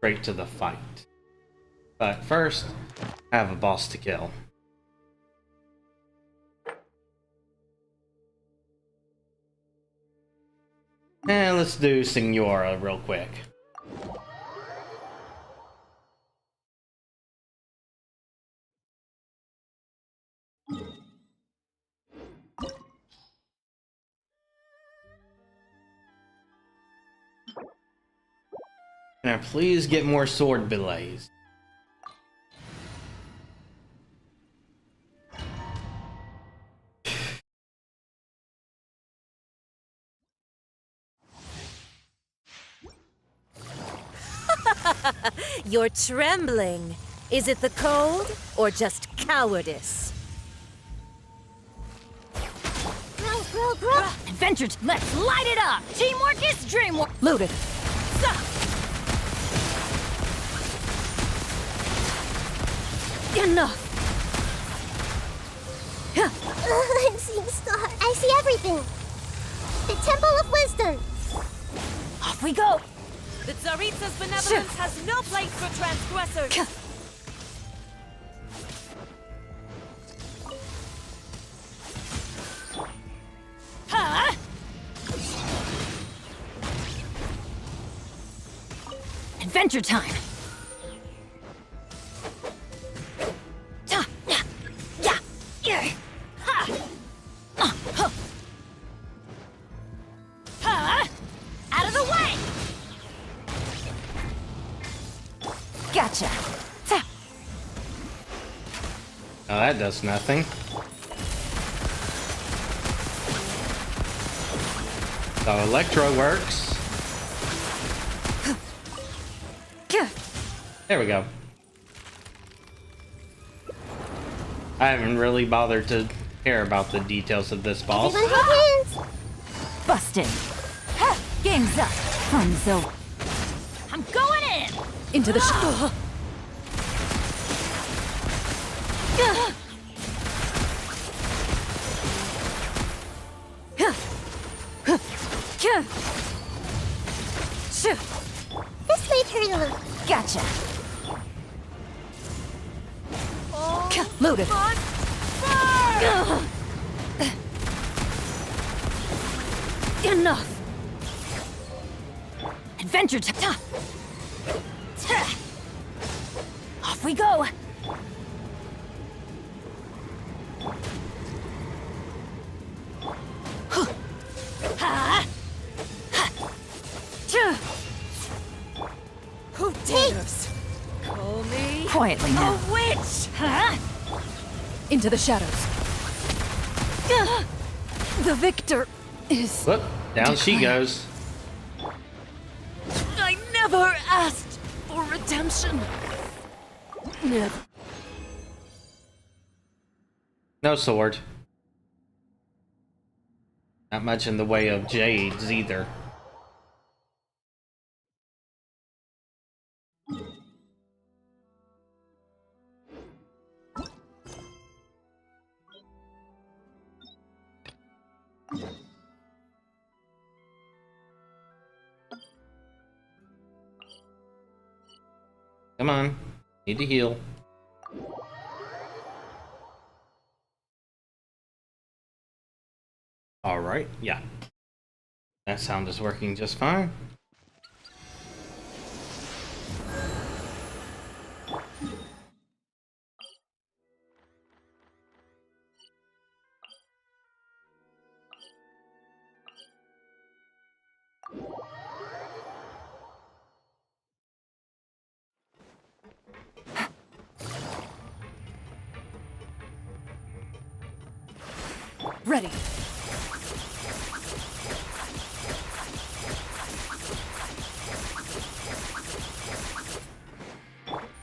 straight to the fight. But first, I have a boss to kill. And let's do Signora real quick. Can I please get more sword belays? You're trembling. Is it the cold or just cowardice? Bro. Adventure, let's light it up! Teamwork is dreamwork! Loaded. Enough! I'm seeing stars. I see everything. The Temple of Wisdom. Off we go! The Tsaritsa's benevolence has no place for transgressors! Huh? Adventure time! Out of the way! Gotcha. Oh, that does nothing. So Electro works. There we go. I haven't really bothered to care about the details of this boss. Everyone hold hands. Busted. Ha! Game's up. Fun's over. I'm going in! Into the shadow. This may hurt a little. Gotcha. Loaded. Enough! Adventure time. Off we go. Who dares? Call me Quietly a now. witch! Huh? Into the shadows. The victor is... Whoop, down she goes. I never asked for redemption. Never. No sword. Not much in the way of jades either. Come on, need to heal. All right, yeah. That sound is working just fine. Ready.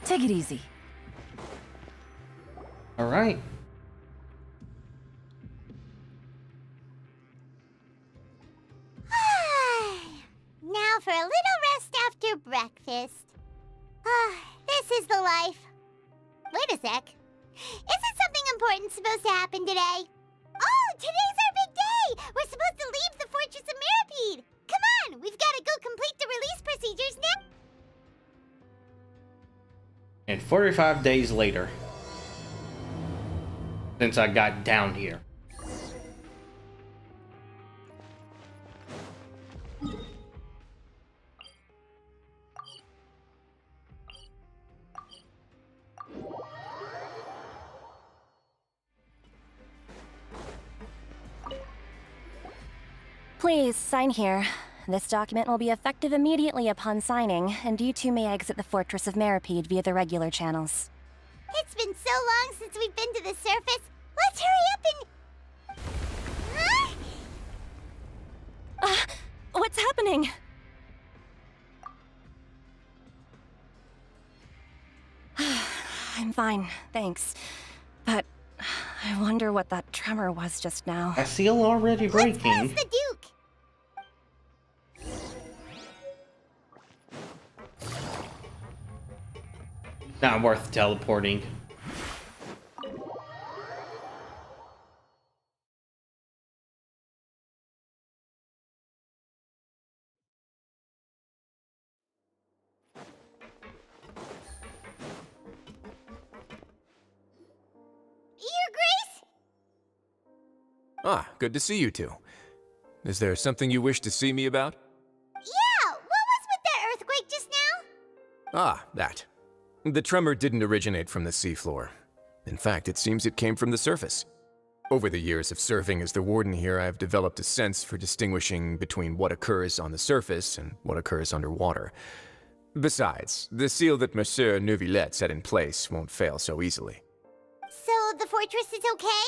Take it easy. All right. Now for a little rest after breakfast. This is the life. Wait a sec. Isn't something important supposed to happen today? Oh, today's our big day! We're supposed to leave the Fortress of Mirapede! Come on, we've got to go complete the release procedures now! And 45 days later, since I got down here. Please, sign here. This document will be effective immediately upon signing, and you two may exit the Fortress of Meripede via the regular channels. It's been so long since we've been to the surface. Let's hurry up and... Huh? What's happening? I'm fine, thanks. But I wonder what that tremor was just now. A seal already Let's pass breaking. the Duke. Not worth teleporting. Your Grace? Ah, good to see you two. Is there something you wish to see me about? Yeah, what was with that earthquake just now? Ah, that. The tremor didn't originate from the seafloor. In fact, it seems it came from the surface. Over the years of serving as the warden here, I've developed a sense for distinguishing between what occurs on the surface and what occurs underwater. Besides, the seal that Monsieur Neuvillette set in place won't fail so easily. So the fortress is okay?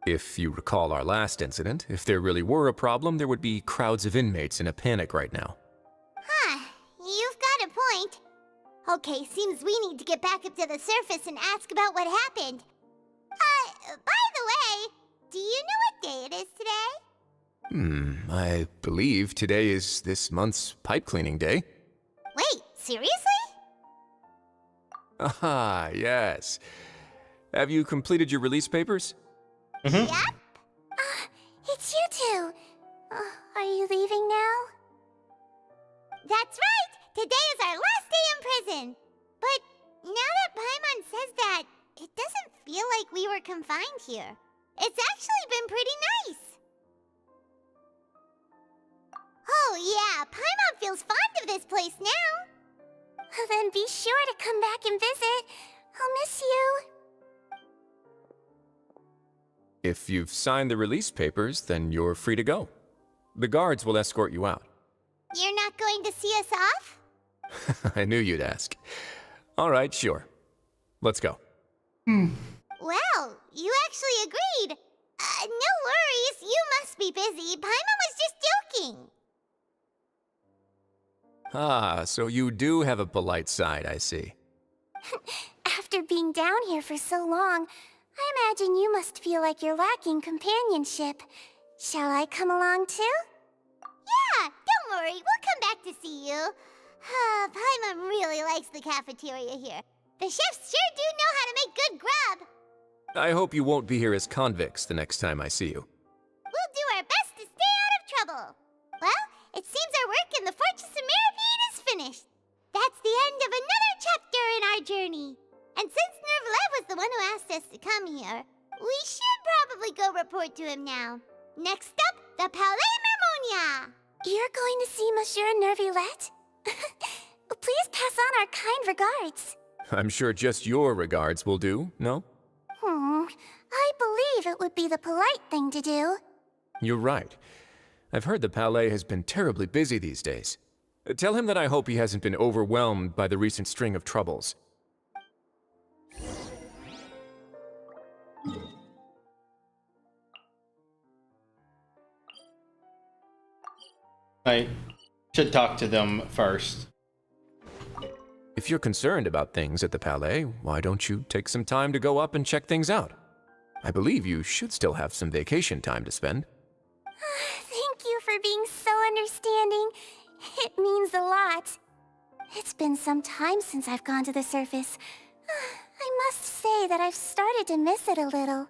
If you recall our last incident, if there really were a problem, there would be crowds of inmates in a panic right now. Huh, you've got a point. Okay, seems we need to get back up to the surface and ask about what happened. By the way, do you know what day it is today? I believe today is this month's pipe cleaning day. Wait, seriously? Ah, yes. Have you completed your release papers? Yep. It's you two. Are you leaving now? That's right! Today is our last day in prison! But now that Paimon says that, it doesn't feel like we were confined here. It's actually been pretty nice. Oh yeah, Paimon feels fond of this place now. Then be sure to come back and visit. I'll miss you. If you've signed the release papers, then you're free to go. The guards will escort you out. You're not going to see us off? I knew you'd ask. All right, sure. Let's go. Well, you actually agreed. No worries, you must be busy. Paimon was just joking. Ah, so you do have a polite side, I see. After being down here for so long, I imagine you must feel like you're lacking companionship. Shall I come along too? Yeah, don't worry, we'll come back to see you. Paimon really likes the cafeteria here. The chefs sure do know how to make good grub. I hope you won't be here as convicts the next time I see you. We'll do our best to stay out of trouble. Well, it seems our work in the Fortress of Meripede is finished. That's the end of another chapter in our journey. And since Neuvillette was the one who asked us to come here, we should probably go report to him now. Next up, the Palais Mermonia. You're going to see Monsieur Neuvillette? Please pass on our kind regards. I'm sure just your regards will do, no? I believe it would be the polite thing to do. You're right. I've heard the Palais has been terribly busy these days. Tell him that I hope he hasn't been overwhelmed by the recent string of troubles. I should talk to them first. If you're concerned about things at the Palais, why don't you take some time to go up and check things out? I believe you should still have some vacation time to spend. Thank you for being so understanding. It means a lot. It's been some time since I've gone to the surface. I must say that I've started to miss it a little.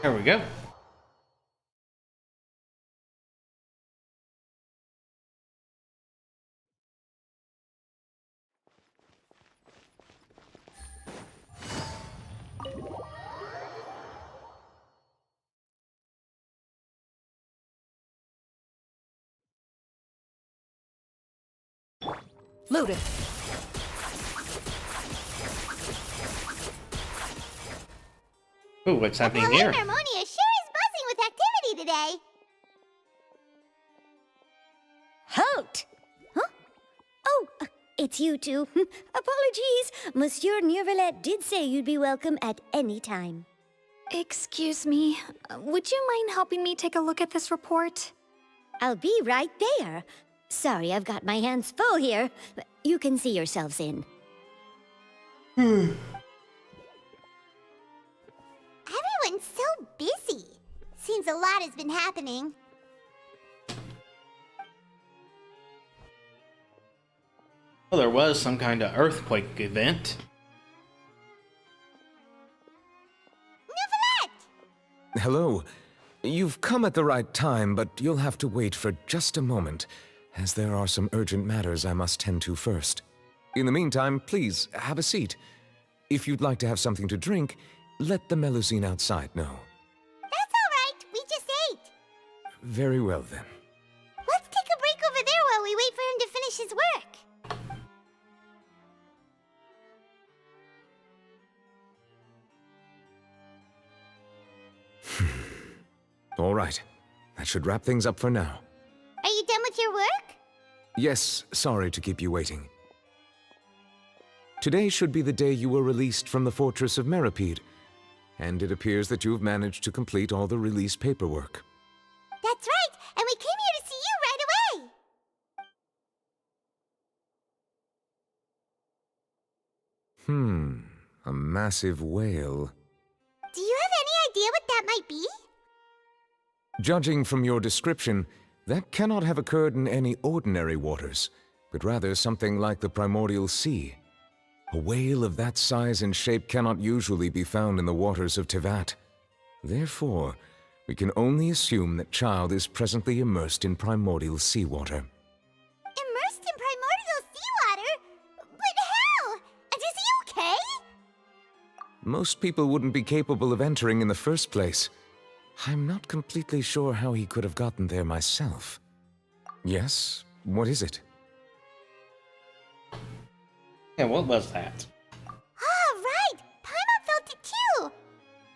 There we go. Loaded. Ooh, what's happening Well, here? Harmonia sure is buzzing with activity today. Halt! Huh? Oh, it's you two. Apologies. Monsieur Neuvillette did say you'd be welcome at any time. Excuse me, would you mind helping me take a look at this report? I'll be right there. Sorry, I've got my hands full here. You can see yourselves in. Everyone's so busy. Seems a lot has been happening. Well, there was some kind of earthquake event. Neuvillette! Hello. You've come at the right time, but you'll have to wait for just a moment, as there are some urgent matters I must tend to first. In the meantime, please, have a seat. If you'd like to have something to drink, let the Melusine outside know. That's all right. We just ate. Very well, then. Let's take a break over there while we wait for him to finish his work. All right. That should wrap things up for now. Are you done with your work? Yes, sorry to keep you waiting. Today should be the day you were released from the Fortress of Meripede, and it appears that you've managed to complete all the release paperwork. That's right, and we came here to see you right away. A massive whale. Do you have any idea what that might be? Judging from your description, that cannot have occurred in any ordinary waters, but rather something like the primordial sea. A whale of that size and shape cannot usually be found in the waters of Teyvat. Therefore, we can only assume that Childe is presently immersed in primordial seawater. Immersed in primordial seawater? But how? And is he okay? Most people wouldn't be capable of entering in the first place. I'm not completely sure how he could have gotten there myself. Yes? What is it? Yeah, what was that? Ah, right! Paimon felt it too!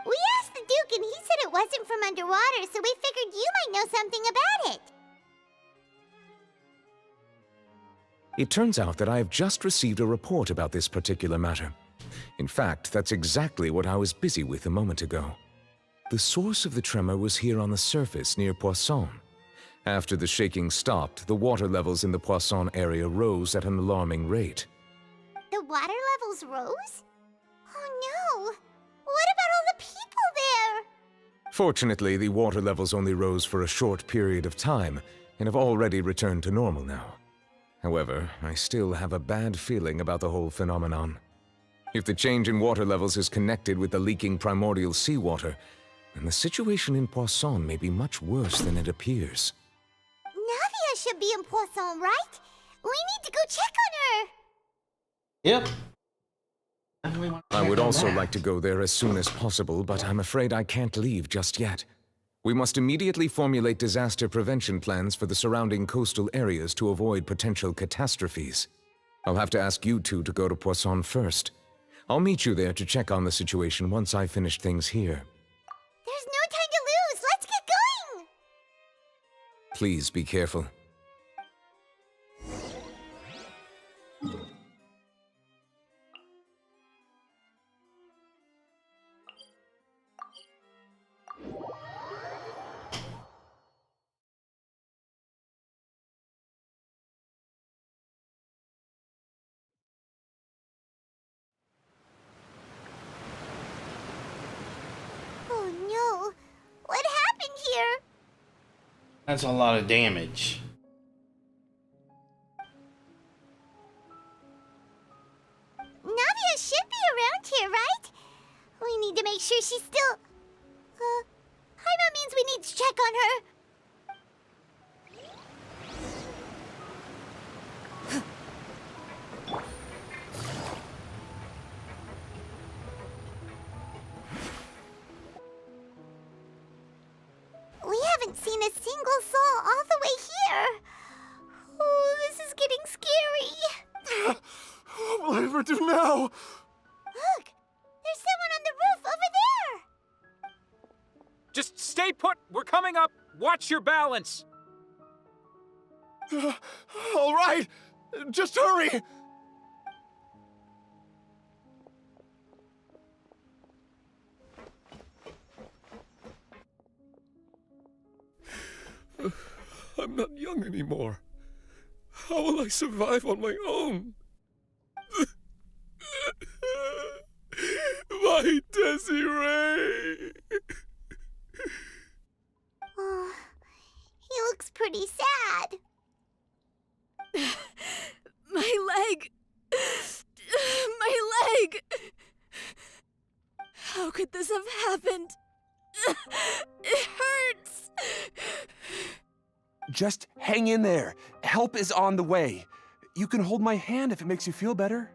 We asked the Duke and he said it wasn't from underwater, so we figured you might know something about it. It turns out that I have just received a report about this particular matter. In fact, that's exactly what I was busy with a moment ago. The source of the tremor was here on the surface near Poisson. After the shaking stopped, the water levels in the Poisson area rose at an alarming rate. The water levels rose? Oh no! What about all the people there? Fortunately, the water levels only rose for a short period of time and have already returned to normal now. However, I still have a bad feeling about the whole phenomenon. If the change in water levels is connected with the leaking primordial seawater, then the situation in Poisson may be much worse than it appears. Navia should be in Poisson, right? We need to go check on her! Yep. I would also like to go there as soon as possible, but I'm afraid I can't leave just yet. We must immediately formulate disaster prevention plans for the surrounding coastal areas to avoid potential catastrophes. I'll have to ask you two to go to Poisson first. I'll meet you there to check on the situation once I've finished things here. There's no time to lose! Let's get going! Please be careful. Oh no! What happened here? That's a lot of damage. Navia should be around here, right? We need to make sure she's still... Paimon means we need to check on her. We haven't seen a single soul all the way here. Oh, this is getting scary. What will I ever do now? Look, there's someone on the roof over there. Just stay put. We're coming up. Watch your balance. All right, just hurry. I'm not young anymore. How will I survive on my own? My Desiree! Oh, he looks pretty sad. My leg! My leg! How could this have happened? It hurts! Just hang in there. Help is on the way. You can hold my hand if it makes you feel better.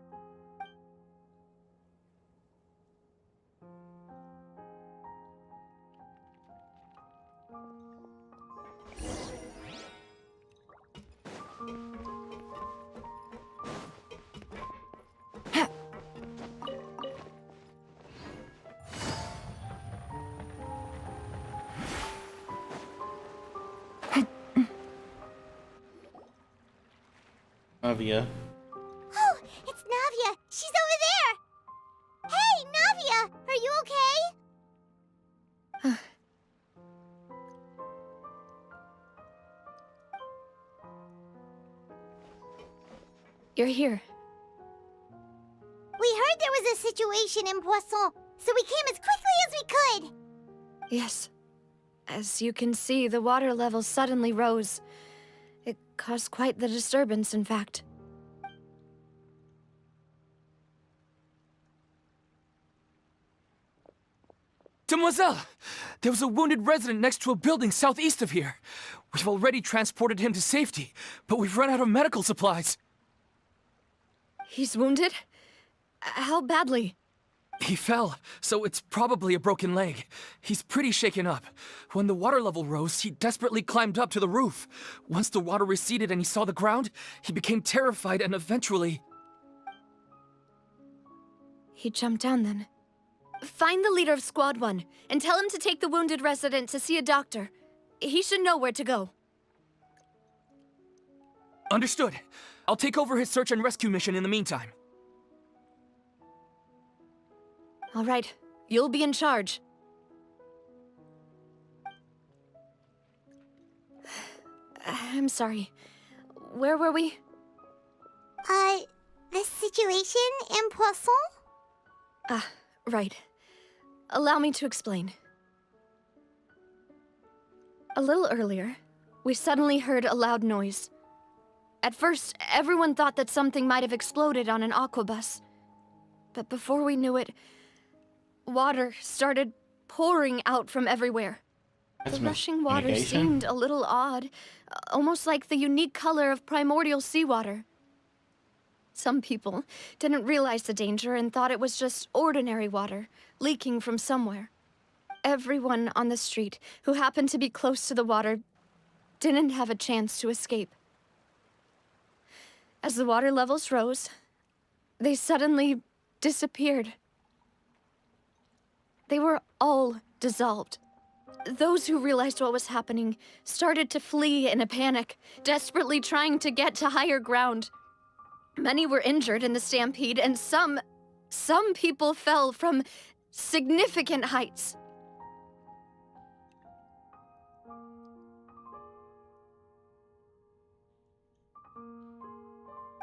Navia. Oh, it's Navia. She's over there. Hey, Navia, are you okay? You're here. We heard there was a situation in Poisson, so we came as quickly as we could. Yes. As you can see, the water level suddenly rose. It caused quite the disturbance, in fact. Demoiselle! There was a wounded resident next to a building southeast of here. We've already transported him to safety, but we've run out of medical supplies. He's wounded? How badly? He fell, so it's probably a broken leg. He's pretty shaken up. When the water level rose, he desperately climbed up to the roof. Once the water receded and he saw the ground, he became terrified and eventually... He jumped down then. Find the leader of Squad 1 and tell him to take the wounded resident to see a doctor. He should know where to go. Understood. I'll take over his search and rescue mission in the meantime. All right, you'll be in charge. I'm sorry. Where were we? The situation in Poisson? Ah, right. Allow me to explain. A little earlier, we suddenly heard a loud noise. At first, everyone thought that something might have exploded on an aquabus. But before we knew it, water started pouring out from everywhere. That's The rushing water miscommunication. seemed a little odd, almost like the unique color of primordial seawater. Some people didn't realize the danger and thought it was just ordinary water leaking from somewhere. Everyone on the street who happened to be close to the water didn't have a chance to escape. As the water levels rose, they suddenly disappeared. They were all dissolved. Those who realized what was happening started to flee in a panic, desperately trying to get to higher ground. Many were injured in the stampede, and some people fell from significant heights.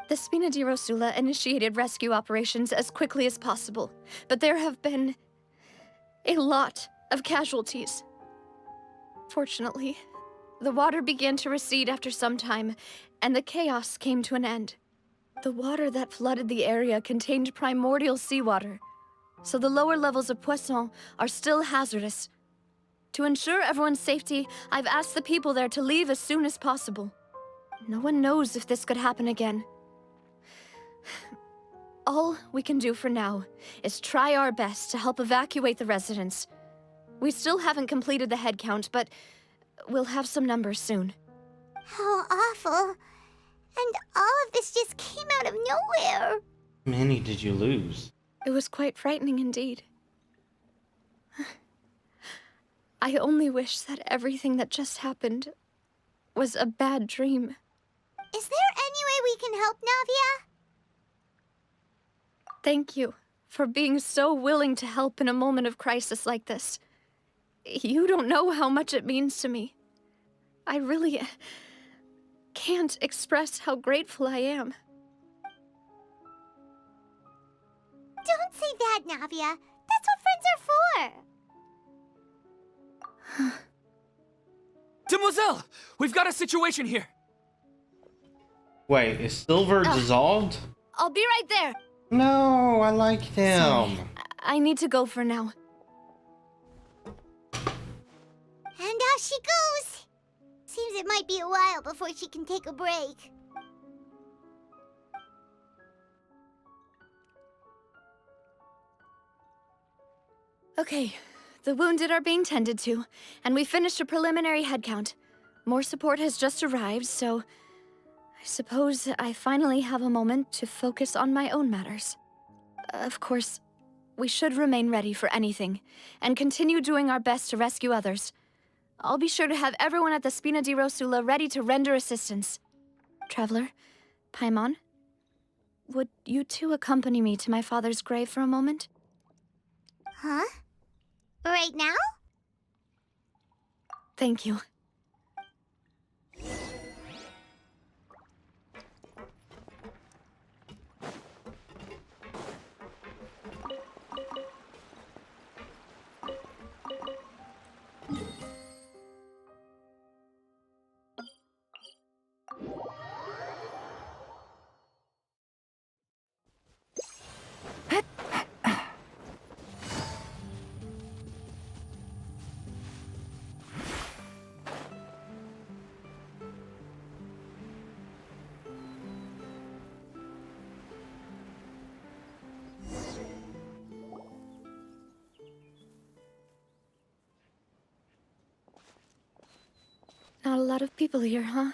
The Spina di Rosula initiated rescue operations as quickly as possible, but there have been a lot of casualties. Fortunately, the water began to recede after some time, and the chaos came to an end. The water that flooded the area contained primordial seawater, so the lower levels of Poisson are still hazardous. To ensure everyone's safety, I've asked the people there to leave as soon as possible. No one knows if this could happen again. All we can do for now is try our best to help evacuate the residents. We still haven't completed the head count, but we'll have some numbers soon. How awful. And all of this just came out of nowhere. How many did you lose? It was quite frightening indeed. I only wish that everything that just happened was a bad dream. Is there any way we can help, Navia? Thank you for being so willing to help in a moment of crisis like this. You don't know how much it means to me. I really can't express how grateful I am. Don't say that, Navia. That's what friends are for. Demoiselle! We've got a situation here! Wait, is Silver dissolved? I'll be right there. No, I like him. Sorry, I need to go for now. And off she goes. Seems it might be a while before she can take a break. Okay, the wounded are being tended to, and we finished a preliminary head count. More support has just arrived, so I suppose I finally have a moment to focus on my own matters. Of course, we should remain ready for anything, and continue doing our best to rescue others. I'll be sure to have everyone at the Spina di Rosula ready to render assistance. Traveler, Paimon, would you two accompany me to my father's grave for a moment? Huh? Right now? Thank you. Not a lot of people here, huh?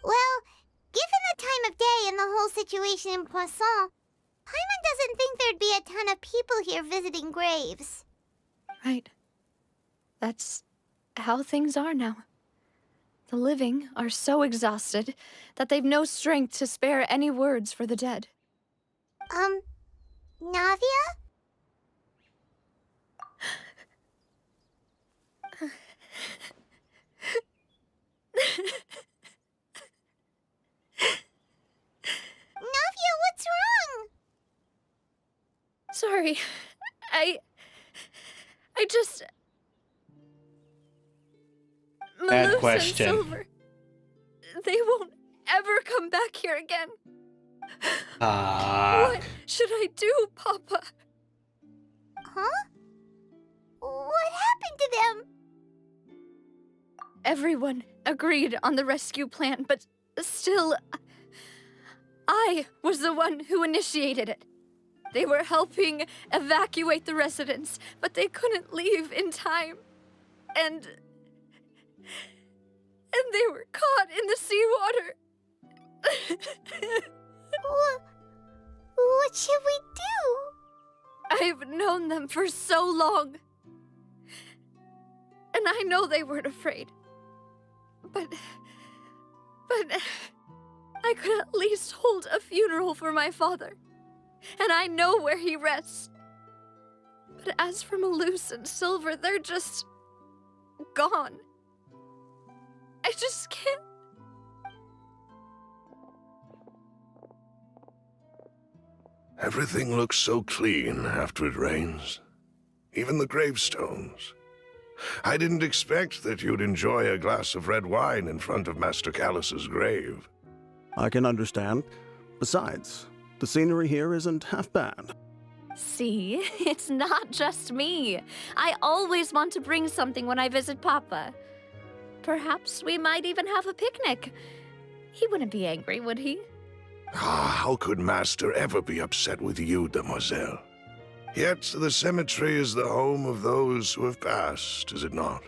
Well, given the time of day and the whole situation in Poisson, Paimon doesn't think there'd be a ton of people here visiting graves. Right. That's how things are now. The living are so exhausted that they've no strength to spare any words for the dead. Navia? Navia, what's wrong? Sorry. I just... Bad Melissa question. and Silver, they won't ever come back here again. What should I do, Papa? Huh? What happened to them? Everyone agreed on the rescue plan, but still, I was the one who initiated it. They were helping evacuate the residents, but they couldn't leave in time. And they were caught in the seawater. What should we do? I've known them for so long. And I know they weren't afraid. But I could at least hold a funeral for my father. And I know where he rests. But as for Malus and Silver, they're just gone. I just can't. Everything looks so clean after it rains. Even the gravestones. I didn't expect that you'd enjoy a glass of red wine in front of Master Callus's grave. I can understand. Besides, the scenery here isn't half bad. See, it's not just me. I always want to bring something when I visit Papa. Perhaps we might even have a picnic. He wouldn't be angry, would he? Ah, how could Master ever be upset with you, Demoiselle? Yet the cemetery is the home of those who have passed, is it not?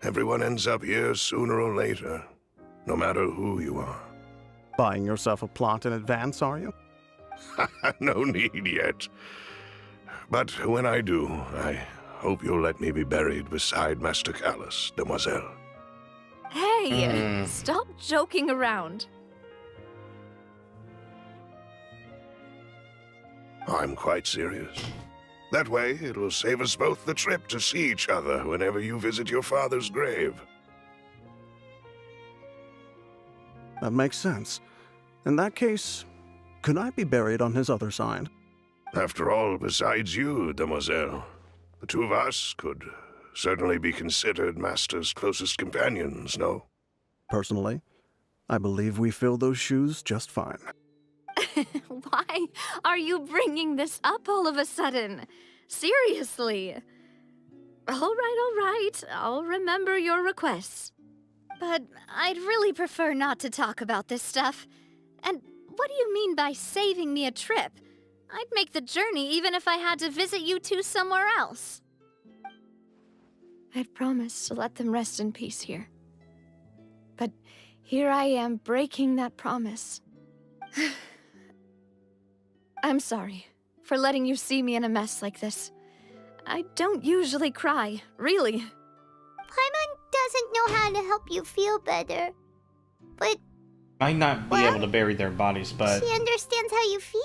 Everyone ends up here sooner or later, no matter who you are. Buying yourself a plot in advance, are you? No need yet. But when I do, I hope you'll let me be buried beside Master Callus, Demoiselle. Hey, stop joking around. I'm quite serious. That way, it will save us both the trip to see each other whenever you visit your father's grave. That makes sense. In that case, could I be buried on his other side? After all, besides you, Demoiselle, the two of us could certainly be considered Master's closest companions, no? Personally, I believe we fill those shoes just fine. Why are you bringing this up all of a sudden? Seriously. All right. I'll remember your requests. But I'd really prefer not to talk about this stuff. And what do you mean by saving me a trip? I'd make the journey even if I had to visit you two somewhere else. I'd promised to let them rest in peace here. But here I am breaking that promise. I'm sorry for letting you see me in a mess like this. I don't usually cry, really. Paimon doesn't know how to help you feel better. But Might not be able to bury their bodies, but she understands how you feel.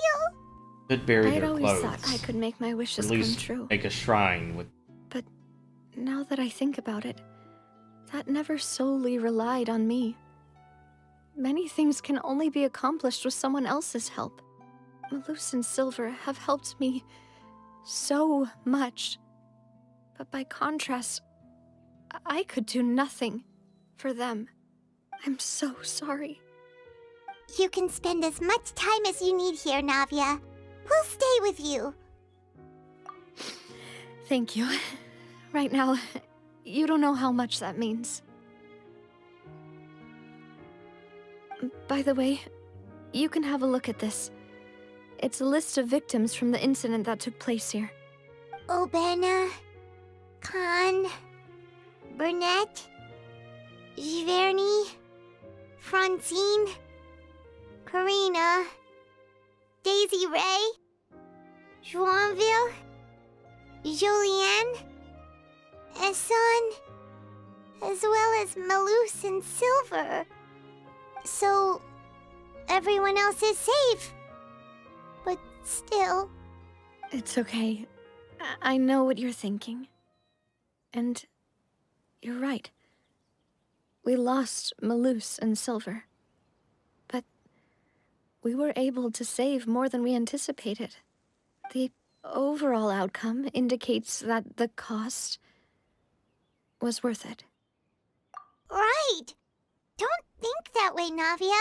could bury I'd their always clothes. thought I could make my Or wishes at come least true. make a shrine with. But now that I think about it, that never solely relied on me. Many things can only be accomplished with someone else's help. Malus and Silver have helped me so much. But by contrast, I could do nothing for them. I'm so sorry. You can spend as much time as you need here, Navia. We'll stay with you. Thank you. Right now, you don't know how much that means. By the way, you can have a look at this. It's a list of victims from the incident that took place here. Obena, Khan, Burnett, Giverny, Francine, Karina, Daisy Ray, Joinville, Jolienne, Esson, as well as Malus and Silver. So, everyone else is safe. But still... It's okay. I know what you're thinking. And you're right. We lost Malus and Silver. But we were able to save more than we anticipated. The overall outcome indicates that the cost was worth it. Right! Don't think that way, Navia.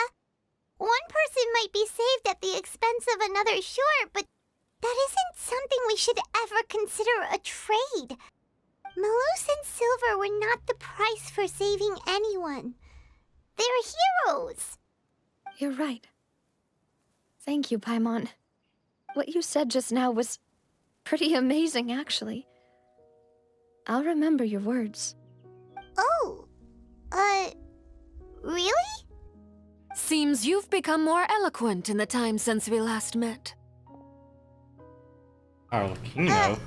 One person might be saved at the expense of another, sure, but that isn't something we should ever consider a trade. Malus and Silver were not the price for saving anyone. They're heroes. You're right. Thank you, Paimon. What you said just now was pretty amazing, actually. I'll remember your words. Oh, really? Seems you've become more eloquent in the time since we last met. Arlecchino?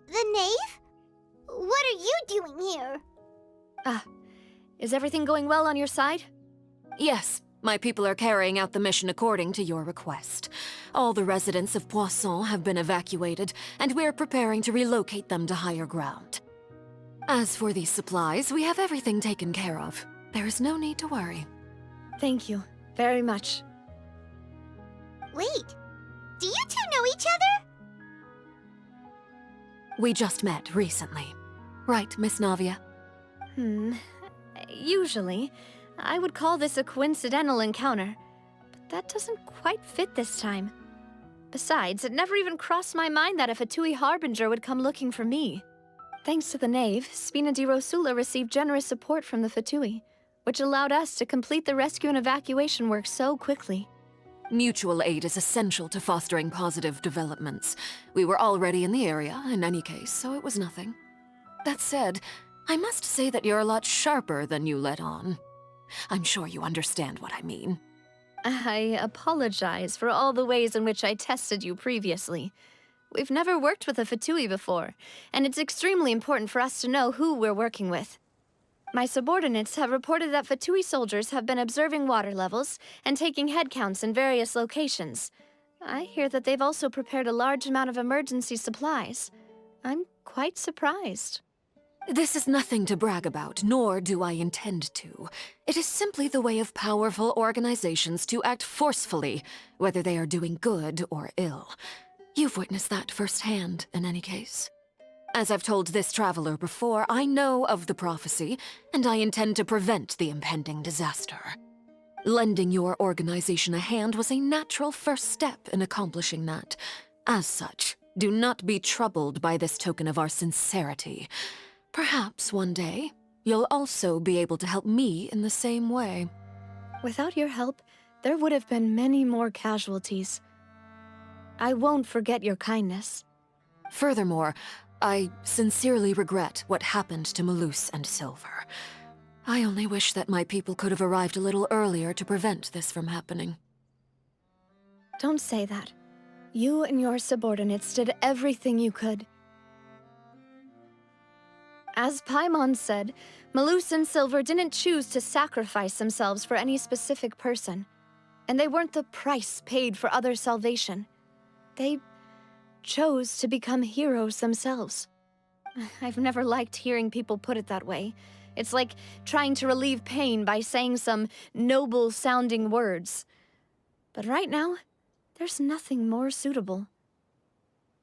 The knave? What are you doing here? Is everything going well on your side? Yes, my people are carrying out the mission according to your request. All the residents of Poisson have been evacuated, and we're preparing to relocate them to higher ground. As for these supplies, we have everything taken care of. There is no need to worry. Thank you very much. Wait, do you two know each other? We just met recently. Right, Miss Navia? Usually, I would call this a coincidental encounter, but that doesn't quite fit this time. Besides, it never even crossed my mind that a Fatui Harbinger would come looking for me. Thanks to the Knave, Spina di Rosula received generous support from the Fatui, which allowed us to complete the rescue and evacuation work so quickly. Mutual aid is essential to fostering positive developments. We were already in the area, in any case, so it was nothing. That said, I must say that you're a lot sharper than you let on. I'm sure you understand what I mean. I apologize for all the ways in which I tested you previously. We've never worked with a Fatui before, and it's extremely important for us to know who we're working with. My subordinates have reported that Fatui soldiers have been observing water levels and taking head counts in various locations. I hear that they've also prepared a large amount of emergency supplies. I'm quite surprised. This is nothing to brag about, nor do I intend to. It is simply the way of powerful organizations to act forcefully, whether they are doing good or ill. You've witnessed that firsthand, in any case. As I've told this traveler before, I know of the prophecy, and I intend to prevent the impending disaster. Lending your organization a hand was a natural first step in accomplishing that. As such, do not be troubled by this token of our sincerity. Perhaps one day, you'll also be able to help me in the same way. Without your help, there would have been many more casualties. I won't forget your kindness. Furthermore, I sincerely regret what happened to Malus and Silver. I only wish that my people could have arrived a little earlier to prevent this from happening. Don't say that. You and your subordinates did everything you could. As Paimon said, Malus and Silver didn't choose to sacrifice themselves for any specific person, and they weren't the price paid for other salvation. They chose to become heroes themselves. I've never liked hearing people put it that way. It's like trying to relieve pain by saying some noble-sounding words. But right now, there's nothing more suitable.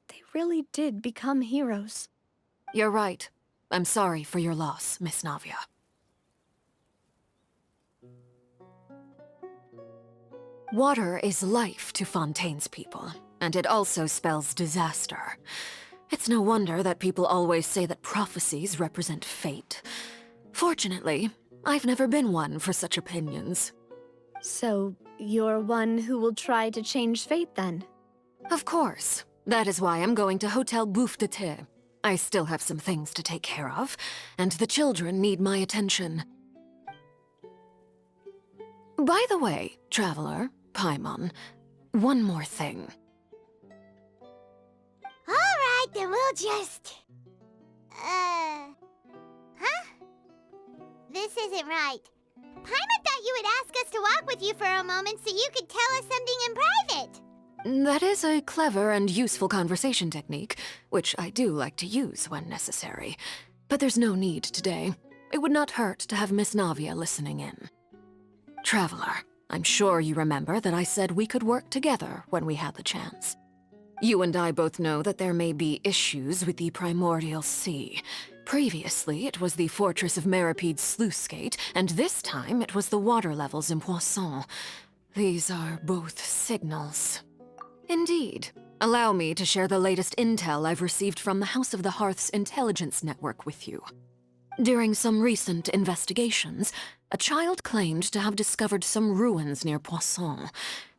They really did become heroes. You're right. I'm sorry for your loss, Miss Navia. Water is life to Fontaine's people, and it also spells disaster. It's no wonder that people always say that prophecies represent fate. Fortunately, I've never been one for such opinions. So, you're one who will try to change fate, then? Of course. That is why I'm going to Hotel Bouffe de Thé. I still have some things to take care of, and the children need my attention. By the way, Traveler, Paimon, one more thing. Alright, then we'll just... Huh? This isn't right. Paimon thought you would ask us to walk with you for a moment so you could tell us something in private. That is a clever and useful conversation technique, which I do like to use when necessary. But there's no need today. It would not hurt to have Miss Navia listening in. Traveler, I'm sure you remember that I said we could work together when we had the chance. You and I both know that there may be issues with the Primordial Sea. Previously, it was the Fortress of Meripede's sluice gate, and this time it was the water levels in Poisson. These are both signals. Indeed. Allow me to share the latest intel I've received from the House of the Hearth's intelligence network with you. During some recent investigations, a child claimed to have discovered some ruins near Poisson.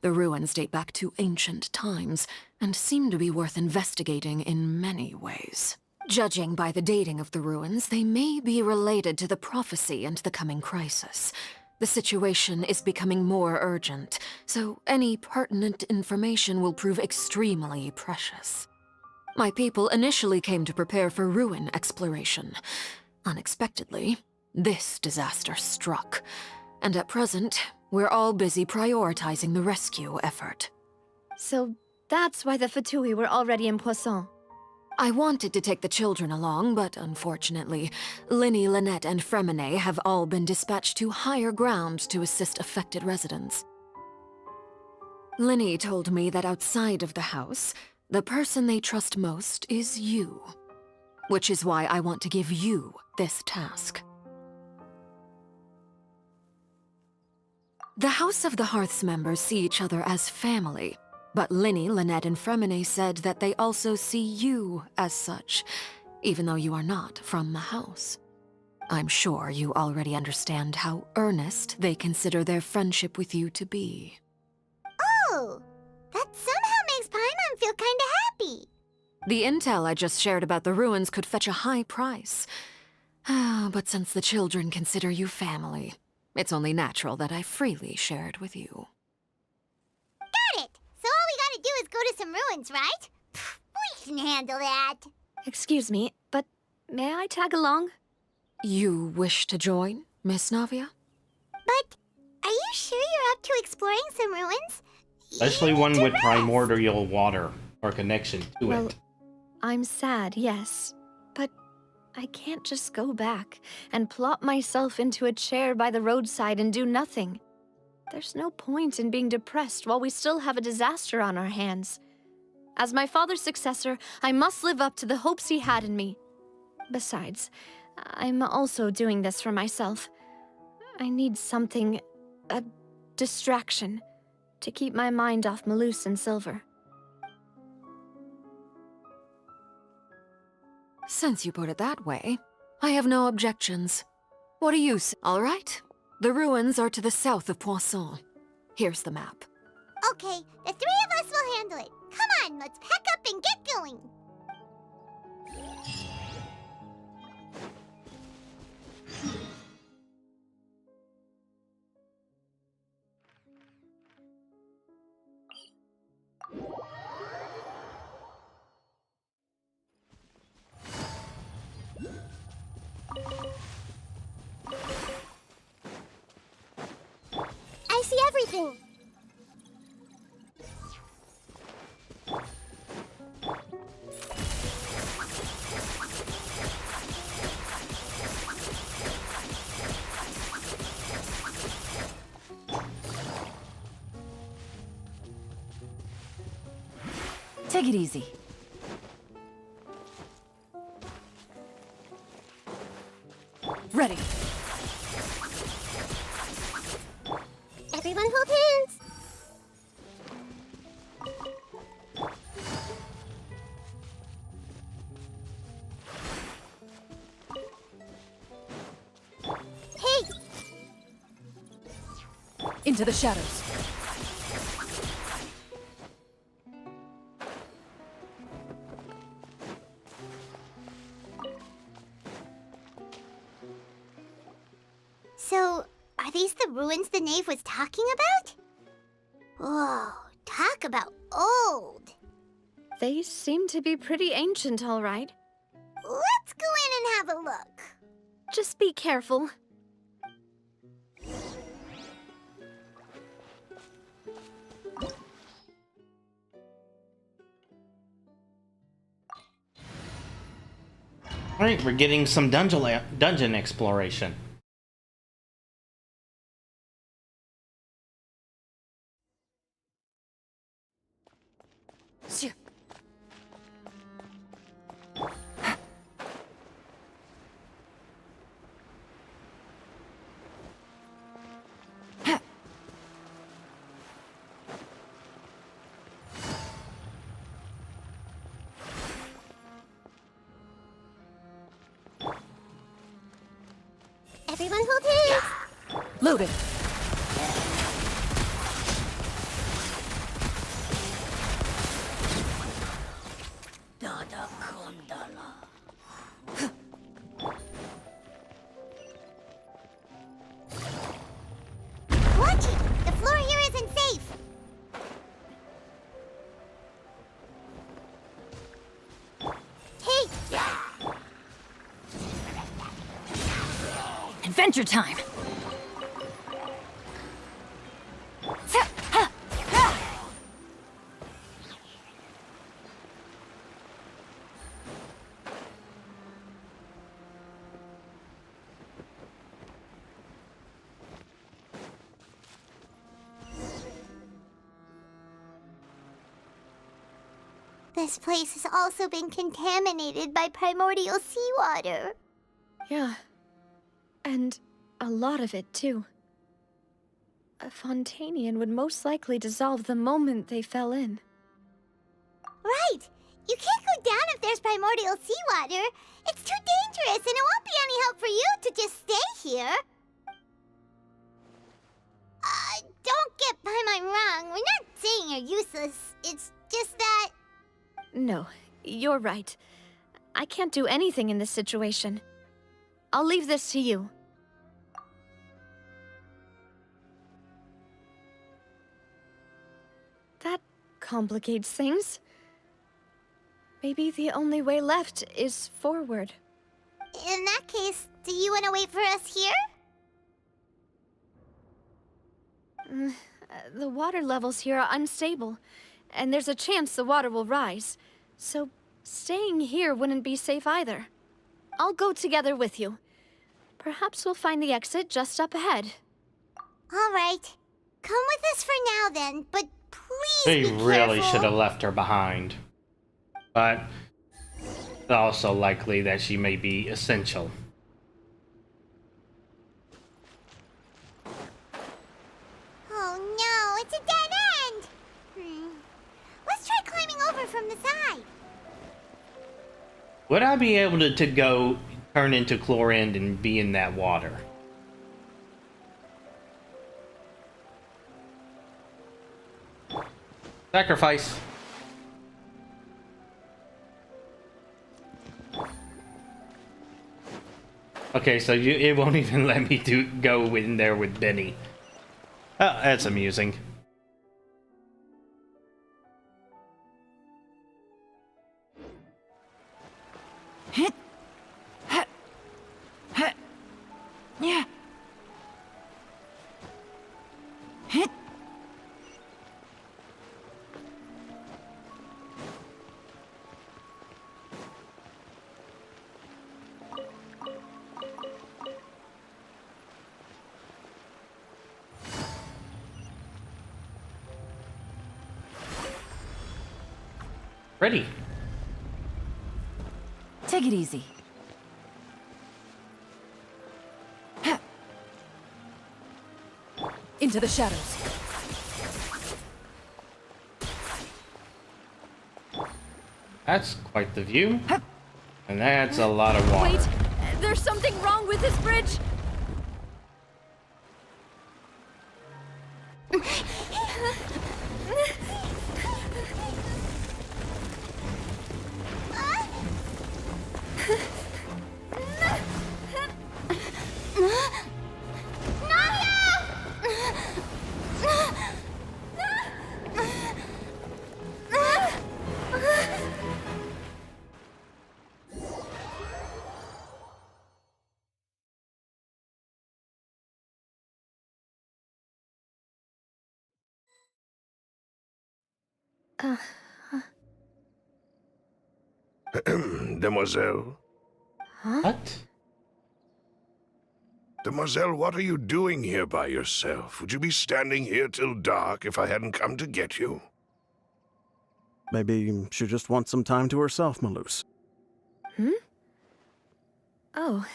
The ruins date back to ancient times, and seem to be worth investigating in many ways. Judging by the dating of the ruins, they may be related to the prophecy and the coming crisis. The situation is becoming more urgent, so any pertinent information will prove extremely precious. My people initially came to prepare for ruin exploration. Unexpectedly, this disaster struck, and at present, we're all busy prioritizing the rescue effort. So that's why the Fatui were already in Poisson. I wanted to take the children along, but unfortunately, Linny, Lynette, and Fremine have all been dispatched to higher ground to assist affected residents. Linny told me that outside of the house, the person they trust most is you. Which is why I want to give you this task. The House of the Hearth's members see each other as family. But Linny, Lynette, and Fremine said that they also see you as such, even though you are not from the house. I'm sure you already understand how earnest they consider their friendship with you to be. Oh, that somehow makes Paimon feel kinda happy. The intel I just shared about the ruins could fetch a high price. But since the children consider you family, it's only natural that I freely share it with you. Got it! So all we gotta do is go to some ruins, right? Pfft, we can handle that. Excuse me, but may I tag along? You wish to join, Miss Navia? But are you sure you're up to exploring some ruins? Especially one with primordial water or connection to Well, it. I'm sad, yes. But I can't just go back and plop myself into a chair by the roadside and do nothing. There's no point in being depressed while we still have a disaster on our hands. As my father's successor, I must live up to the hopes he had in me. Besides, I'm also doing this for myself. I need something, a distraction, to keep my mind off Malus and Silver. Since you put it that way, I have no objections. What do you say? All right. The ruins are to the south of Poisson. Here's the map. Okay, the three of us will handle it. Come on, let's pack up and get going. I see everything. Take it easy. Ready. Everyone hold hands. Hey! Into the shadows. So, are these the ruins the knave was talking about? Whoa, talk about old. They seem to be pretty ancient, all right. Let's go in and have a look. Just be careful. Alright, we're getting some dungeon exploration. Shoo. Everyone hold hands. Loaded. Watch it! The floor here isn't safe. Hey! Adventure time. This place has also been contaminated by primordial seawater. Yeah. And a lot of it, too. A Fontanian would most likely dissolve the moment they fell in. Right! You can't go down if there's primordial seawater. It's too dangerous, and it won't be any help for you to just stay here. Don't get by my wrong. We're not saying you're useless. It's just that... No, you're right. I can't do anything in this situation. I'll leave this to you. That complicates things. Maybe the only way left is forward. In that case, do you want to wait for us here? The water levels here are unstable, and there's a chance the water will rise. So staying here wouldn't be safe either. I'll go together with you. Perhaps we'll find the exit just up ahead. All right. Come with us for now then, but please They be really careful. should have left her behind. But it's also likely that she may be essential. Oh no, it's a dead end! Let's try climbing over from the side. Would I be able to go turn into Chlorinde and be in that water? Sacrifice. Okay, so it won't even let me go in there with Benny. Oh, that's amusing. Yeah. Ready. Take it easy. Into the shadows. That's quite the view. And that's a lot of water. Wait, there's something wrong with this bridge. Demoiselle? What? Demoiselle, what are you doing here by yourself? Would you be standing here till dark if I hadn't come to get you? Maybe she just wants some time to herself, Malus. Oh,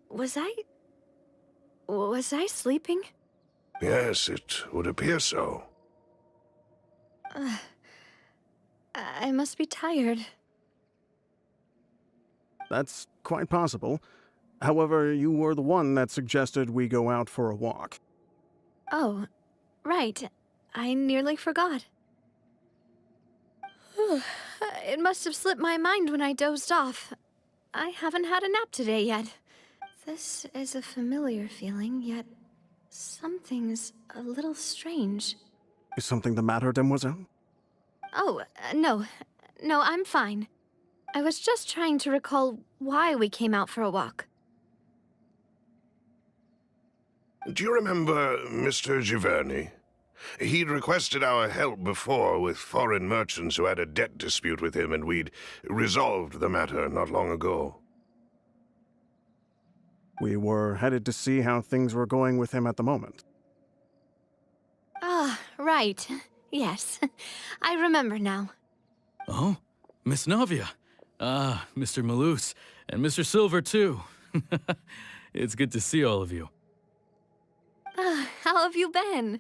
was I sleeping? Yes, it would appear so. I must be tired. That's quite possible. However, you were the one that suggested we go out for a walk. Oh, right. I nearly forgot. It must have slipped my mind when I dozed off. I haven't had a nap today yet. This is a familiar feeling, yet something's a little strange. Is something the matter, Demoiselle? Oh, no. No, I'm fine. I was just trying to recall why we came out for a walk. Do you remember Mr. Giverny? He'd requested our help before with foreign merchants who had a debt dispute with him, and we'd resolved the matter not long ago. We were headed to see how things were going with him at the moment. Ah, right. Yes. I remember now. Oh, Miss Navia. Ah, Mr. Malus, and Mr. Silver, too. It's good to see all of you. how have you been?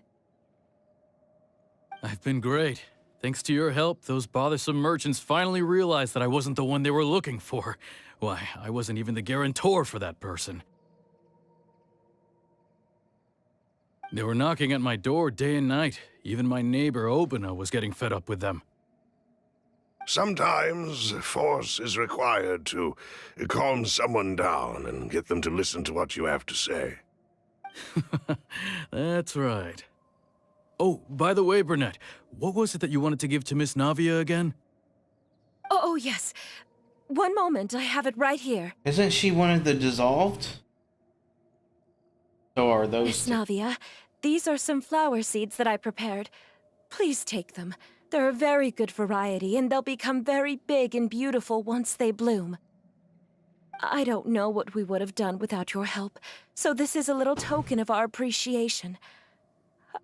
I've been great. Thanks to your help, those bothersome merchants finally realized that I wasn't the one they were looking for. Why, I wasn't even the guarantor for that person. They were knocking at my door day and night. Even my neighbor, Obina, was getting fed up with them. Sometimes force is required to calm someone down and get them to listen to what you have to say. That's right. Oh, by the way, Burnett, what was it that you wanted to give to Miss Navia again? Oh, yes. One moment, I have it right here. Isn't she one of the dissolved? So are those Miss Navia, these are some flower seeds that I prepared. Please take them. They're a very good variety, and they'll become very big and beautiful once they bloom. I don't know what we would have done without your help, so this is a little token of our appreciation.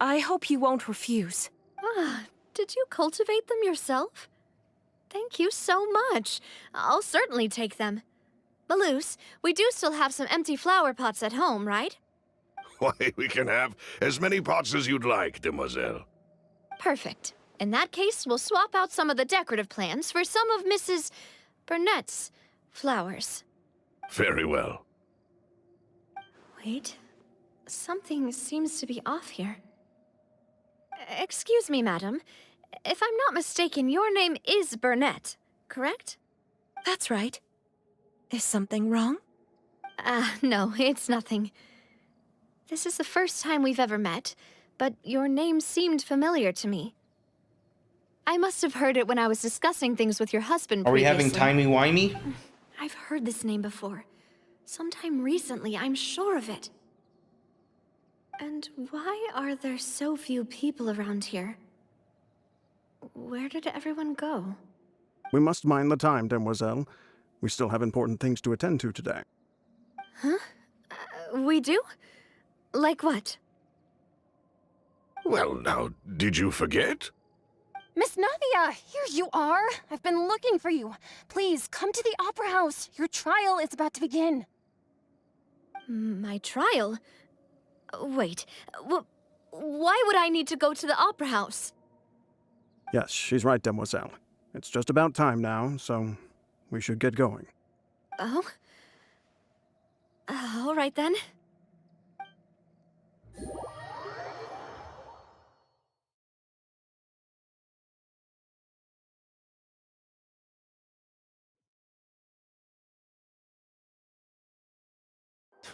I hope you won't refuse. Ah, did you cultivate them yourself? Thank you so much. I'll certainly take them. Maloose, we do still have some empty flower pots at home, right? Why, we can have as many pots as you'd like, demoiselle. Perfect. In that case, we'll swap out some of the decorative plants for some of Mrs. Burnett's flowers. Very well. Wait. Something seems to be off here. Excuse me, madam. If I'm not mistaken, your name is Burnett, correct? That's right. Is something wrong? No, it's nothing. This is the first time we've ever met, but your name seemed familiar to me. I must have heard it when I was discussing things with your husband Are we previously. having timey-wimey? I've heard this name before. Sometime recently, I'm sure of it. And why are there so few people around here? Where did everyone go? We must mind the time, demoiselle. We still have important things to attend to today. Huh? We do? Like what? Well, now, did you forget? Miss Navia, here you are. I've been looking for you. Please, come to the Opera House. Your trial is about to begin. My trial? Wait, why would I need to go to the Opera House? Yes, she's right, demoiselle. It's just about time now, so we should get going. Oh? All right then.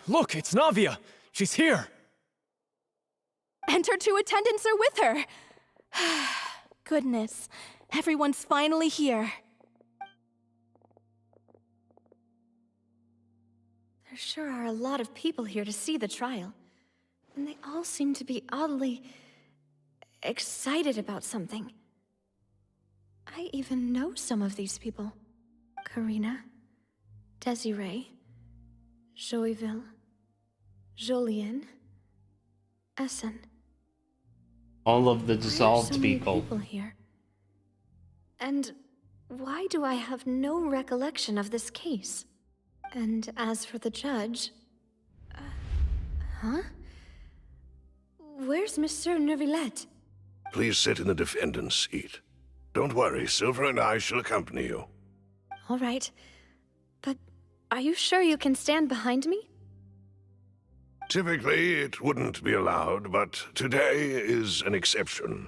Look, it's Navia! She's here! And her two attendants are with her. Goodness, everyone's finally here. There sure are a lot of people here to see the trial. And they all seem to be oddly excited about something. I even know some of these people. Karina, Desiree, Joyville, Jolien, Essen. All of the Why are dissolved so many people. people here? And why do I have no recollection of this case? And as for the judge... huh? Where's Monsieur Neuvillette? Please sit in the defendant's seat. Don't worry, Silver and I shall accompany you. All right. But are you sure you can stand behind me? Typically, it wouldn't be allowed, but today is an exception.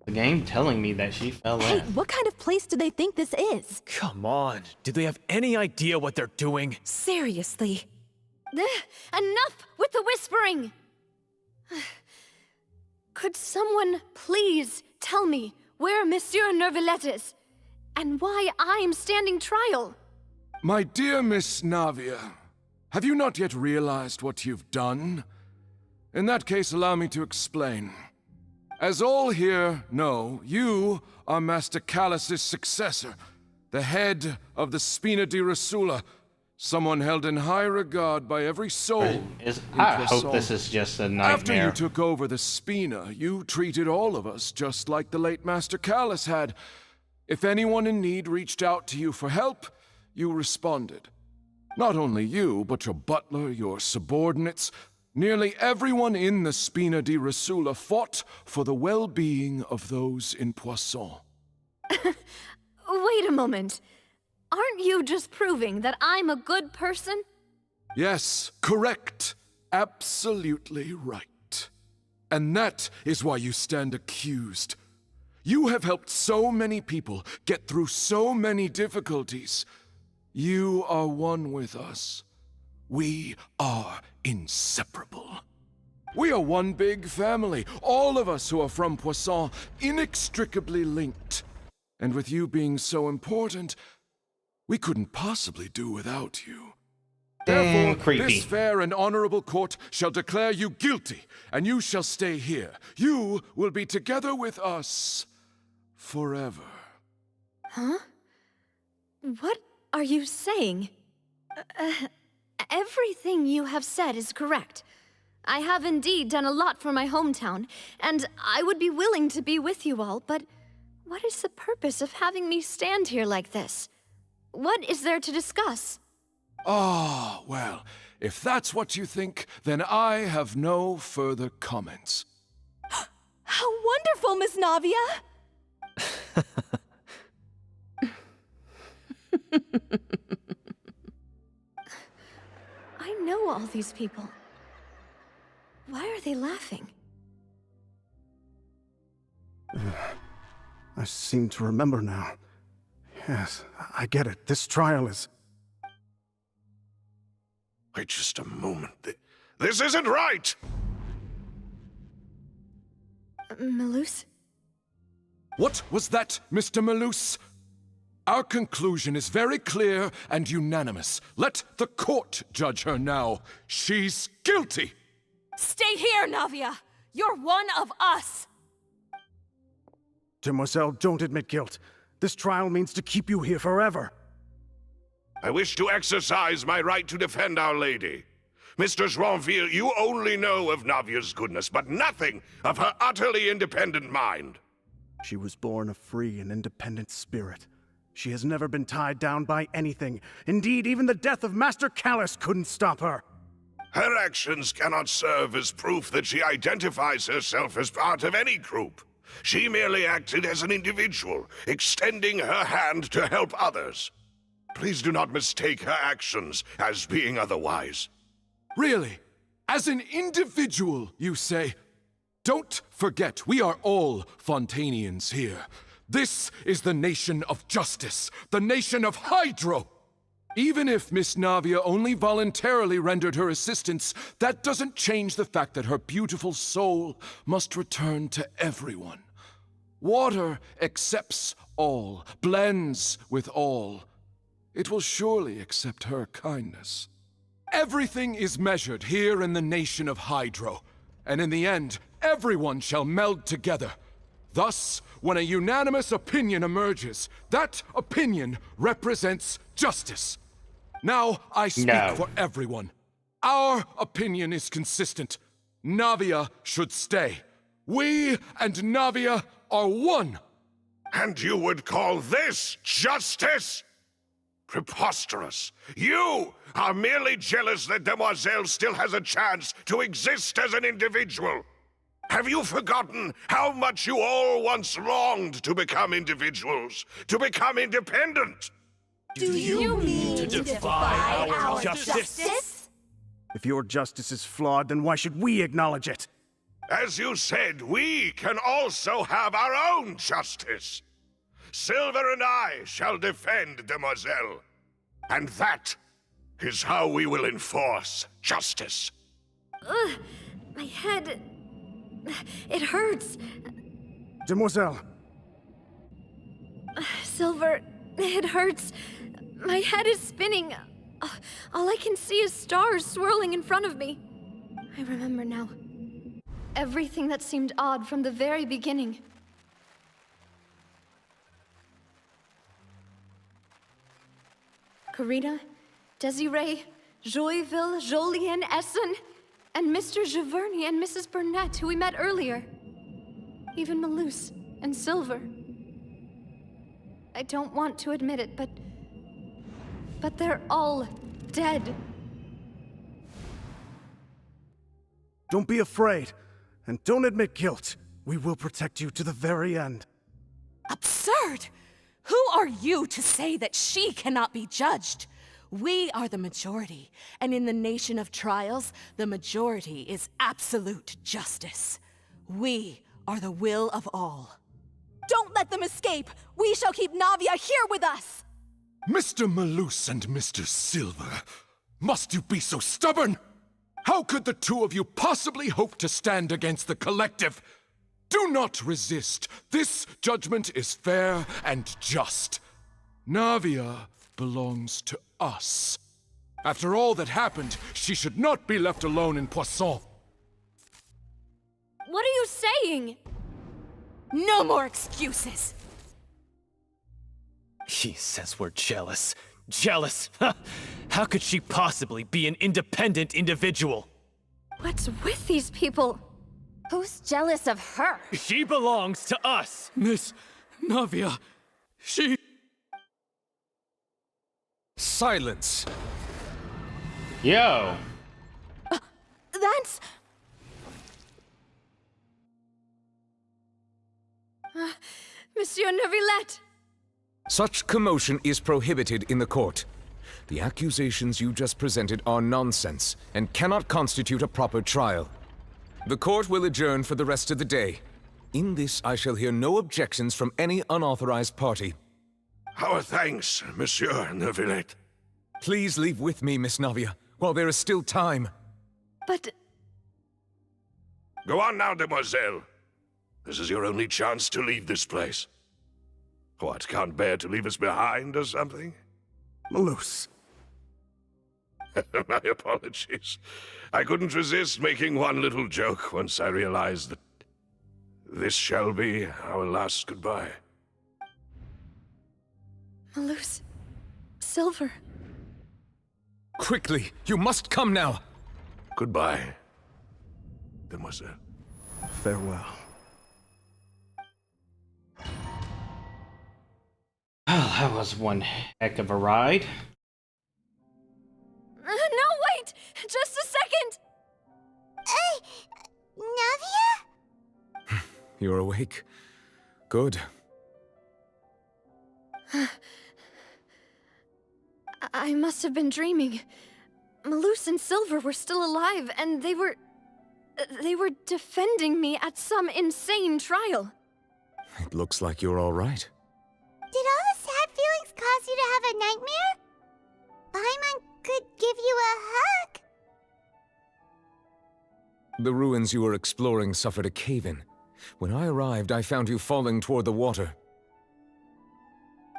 The game telling me that she fell Hey, in. what kind of place do they think this is? Come on, do they have any idea what they're doing? Seriously. Enough with the whispering! Could someone please tell me where Monsieur Neuvillette is? And why I'm standing trial? My dear Miss Navia, have you not yet realized what you've done? In that case, allow me to explain. As all here know, you are Master Callus's successor, the head of the Spina di Rosula, someone held in high regard by every soul. I hope this is just a nightmare. After you took over the Spina, you treated all of us just like the late Master Callus had. If anyone in need reached out to you for help, you responded. Not only you, but your butler, your subordinates, nearly everyone in the Spina di Rasula fought for the well-being of those in Poisson. Wait a moment. Aren't you just proving that I'm a good person? Yes, correct. Absolutely right. And that is why you stand accused. You have helped so many people get through so many difficulties. You are one with us. We are inseparable. We are one big family, all of us who are from Poisson, inextricably linked. And with you being so important, we couldn't possibly do without you. Therefore, creepy. this fair and honorable court shall declare you guilty, and you shall stay here. You will be together with us forever. Huh? What are you saying? Everything you have said is correct. I have indeed done a lot for my hometown, and I would be willing to be with you all, but what is the purpose of having me stand here like this? What is there to discuss? Ah, well, if that's what you think, then I have no further comments. How wonderful, Miss Navia! I know all these people. Why are they laughing? I seem to remember now. Yes, I get it. This trial is... Wait just a moment. This isn't right! Malus? What was that, Mr. Malus? Our conclusion is very clear and unanimous. Let the court judge her now. She's guilty! Stay here, Navia! You're one of us! Demoiselle, don't admit guilt. This trial means to keep you here forever. I wish to exercise my right to defend Our Lady. Mr. Joinville, you only know of Navia's goodness, but nothing of her utterly independent mind. She was born a free and independent spirit. She has never been tied down by anything. Indeed, even the death of Master Callus couldn't stop her. Her actions cannot serve as proof that she identifies herself as part of any group. She merely acted as an individual, extending her hand to help others. Please do not mistake her actions as being otherwise. Really? As an individual, you say? Don't forget, we are all Fontanians here. This is the nation of justice, the nation of Hydro! Even if Miss Navia only voluntarily rendered her assistance, that doesn't change the fact that her beautiful soul must return to everyone. Water accepts all, blends with all. It will surely accept her kindness. Everything is measured here in the nation of Hydro, and in the end, everyone shall meld together. Thus, when a unanimous opinion emerges, that opinion represents justice. Now I speak for everyone. Our opinion is consistent. Navia should stay. We and Navia are one. And you would call this justice? Preposterous. You are merely jealous that Demoiselle still has a chance to exist as an individual. Have you forgotten how much you all once longed to become individuals, to become independent? Do you mean to defy our justice? If your justice is flawed, then why should we acknowledge it? As you said, we can also have our own justice. Silver and I shall defend Demoiselle. And that is how we will enforce justice. Ugh, my head... it hurts. Demoiselle! Silver, it hurts. My head is spinning. All I can see is stars swirling in front of me. I remember now. Everything that seemed odd from the very beginning. Karina, Desiree, Joyville, Jolien, Essen, and Mr. Giverny and Mrs. Burnett, who we met earlier. Even Malus and Silver. I don't want to admit it, but But they're all dead. Don't be afraid, and don't admit guilt. We will protect you to the very end. Absurd! Who are you to say that she cannot be judged? We are the majority, and in the nation of trials, the majority is absolute justice. We are the will of all. Don't let them escape! We shall keep Navia here with us! Mr. Malus and Mr. Silver, must you be so stubborn? How could the two of you possibly hope to stand against the collective? Do not resist. This judgment is fair and just. Navia belongs to us. After all that happened, she should not be left alone in Poisson. What are you saying? No more excuses! He says we're jealous. Jealous? How could she possibly be an independent individual? What's with these people? Who's jealous of her? She belongs to us! Miss Navia, she... Silence! Yo! That's... Monsieur Neuvillette! Such commotion is prohibited in the court. The accusations you just presented are nonsense and cannot constitute a proper trial. The court will adjourn for the rest of the day. In this, I shall hear no objections from any unauthorized party. Our thanks, Monsieur Neuvillette. Please leave with me, Miss Navia, while there is still time. But... Go on now, demoiselle. This is your only chance to leave this place. What, can't bear to leave us behind or something? Malus. My apologies. I couldn't resist making one little joke once I realized that this shall be our last goodbye. Malus... Silver... Quickly, you must come now! Goodbye, demoiselle. Farewell. Well, that was one heck of a ride. No, wait! Just a second! Navia? You're awake. Good. I must have been dreaming. Malus and Silver were still alive, and they were defending me at some insane trial. It looks like you're all right. Did all the sad feelings cause you to have a nightmare? Paimon could give you a hug. The ruins you were exploring suffered a cave-in. When I arrived, I found you falling toward the water.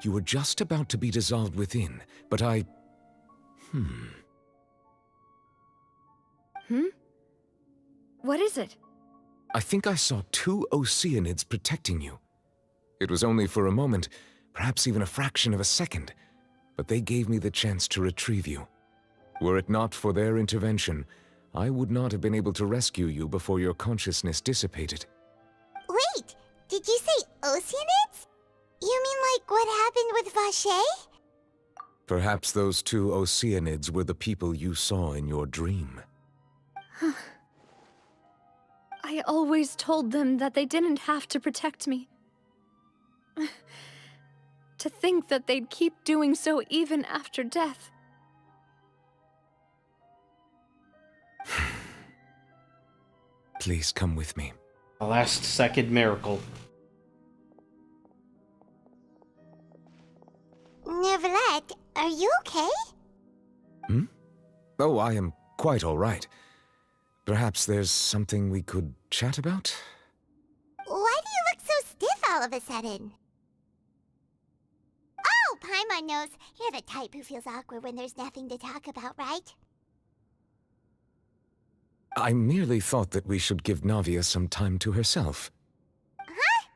You were just about to be dissolved within, but I... What is it? I think I saw 2 Oceanids protecting you. It was only for a moment, perhaps even a fraction of a second, but they gave me the chance to retrieve you. Were it not for their intervention, I would not have been able to rescue you before your consciousness dissipated. Wait, did you say Oceanids? You mean like what happened with Vacher? Perhaps those 2 Oceanids were the people you saw in your dream. I always told them that they didn't have to protect me. To think that they'd keep doing so even after death. Please come with me. A last-second miracle. Neuvillette, are you okay? Oh, I am quite all right. Perhaps there's something we could chat about? Why do you look so stiff all of a sudden? Oh, Paimon knows. You're the type who feels awkward when there's nothing to talk about, right? I merely thought that we should give Navia some time to herself. Huh?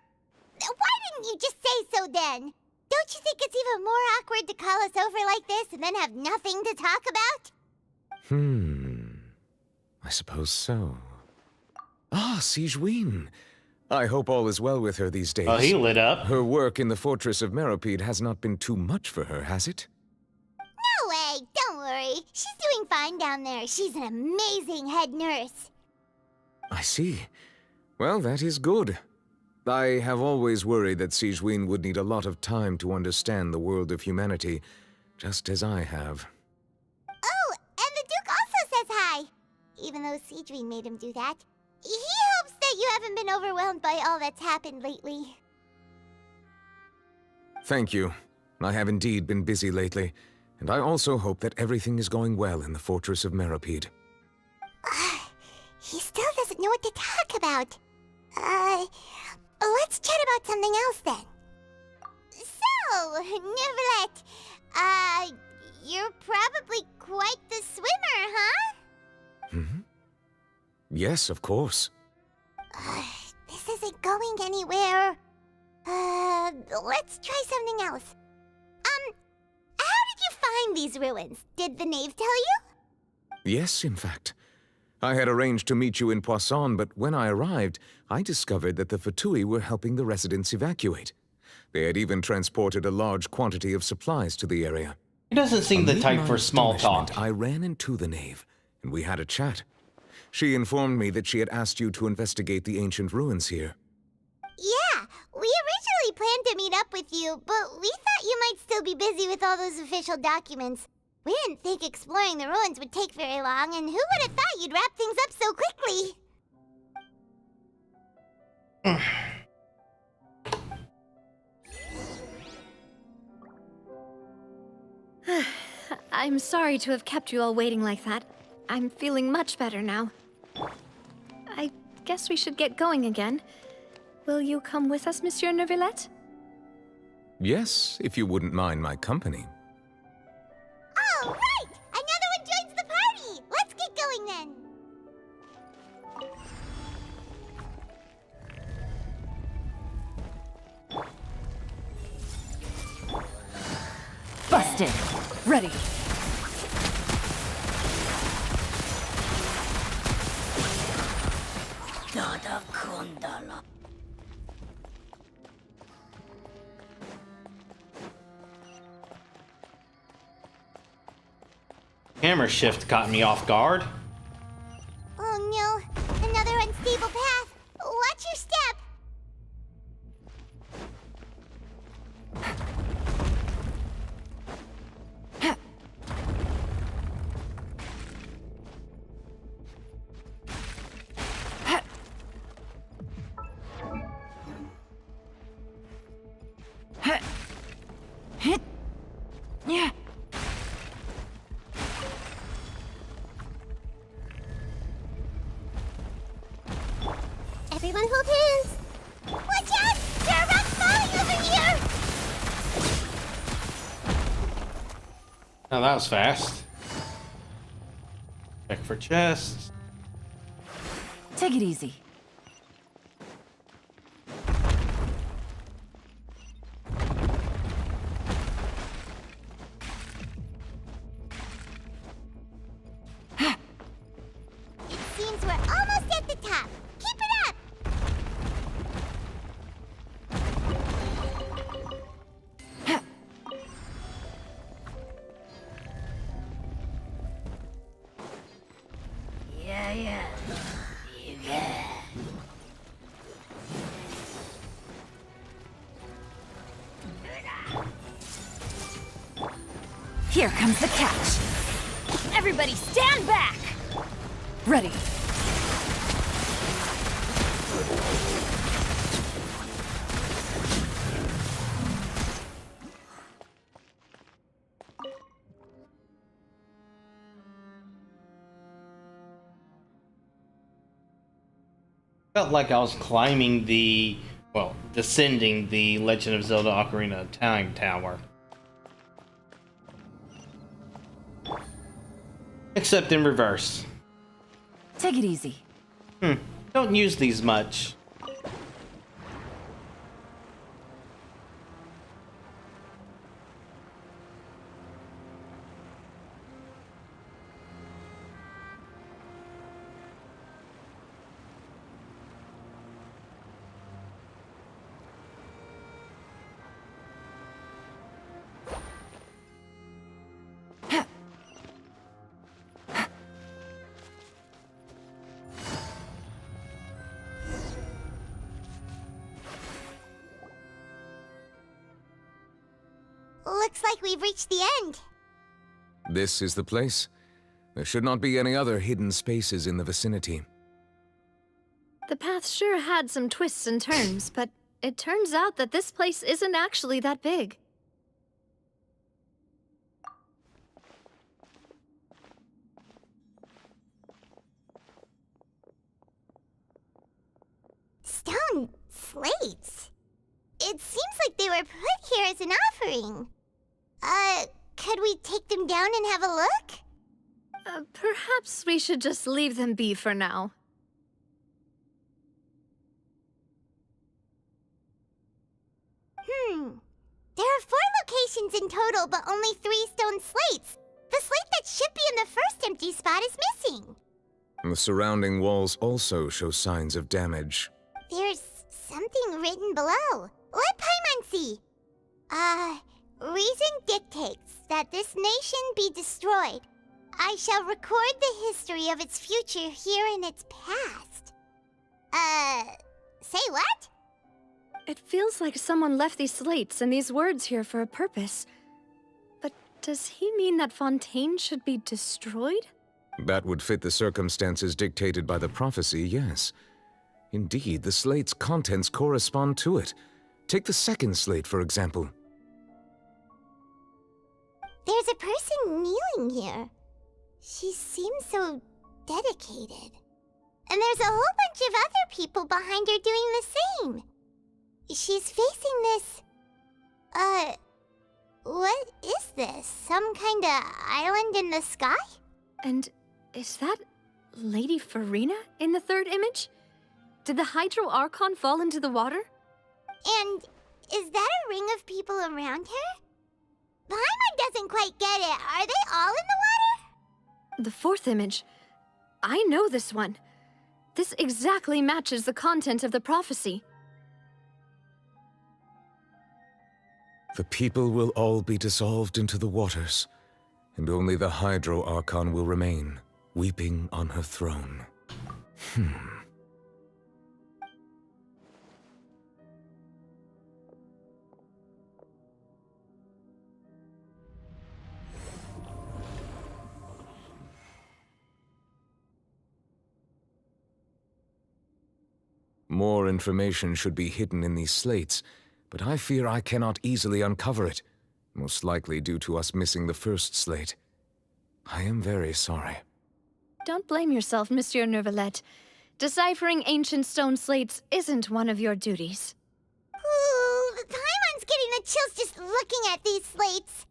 Why didn't you just say so then? Don't you think it's even more awkward to call us over like this and then have nothing to talk about? I suppose so. Ah, Sigewinne. I hope all is well with her these days. Oh, he lit up. Her work in the Fortress of Meropide has not been too much for her, has it? she's doing fine down there. She's an amazing head nurse. I see. Well, that is good. I have always worried that Sigewinne would need a lot of time to understand the world of humanity, just as I have. Oh, and the Duke also says hi. Even though Sigewinne made him do that. He hopes that you haven't been overwhelmed by all that's happened lately. Thank you. I have indeed been busy lately, and I also hope that everything is going well in the Fortress of Meropide. He still doesn't know what to talk about. Let's chat about something else then. So, Neuvillette, you're probably quite the swimmer, huh? Mm-hmm. Yes, of course. This isn't going anywhere. Let's try something else. How did you find these ruins? Did the knave tell you? Yes, in fact. I had arranged to meet you in Poisson, but when I arrived, I discovered that the Fatui were helping the residents evacuate. They had even transported a large quantity of supplies to the area. He doesn't seem the Amid type my for small astonishment, talk. I ran into the knave, and we had a chat. She informed me that she had asked you to investigate the ancient ruins here. Yeah, we originally planned to meet up with you, but we thought you might still be busy with all those official documents. We didn't think exploring the ruins would take very long, and who would have thought you'd wrap things up so quickly? I'm sorry to have kept you all waiting like that. I'm feeling much better now. I guess we should get going again. Will you come with us, Monsieur Neuvillette? Yes, if you wouldn't mind my company. Oh, right! Another one joins the party! Let's get going then! Busted! Ready! Dada Kundala. Camera shift caught me off guard. Oh no, another unstable path. Watch your step. Yeah. Everyone hold hands. Watch out! There are rocks falling over here! Oh, that was fast. Check for chests. Take it easy. It seems we're almost at the top. Keep it up! Yeah. You get. Here comes the catch. Everybody stand back! Ready. Felt like I was climbing the, well, descending the Legend of Zelda Ocarina of Time tower. Except in reverse. Take it easy. Don't use these much. we've reached the end. This is the place. There should not be any other hidden spaces in the vicinity. The path sure had some twists and turns, but it turns out that this place isn't actually that big. Stone slates? It seems like they were put here as an offering. Could we take them down and have a look? Perhaps we should just leave them be for now. There are 4 locations in total, but only 3 stone slates. The slate that should be in the first empty spot is missing. The surrounding walls also show signs of damage. There's something written below. Let Paimon see. Reason dictates that this nation be destroyed. I shall record the history of its future here in its past. Say what? It feels like someone left these slates and these words here for a purpose. But does he mean that Fontaine should be destroyed? That would fit the circumstances dictated by the prophecy, yes. Indeed, the slate's contents correspond to it. Take the second slate, for example. There's a person kneeling here. She seems so dedicated. And there's a whole bunch of other people behind her doing the same. She's facing this... what is this? Some kind of island in the sky? And is that Lady Farina in the third image? Did the Hydro Archon fall into the water? And is that a ring of people around her? Paimon doesn't quite get it. Are they all in the water? The fourth image. I know this one. This exactly matches the content of the prophecy. The people will all be dissolved into the waters, and only the Hydro Archon will remain, weeping on her throne. More information should be hidden in these slates, but I fear I cannot easily uncover it, most likely due to us missing the first slate. I am very sorry. Don't blame yourself, Monsieur Neuvillette. Deciphering ancient stone slates isn't one of your duties. Ooh, Paimon's getting the chills just looking at these slates.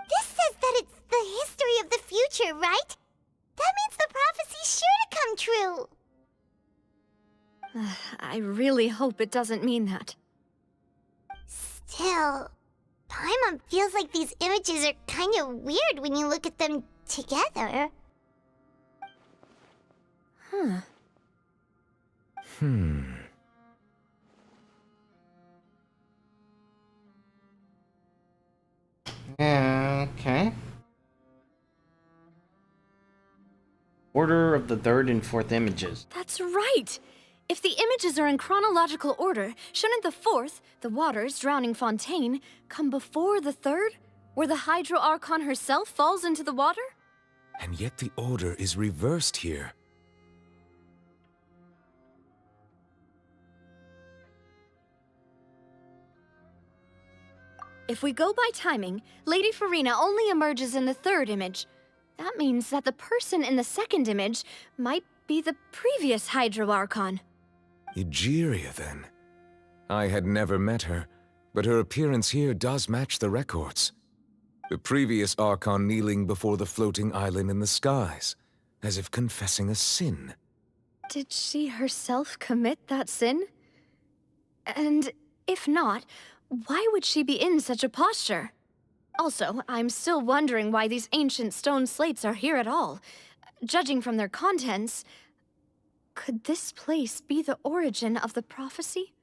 This says that it's the history of the future, right? That means the prophecy's sure to come true. I really hope it doesn't mean that. Still, Paimon feels like these images are kind of weird when you look at them together. Okay. Order of the third and fourth images. That's right! If the images are in chronological order, shouldn't the fourth, the waters drowning Fontaine, come before the third, where the Hydro Archon herself falls into the water? And yet the order is reversed here. If we go by timing, Lady Farina only emerges in the third image. That means that the person in the second image might be the previous Hydro Archon. Egeria, then. I had never met her, but her appearance here does match the records. The previous Archon kneeling before the floating island in the skies, as if confessing a sin. Did she herself commit that sin? And if not, why would she be in such a posture? Also, I'm still wondering why these ancient stone slates are here at all. Judging from their contents, could this place be the origin of the prophecy?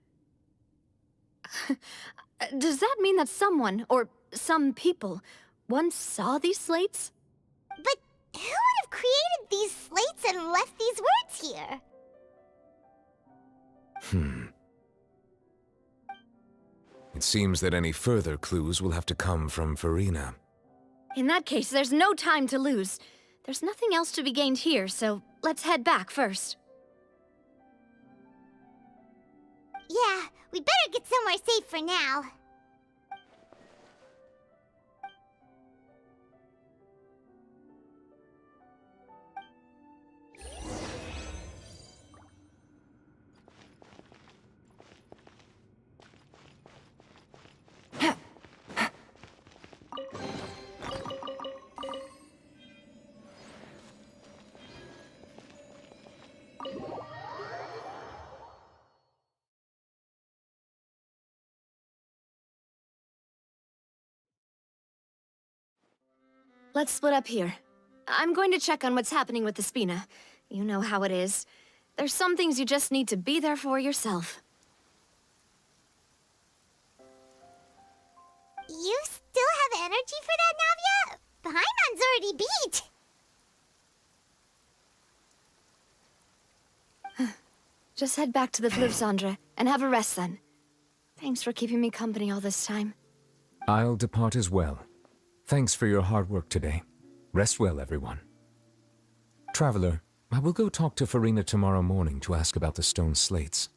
Does that mean that someone, or some people, once saw these slates? But who would have created these slates and left these words here? It seems that any further clues will have to come from Farina. In that case, there's no time to lose. There's nothing else to be gained here, so let's head back first. Yeah, we better get somewhere safe for now. Let's split up here. I'm going to check on what's happening with the Spina. You know how it is. There's some things you just need to be there for yourself. You still have energy for that, Navia? Paimon's already beat. Just head back to the Fleuve Cendre and have a rest then. Thanks for keeping me company all this time. I'll depart as well. Thanks for your hard work today. Rest well, everyone. Traveler, I will go talk to Farina tomorrow morning to ask about the stone slates.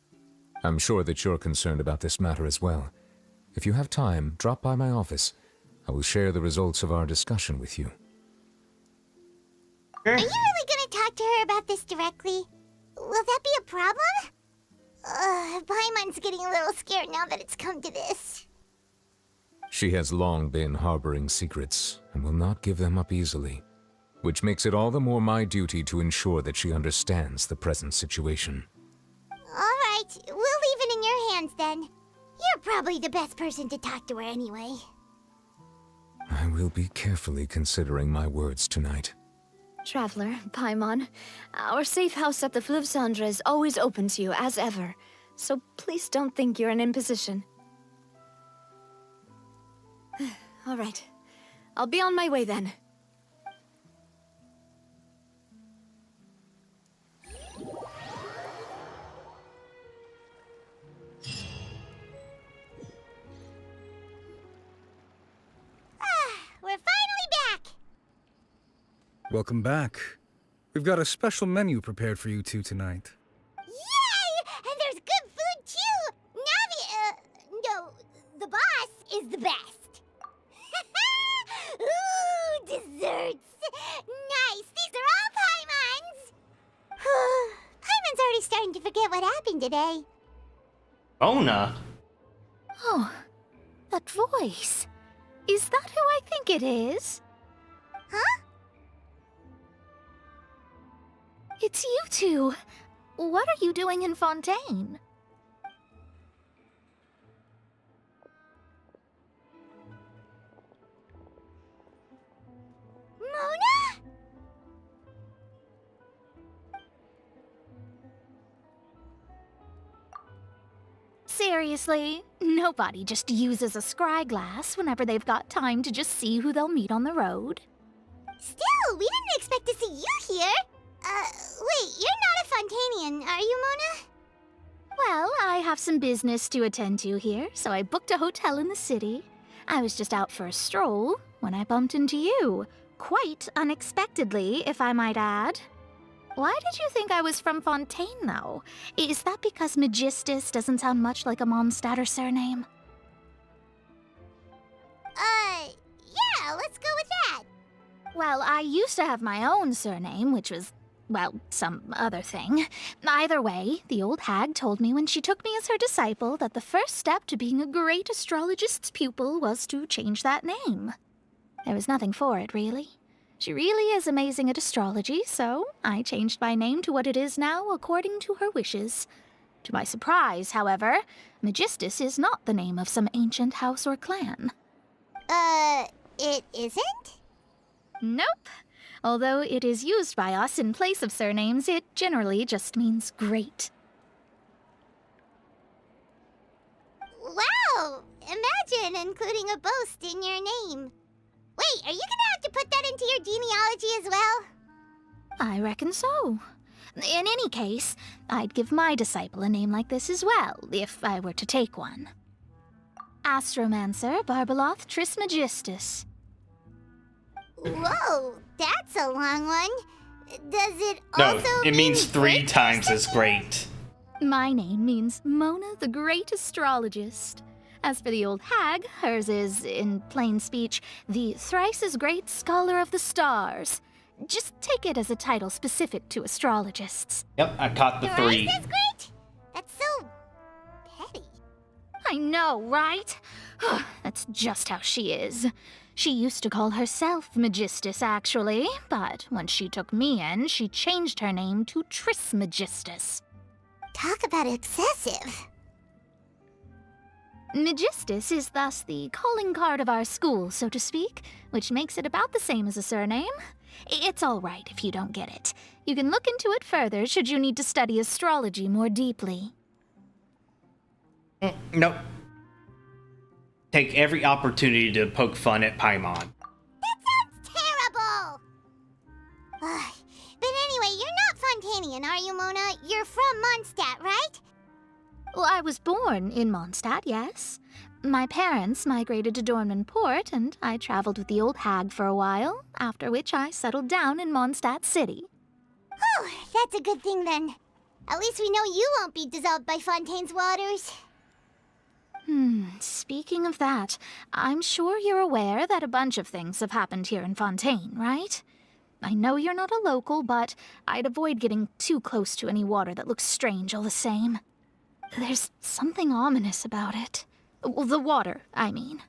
I'm sure that you're concerned about this matter as well. If you have time, drop by my office. I will share the results of our discussion with you. Are you really gonna talk to her about this directly? Will that be a problem? Paimon's getting a little scared now that it's come to this. She has long been harboring secrets and will not give them up easily, which makes it all the more my duty to ensure that she understands the present situation. All right, we'll leave it in your hands then. You're probably the best person to talk to her anyway. I will be carefully considering my words tonight. Traveler, Paimon, our safe house at the Fleuve Cendre is always open to you, as ever. So please don't think you're an imposition. All right. I'll be on my way then. We're finally back! Welcome back. We've got a special menu prepared for you two tonight. Yay! And there's good food too! No, the boss is the best. Ooh, desserts! Nice! These are all Paimon's! Paimon's already starting to forget what happened today. Ona? Oh, that voice. Is that who I think it is? Huh? It's you two. What are you doing in Fontaine? Mona? Seriously, nobody just uses a scryglass whenever they've got time to just see who they'll meet on the road. Still, we didn't expect to see you here. Wait, you're not a Fontanian, are you, Mona? Well, I have some business to attend to here, so I booked a hotel in the city. I was just out for a stroll when I bumped into you. Quite unexpectedly, if I might add. Why did you think I was from Fontaine, though? Is that because Magistus doesn't sound much like a Mondstadt surname? Yeah, let's go with that. Well, I used to have my own surname, which was, well, some other thing. Either way, the old hag told me when she took me as her disciple that the first step to being a great astrologist's pupil was to change that name. There was nothing for it, really. She really is amazing at astrology, so I changed my name to what it is now according to her wishes. To my surprise, however, Magistus is not the name of some ancient house or clan. It isn't? Nope. Although it is used by us in place of surnames, it generally just means great. Wow! Imagine including a boast in your name. Wait, are you gonna have to put that into your genealogy as well? I reckon so. In any case, I'd give my disciple a name like this as well, if I were to take one. Astromancer Barbeloth Trismegistus. Whoa, that's a long one. Does it No, also it mean means 3 great times as great. My name means Mona the Great Astrologist. As for the old hag, hers is, in plain speech, the thrice as great Scholar of the Stars. Just take it as a title specific to astrologists. Yep, I caught the 3. That's great. That's so petty. I know, right? That's just how she is. She used to call herself Megistus, actually, but when she took me in, she changed her name to Trismegistus. Talk about excessive. Megistus is thus the calling card of our school, so to speak, which makes it about the same as a surname. It's all right if you don't get it. You can look into it further should you need to study astrology more deeply. Nope. Take every opportunity to poke fun at Paimon. That sounds terrible! But anyway, you're not Fontanian, are you, Mona? You're from Mondstadt, right? Well, I was born in Mondstadt, yes. My parents migrated to Dornman Port, and I traveled with the old hag for a while, after which I settled down in Mondstadt City. Oh, that's a good thing then. At least we know you won't be dissolved by Fontaine's waters. Speaking of that, I'm sure you're aware that a bunch of things have happened here in Fontaine, right? I know you're not a local, but I'd avoid getting too close to any water that looks strange all the same. There's something ominous about it. Well, the water, I mean.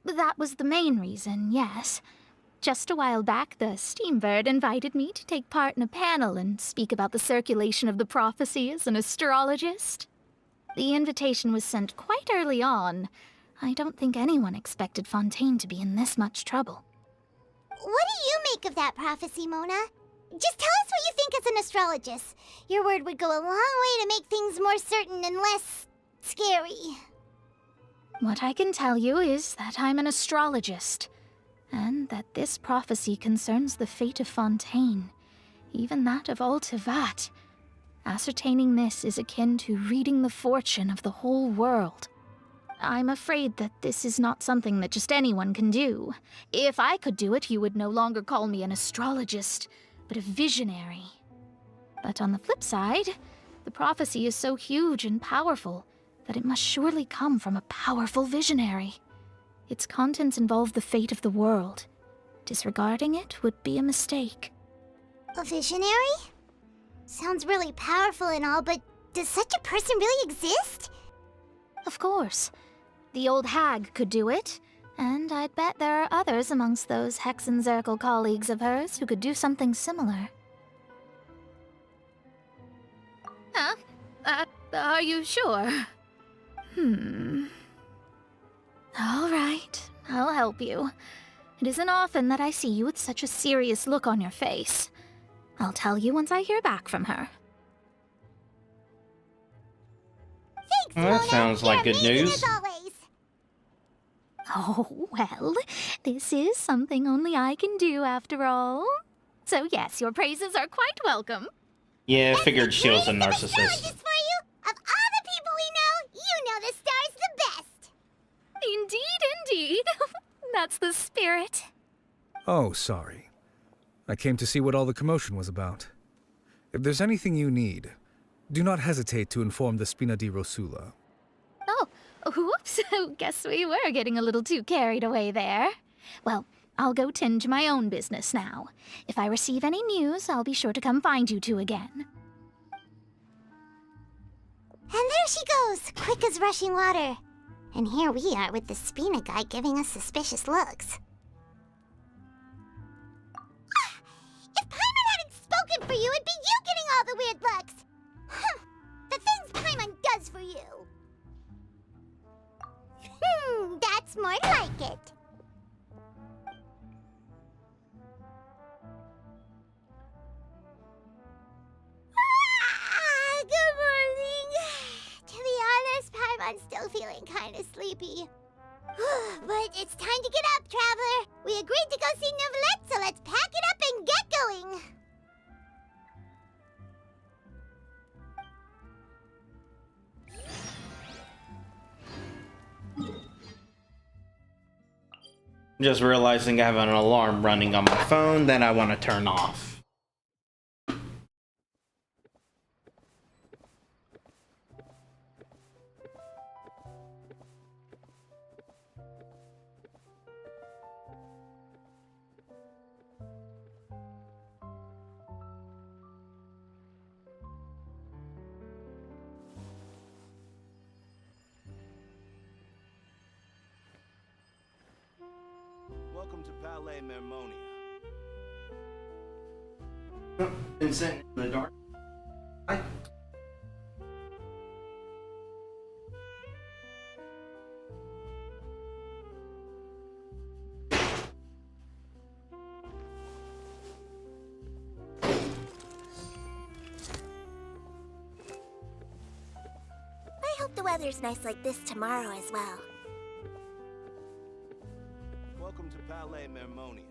That was the main reason, yes. Just a while back, the Steambird invited me to take part in a panel and speak about the circulation of the prophecy as an astrologist. The invitation was sent quite early on. I don't think anyone expected Fontaine to be in this much trouble. What do you make of that prophecy, Mona? Just tell us what you think as an astrologist. Your word would go a long way to make things more certain and less scary. What I can tell you is that I'm an astrologist, and that this prophecy concerns the fate of Fontaine, even that of Ultivat. Ascertaining this is akin to reading the fortune of the whole world. I'm afraid that this is not something that just anyone can do. If I could do it, you would no longer call me an astrologist, but a visionary. But on the flip side, the prophecy is so huge and powerful that it must surely come from a powerful visionary. Its contents involve the fate of the world. Disregarding it would be a mistake. A visionary? Sounds really powerful and all, but does such a person really exist? Of course. The old hag could do it, and I'd bet there are others amongst those Hexenzirkel colleagues of hers who could do something similar. Huh? Are you sure? All right, I'll help you. It isn't often that I see you with such a serious look on your face. I'll tell you once I hear back from her. Thanks, Well, that Mona. sounds like You're good amazing news. as always. Oh, well, this is something only I can do after all. So yes, your praises are quite welcome. Yeah, I figured she was a narcissist. Just for you, of all the people we know, you know the star's the best. Indeed. That's the spirit. Oh, sorry. I came to see what all the commotion was about. If there's anything you need, do not hesitate to inform the Spina di Rosula. Oh, whoops. Guess we were getting a little too carried away there. Well, I'll go tend to my own business now. If I receive any news, I'll be sure to come find you two again. And there she goes, quick as rushing water. And here we are with the Spina guy giving us suspicious looks. If Paimon hadn't spoken for you, it'd be you getting all the weird looks. The things Paimon does for you. That's more like it. Good morning. To be honest, Paimon's still feeling kind of sleepy. But it's time to get up, Traveler. We agreed to go see Neuvillette, so let's pack it up and get going. Just realizing I have an alarm running on my phone that I want to turn off. Welcome to Palais Mermonia. Vincent in the dark. Hi. I hope the weather's nice like this tomorrow as well. Welcome to Palais Mermonia.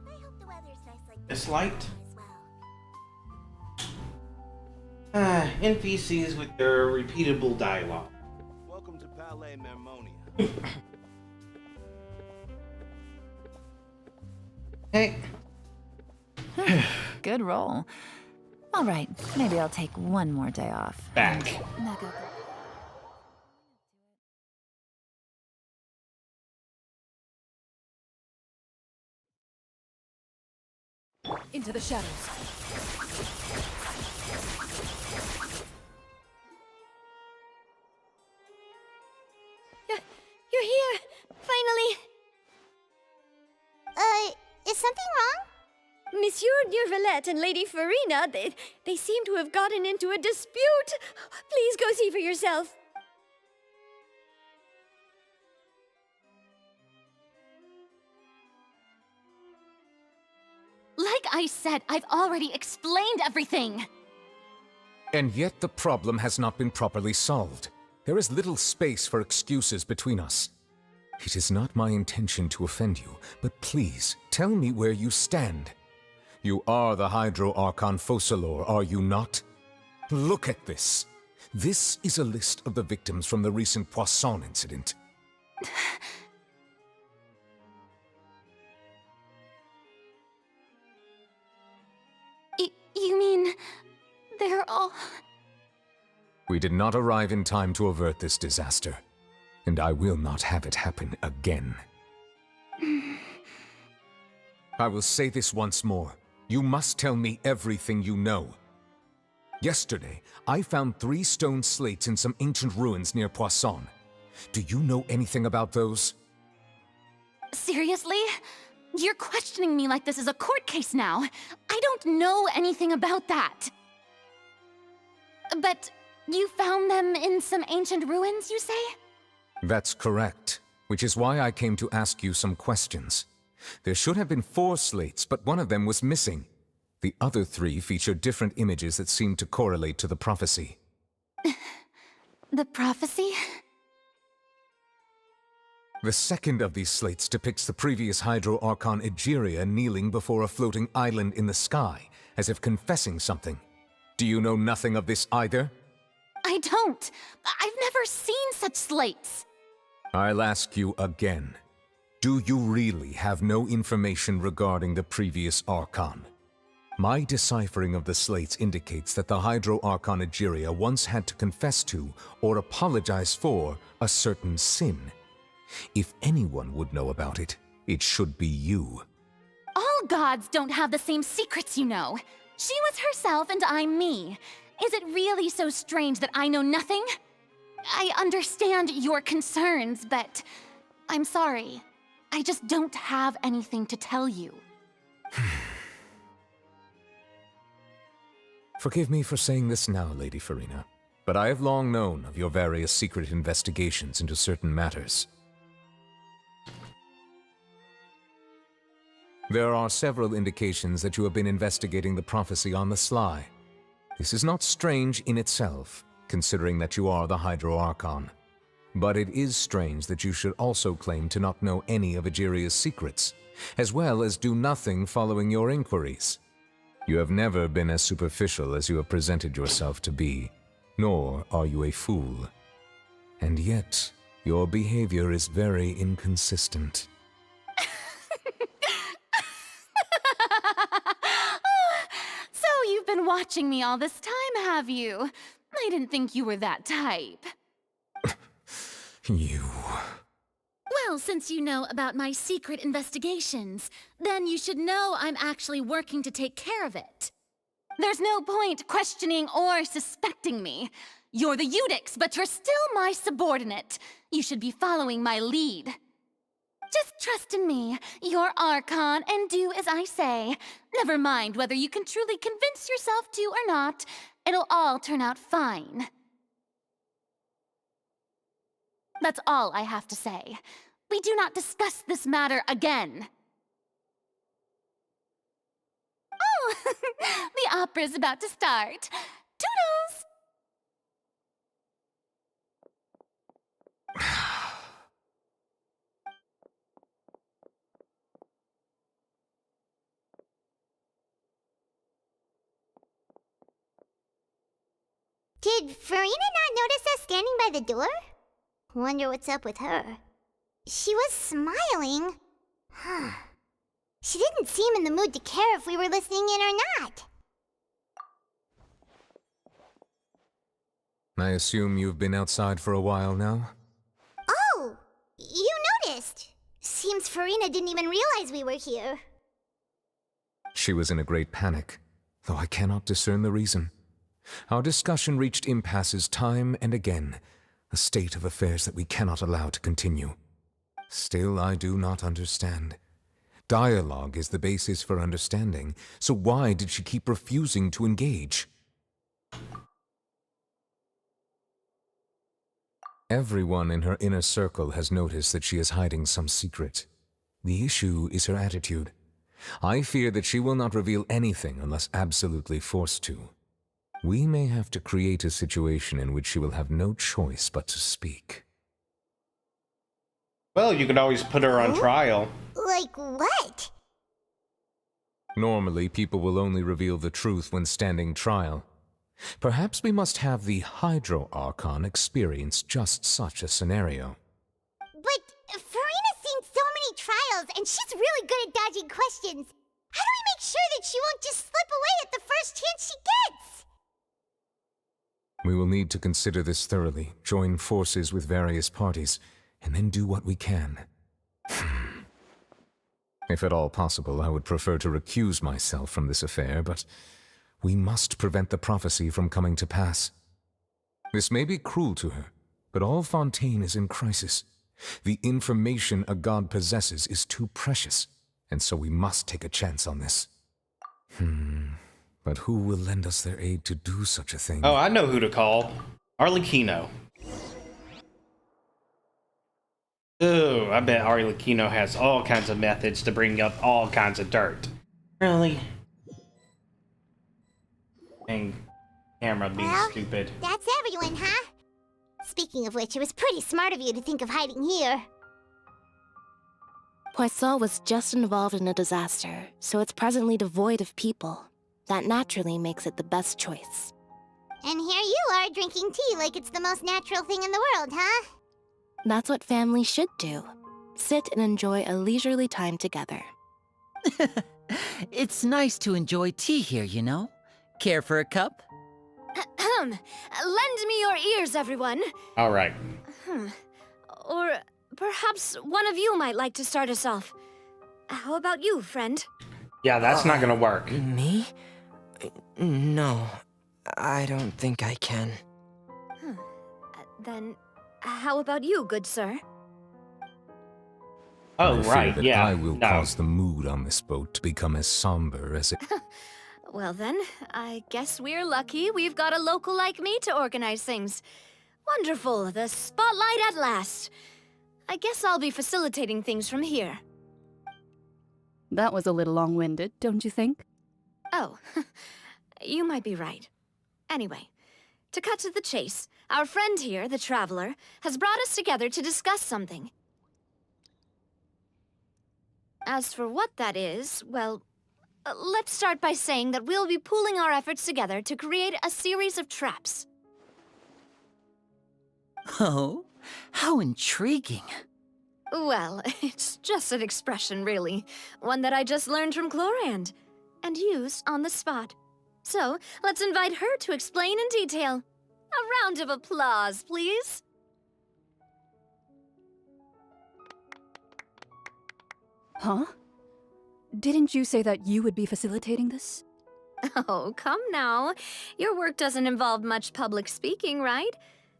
I hope the weather's nice like This this light. as well. NPCs with their repeatable dialogue. Welcome to Palais Mermonia. Hey. Good roll. All right, maybe I'll take one more day off. Back. Now go. Into the shadows. You're here! Finally! Is something wrong? Monsieur Neuvillette and Lady Farina, they seem to have gotten into a dispute. Please go see for yourself. Like I said, I've already explained everything. And yet the problem has not been properly solved. There is little space for excuses between us. It is not my intention to offend you, but please, tell me where you stand. You are the Hydro Archon Focalors, are you not? Look at this. This is a list of the victims from the recent Poisson incident. You mean they're all... We did not arrive in time to avert this disaster, and I will not have it happen again. I will say this once more. You must tell me everything you know. Yesterday, I found 3 stone slates in some ancient ruins near Poisson. Do you know anything about those? Seriously? You're questioning me like this is a court case now. I don't know anything about that. But you found them in some ancient ruins, you say? That's correct, which is why I came to ask you some questions. There should have been 4 slates, but one of them was missing. The other 3 feature different images that seem to correlate to the prophecy. The prophecy? The second of these slates depicts the previous Hydro Archon Egeria kneeling before a floating island in the sky, as if confessing something. Do you know nothing of this either? I don't. I've never seen such slates. I'll ask you again. Do you really have no information regarding the previous Archon? My deciphering of the slates indicates that the Hydro Archon Egeria once had to confess to, or apologize for, a certain sin. If anyone would know about it, it should be you. All gods don't have the same secrets, you know. She was herself and I'm me. Is it really so strange that I know nothing? I understand your concerns, but I'm sorry. I just don't have anything to tell you. Forgive me for saying this now, Lady Farina, but I have long known of your various secret investigations into certain matters. There are several indications that you have been investigating the prophecy on the sly. This is not strange in itself, considering that you are the Hydro Archon. But it is strange that you should also claim to not know any of Egeria's secrets, as well as do nothing following your inquiries. You have never been as superficial as you have presented yourself to be, nor are you a fool. And yet, your behavior is very inconsistent. So you've been watching me all this time, have you? I didn't think you were that type. You... Well, since you know about my secret investigations, then you should know I'm actually working to take care of it. There's no point questioning or suspecting me. You're the Eudix, but you're still my subordinate. You should be following my lead. Just trust in me, your Archon, and do as I say. Never mind whether you can truly convince yourself to or not. It'll all turn out fine. That's all I have to say. We do not discuss this matter again. Oh, the opera's about to start. Toodles! Did Farina not notice us standing by the door? Wonder what's up with her. She was smiling. Huh. She didn't seem in the mood to care if we were listening in or not. I assume you've been outside for a while now? Oh! You noticed! Seems Farina didn't even realize we were here. She was in a great panic, though I cannot discern the reason. Our discussion reached impasses time and again, a state of affairs that we cannot allow to continue. Still, I do not understand. Dialogue is the basis for understanding, so why did she keep refusing to engage? Everyone in her inner circle has noticed that she is hiding some secret. The issue is her attitude. I fear that she will not reveal anything unless absolutely forced to. We may have to create a situation in which she will have no choice but to speak. Well, you could always put her on trial. Like what? Normally, people will only reveal the truth when standing trial. Perhaps we must have the Hydro Archon experience just such a scenario. But Farina's seen so many trials, and she's really good at dodging questions. How do we make sure that she won't just slip away at the first chance she gets? We will need to consider this thoroughly, join forces with various parties, and then do what we can. If at all possible, I would prefer to recuse myself from this affair, but we must prevent the prophecy from coming to pass. This may be cruel to her, but all Fontaine is in crisis. The information a god possesses is too precious, and so we must take a chance on this. But who will lend us their aid to do such a thing? Oh, I know who to call. Arlecchino. Ooh, I bet Arlecchino has all kinds of methods to bring up all kinds of dirt. Really? And camera being stupid. That's everyone, huh? Speaking of which, it was pretty smart of you to think of hiding here. Poisson was just involved in a disaster, so it's presently devoid of people. That naturally makes it the best choice. And here you are drinking tea like it's the most natural thing in the world, huh? That's what families should do. Sit and enjoy a leisurely time together. It's nice to enjoy tea here, you know? Care for a cup? Lend me your ears, everyone. All right. Or perhaps one of you might like to start us off. How about you, friend? Yeah, that's not gonna work. Me? No, I don't think I can. Then, how about you, good sir? Oh, I fear right, that yeah. I will No. cause the mood on this boat to become as somber as it... Well then, I guess we're lucky we've got a local like me to organize things. Wonderful, the spotlight at last. I guess I'll be facilitating things from here. That was a little long-winded, don't you think? Oh, you might be right. Anyway, To cut to the chase, our friend here, the Traveler, has brought us together to discuss something. As for what that is, well, let's start by saying that we'll be pooling our efforts together to create a series of traps. Oh, how intriguing. Well, it's just an expression, really. One that I just learned from Chlorand, and used on the spot. So, let's invite her to explain in detail. A round of applause, please. Huh? Didn't you say that you would be facilitating this? Oh, come now. Your work doesn't involve much public speaking, right?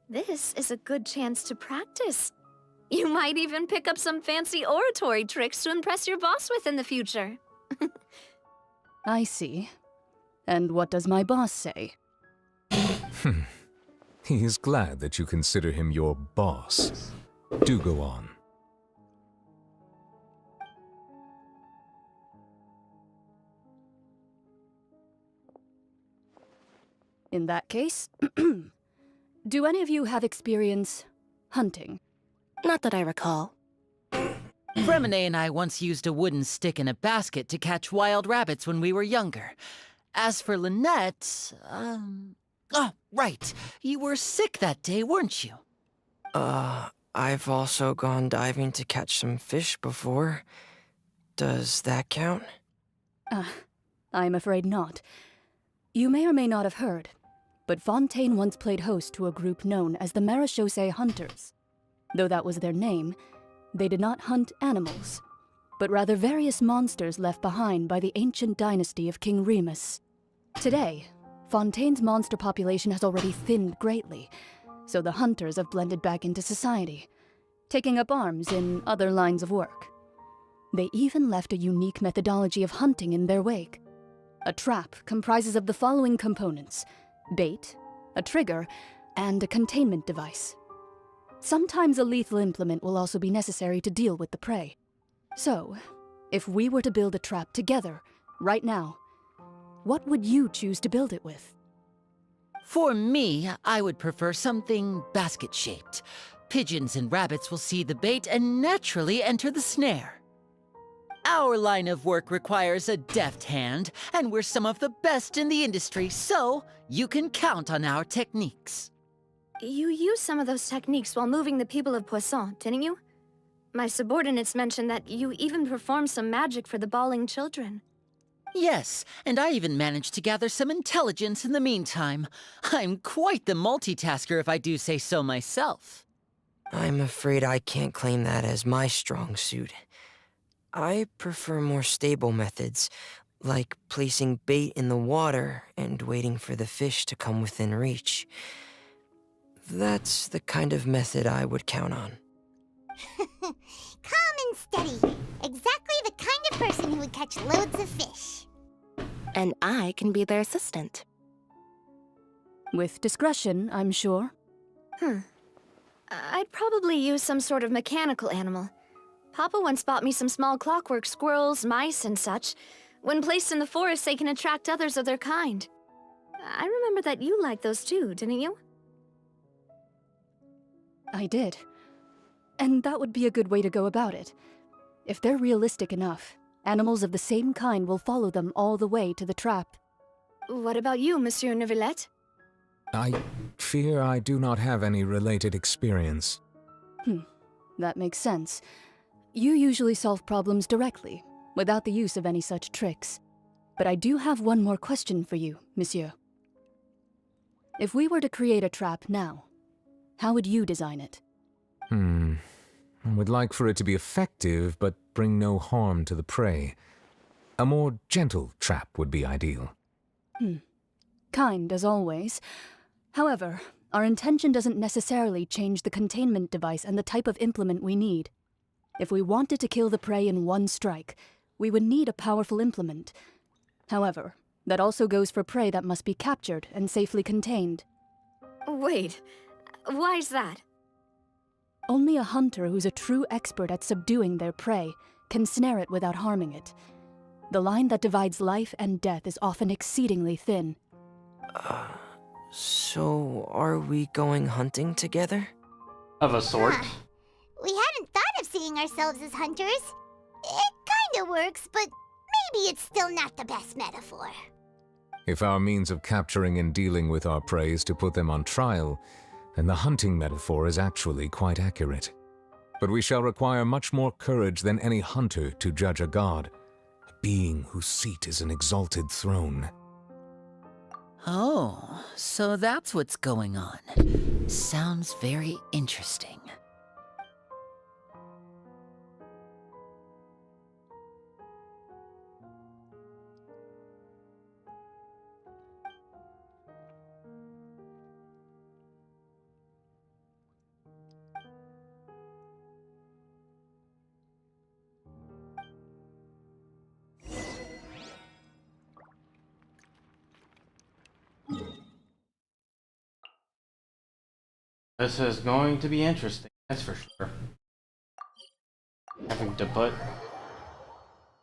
This is a good chance to practice. You might even pick up some fancy oratory tricks to impress your boss with in the future. I see. And what does my boss say? He is glad that you consider him your boss. Do go on. In that case, do any of you have experience hunting? Not that I recall. Fremine and I once used a wooden stick in a basket to catch wild rabbits when we were younger. As for Lynette, oh, right. You were sick that day, weren't you? I've also gone diving to catch some fish before. Does that count? I'm afraid not. You may or may not have heard, but Fontaine once played host to a group known as the Marechaussee Hunters. Though that was their name, they did not hunt animals, but rather various monsters left behind by the ancient dynasty of King Remus. Today, Fontaine's monster population has already thinned greatly, so the hunters have blended back into society, taking up arms in other lines of work. They even left a unique methodology of hunting in their wake. A trap comprises of the following components: bait, a trigger, and a containment device. Sometimes a lethal implement will also be necessary to deal with the prey. So, if we were to build a trap together, right now, what would you choose to build it with? For me, I would prefer something basket-shaped. Pigeons and rabbits will see the bait and naturally enter the snare. Our line of work requires a deft hand, and we're some of the best in the industry, so you can count on our techniques. You used some of those techniques while moving the people of Poisson, didn't you? My subordinates mentioned that you even performed some magic for the bawling children. Yes, and I even managed to gather some intelligence in the meantime. I'm quite the multitasker if I do say so myself. I'm afraid I can't claim that as my strong suit. I prefer more stable methods, like placing bait in the water and waiting for the fish to come within reach. That's the kind of method I would count on. Calm and steady. Exactly the kind of person who would catch loads of fish. And I can be their assistant. With discretion, I'm sure. I'd probably use some sort of mechanical animal. Papa once bought me some small clockwork squirrels, mice, and such. When placed in the forest, they can attract others of their kind. I remember that you liked those too, didn't you? I did. And that would be a good way to go about it. If they're realistic enough, animals of the same kind will follow them all the way to the trap. What about you, Monsieur Neuvillette? I fear I do not have any related experience. That makes sense. You usually solve problems directly, without the use of any such tricks. But I do have one more question for you, Monsieur. If we were to create a trap now, how would you design it? I would like for it to be effective, but bring no harm to the prey. A more gentle trap would be ideal. Kind, as always. However, our intention doesn't necessarily change the containment device and the type of implement we need. If we wanted to kill the prey in one strike, we would need a powerful implement. However, that also goes for prey that must be captured and safely contained. Wait, why's that? Only a hunter who's a true expert at subduing their prey can snare it without harming it. The line that divides life and death is often exceedingly thin. So, are we going hunting together? Of a sort. We hadn't thought of seeing ourselves as hunters. It kinda works, but maybe it's still not the best metaphor. If our means of capturing and dealing with our prey is to put them on trial, then the hunting metaphor is actually quite accurate. But we shall require much more courage than any hunter to judge a god, a being whose seat is an exalted throne. Oh, so that's what's going on. Sounds very interesting. This is going to be interesting, that's for sure. Having to put...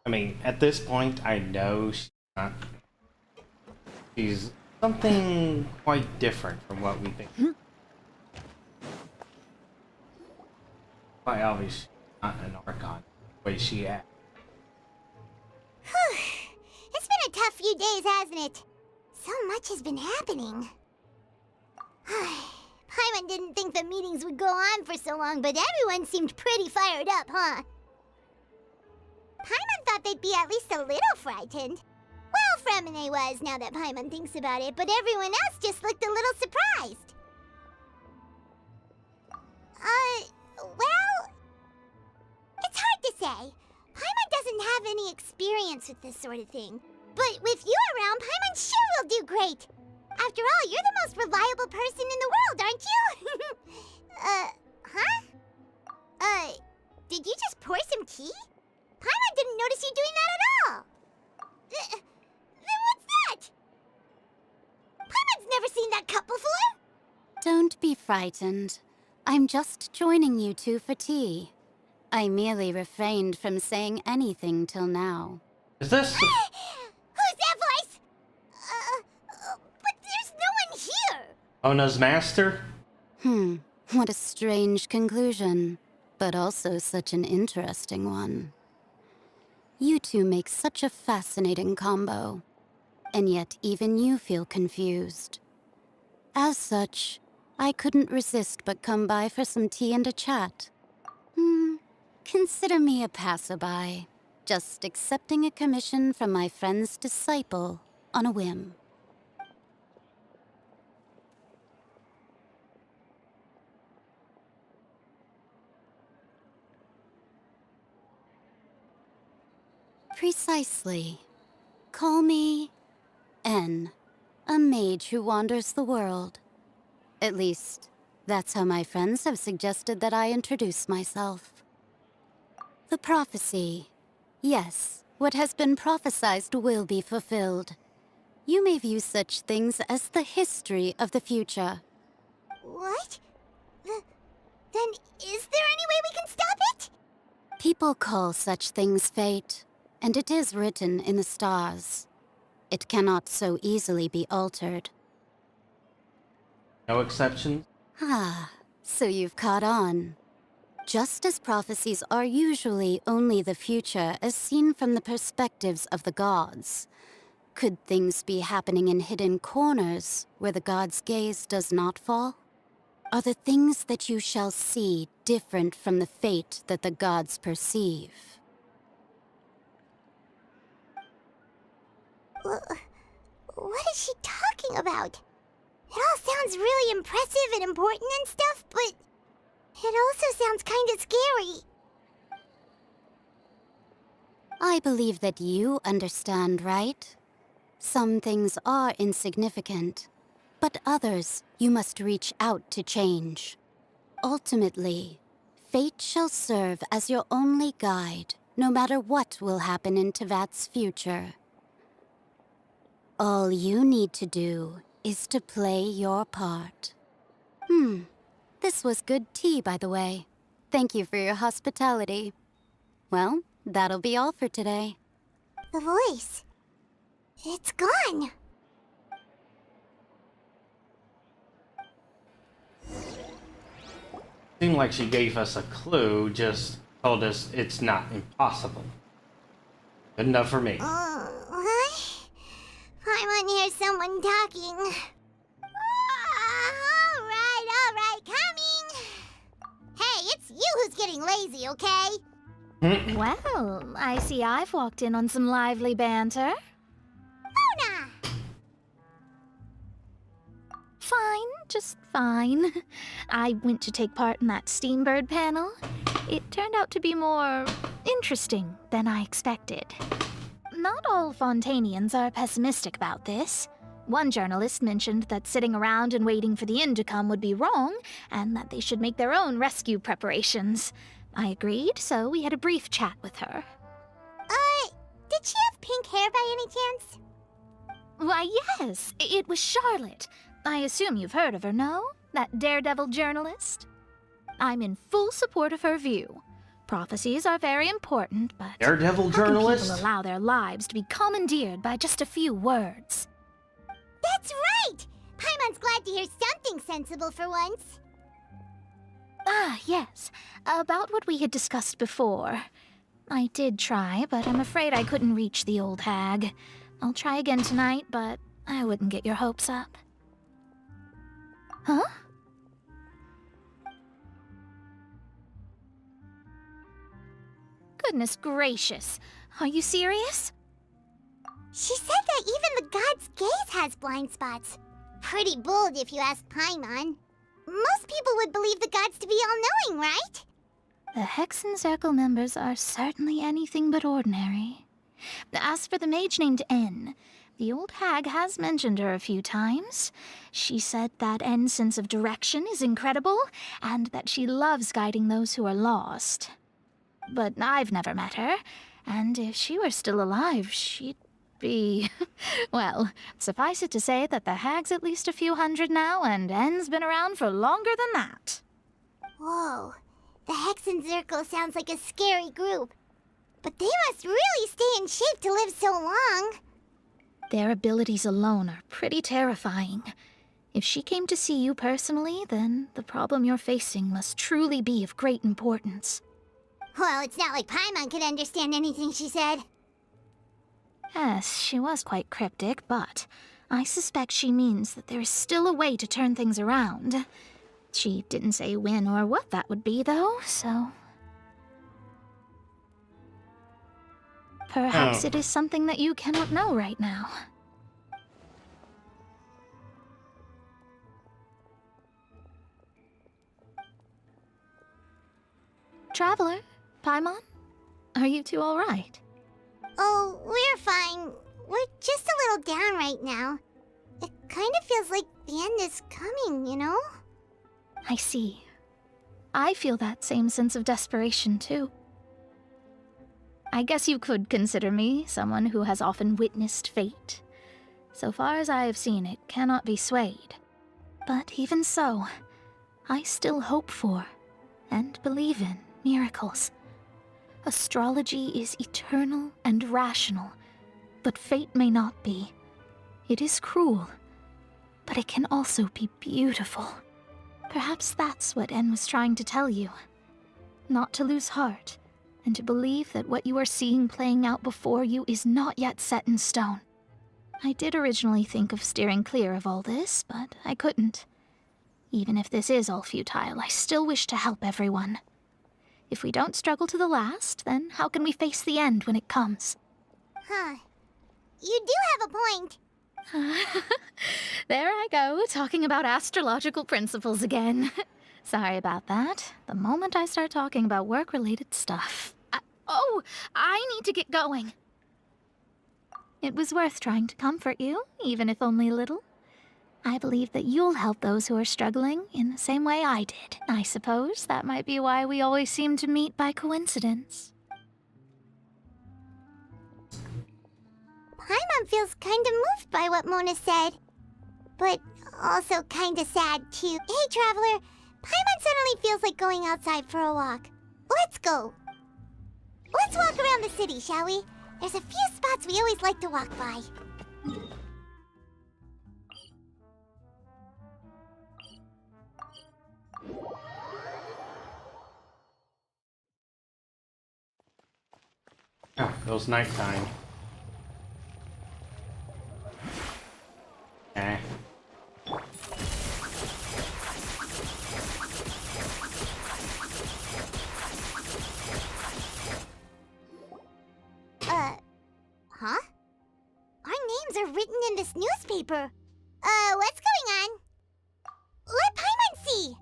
I mean, at this point, I know she's not... She's something quite different from what we think. Quite obviously not an Archon, the way she acts. It's been a tough few days, hasn't it? So much has been happening. Paimon didn't think the meetings would go on for so long, but everyone seemed pretty fired up, huh? Paimon thought they'd be at least a little frightened. Well, Fremine was, now that Paimon thinks about it, but everyone else just looked a little surprised. Well... It's hard to say. Paimon doesn't have any experience with this sort of thing. But with you around, Paimon sure will do great. After all, you're the most reliable person in the world, aren't you? huh? Did you just pour some tea? Paimon didn't notice you doing that at all. Then what's that? Paimon's never seen that cup before. Don't be frightened. I'm just joining you two for tea. I merely refrained from saying anything till now. Is this... Who's that voice? But there's no one here. Ona's master? What a strange conclusion, but also such an interesting one. You two make such a fascinating combo, and yet even you feel confused. As such, I couldn't resist but come by for some tea and a chat. Consider me a passerby, just accepting a commission from my friend's disciple on a whim. Precisely. Call me N, a mage who wanders the world. At least, that's how my friends have suggested that I introduce myself. The prophecy. Yes, what has been prophesized will be fulfilled. You may view such things as the history of the future. What? Then is there any way we can stop it? People call such things fate, and it is written in the stars. It cannot so easily be altered. No exceptions? So you've caught on. Just as prophecies are usually only the future as seen from the perspectives of the gods, could things be happening in hidden corners where the gods' gaze does not fall? Are the things that you shall see different from the fate that the gods perceive? What is she talking about? It all sounds really impressive and important and stuff, but it also sounds kinda scary. I believe that you understand, right? Some things are insignificant, but others you must reach out to change. Ultimately, fate shall serve as your only guide, no matter what will happen in Teyvat's future. All you need to do is to play your part. This was good tea, by the way. Thank you for your hospitality. Well, that'll be all for today. The voice. It's gone. seem like she gave us a clue, just told us it's not impossible. Good enough for me. What? Paimon hears someone talking. Alright, coming! Hey, it's you who's getting lazy, okay? Well, I see I've walked in on some lively banter. Mona! Fine, just fine. I went to take part in that Steambird panel. It turned out to be more interesting than I expected. Not all Fontainians are pessimistic about this. One journalist mentioned that sitting around and waiting for the end to come would be wrong, and that they should make their own rescue preparations. I agreed, so we had a brief chat with her. Did she have pink hair by any chance? Why, yes, it was Charlotte. I assume you've heard of her, no? That daredevil journalist? I'm in full support of her view. Prophecies are very important, but Daredevil how can journalist? people allow their lives to be commandeered by just a few words? That's right! Paimon's glad to hear something sensible for once. Ah, yes. About what we had discussed before. I did try, but I'm afraid I couldn't reach the old hag. I'll try again tonight, but I wouldn't get your hopes up. Huh? Goodness gracious. Are you serious? She said that even the god's gaze has blind spots. Pretty bold if you ask Paimon. Most people would believe the gods to be all-knowing, right? The Hexen Circle members are certainly anything but ordinary. As for the mage named N, the old hag has mentioned her a few times. She said that N's sense of direction is incredible, and that she loves guiding those who are lost. But I've never met her, and if she were still alive, she'd be... Well, suffice it to say that the hag's at least a few hundred now, and N's been around for longer than that. Whoa, the Hexen Circle sounds like a scary group. But they must really stay in shape to live so long. Their abilities alone are pretty terrifying. If she came to see you personally, then the problem you're facing must truly be of great importance. Well, it's not like Paimon could understand anything she said. Yes, she was quite cryptic, but I suspect she means that there is still a way to turn things around. She didn't say when or what that would be, though, so... Perhaps it is something that you cannot know right now. Traveler, Paimon, are you two all right? Oh, we're fine. We're just a little down right now. It kind of feels like the end is coming, you know? I see. I feel that same sense of desperation, too. I guess you could consider me someone who has often witnessed fate. So far as I have seen, it cannot be swayed. But even so, I still hope for, and believe in, miracles. Astrology is eternal and rational, but fate may not be. It is cruel, but it can also be beautiful. Perhaps that's what En was trying to tell you. Not to lose heart, and to believe that what you are seeing playing out before you is not yet set in stone. I did originally think of steering clear of all this, but I couldn't. Even if this is all futile, I still wish to help everyone. If we don't struggle to the last, then how can we face the end when it comes? Huh. You do have a point. There I go, talking about astrological principles again. Sorry about that. The moment I start talking about work-related stuff... I need to get going. It was worth trying to comfort you, even if only a little. I believe that you'll help those who are struggling in the same way I did. I suppose that might be why we always seem to meet by coincidence. Paimon feels kind of moved by what Mona said. But also kind of sad, too. Hey, Traveler. Paimon suddenly feels like going outside for a walk. Let's go. Let's walk around the city, shall we? There's a few spots we always like to walk by. Feels nighttime. Eh. Huh? Our names are written in this newspaper. What's going on? Let Paimon see!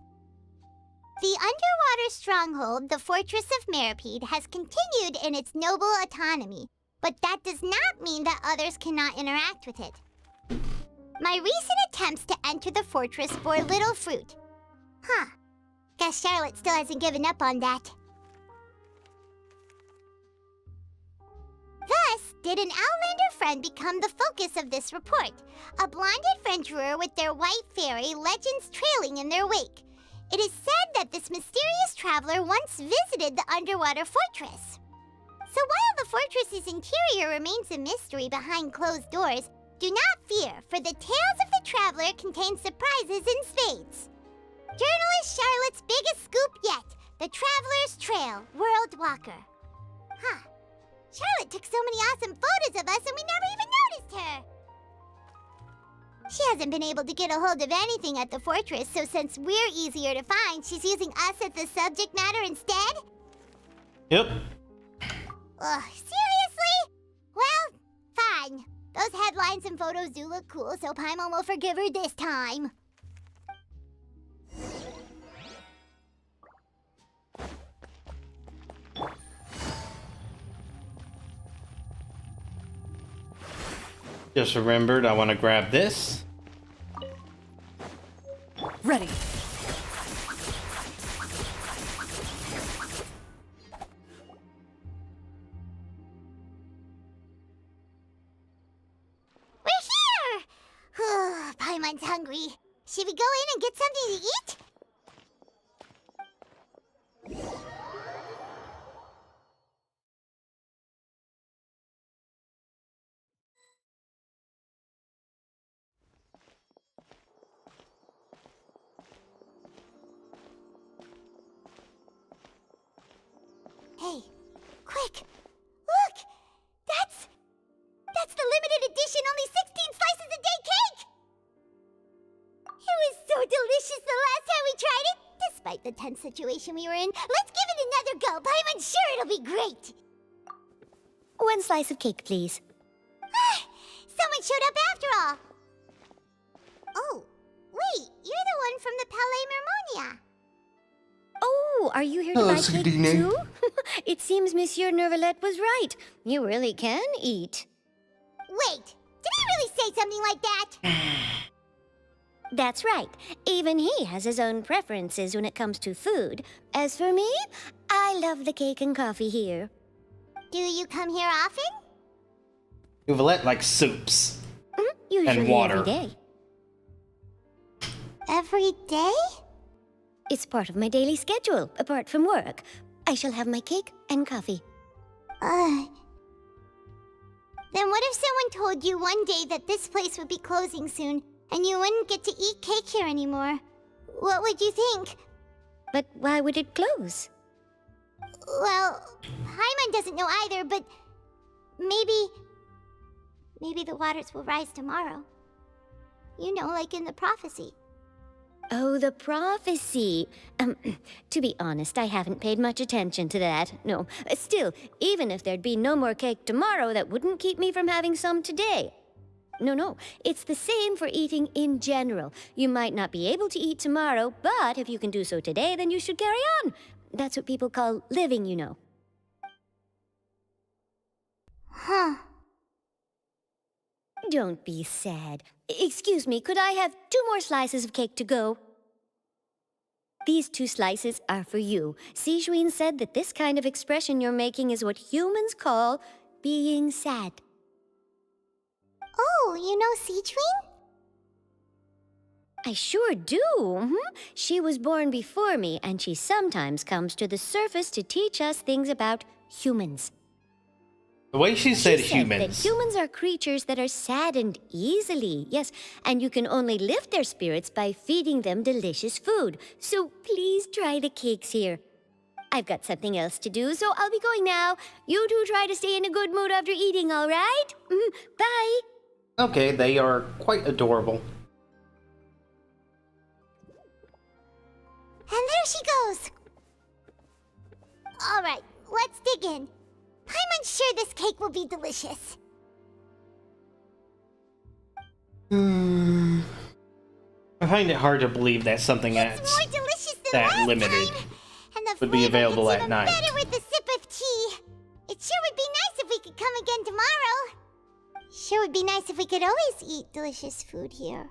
The underwater stronghold, the Fortress of Meripede, has continued in its noble autonomy, but that does not mean that others cannot interact with it. My recent attempts to enter the fortress bore little fruit. Huh. Guess Charlotte still hasn't given up on that. Thus, did an Outlander friend become the focus of this report, a blonde adventurer with their white fairy legends trailing in their wake. It is said that this mysterious traveler once visited the underwater fortress. So while the fortress's interior remains a mystery behind closed doors, do not fear, for the tales of the traveler contain surprises in spades. Journalist Charlotte's biggest scoop yet, the Traveler's Trail, World Walker. Huh. Charlotte took so many awesome photos of us and we never even noticed her! She hasn't been able to get a hold of anything at the fortress, so since we're easier to find, she's using us as the subject matter instead? Yep. Ugh, seriously? Well, fine. Those headlines and photos do look cool, so Paimon will forgive her this time. Just remembered I want to grab this. Ready. We're here! Paimon's hungry. Should we go in and get something to eat? Hey, quick! Look! That's the limited edition only 16 slices a day cake! It was so delicious the last time we tried it! Despite the tense situation we were in, let's give it another go! I'm sure it'll be great! One slice of cake, please. Someone showed up after all! Oh, wait, you're the one from the Palais Mermonia. Oh, are you here to Hello, buy cake Sardine. too? It seems Monsieur Neuvillette was right. You really can eat. Wait, did he really say something like that? That's right. Even he has his own preferences when it comes to food. As for me, I love the cake and coffee here. Do you come here often? Neuvillette likes soups. Usually and water. every day. Every day? It's part of my daily schedule, apart from work. I shall have my cake and coffee. Then what if someone told you one day that this place would be closing soon, and you wouldn't get to eat cake here anymore? What would you think? But why would it close? Well, Paimon doesn't know either, but maybe the waters will rise tomorrow. You know, like in the prophecy. Oh, the prophecy. To be honest, I haven't paid much attention to that. No. Still, even if there'd be no more cake tomorrow, that wouldn't keep me from having some today. No. It's the same for eating in general. You might not be able to eat tomorrow, but if you can do so today, then you should carry on. That's what people call living, you know. Huh. Don't be sad. Excuse me, could I have 2 more slices of cake to go? These 2 slices are for you. Sijuin said that this kind of expression you're making is what humans call being sad. Oh, you know Sijuin? I sure do. She was born before me, and she sometimes comes to the surface to teach us things about humans. The way she said That humans. humans are creatures that are saddened easily, yes, and you can only lift their spirits by feeding them delicious food. So please try the cakes here. I've got something else to do, so I'll be going now. You two try to stay in a good mood after eating, all right? Bye. Okay, they are quite adorable. And there she goes. All right, let's dig in. I'm unsure this cake will be delicious. I find it hard to believe that something that's More delicious than that last limited time. And the would be flavor available gets at even night. better with a sip of tea. It sure would be nice if we could come again tomorrow. Sure would be nice if we could always eat delicious food here.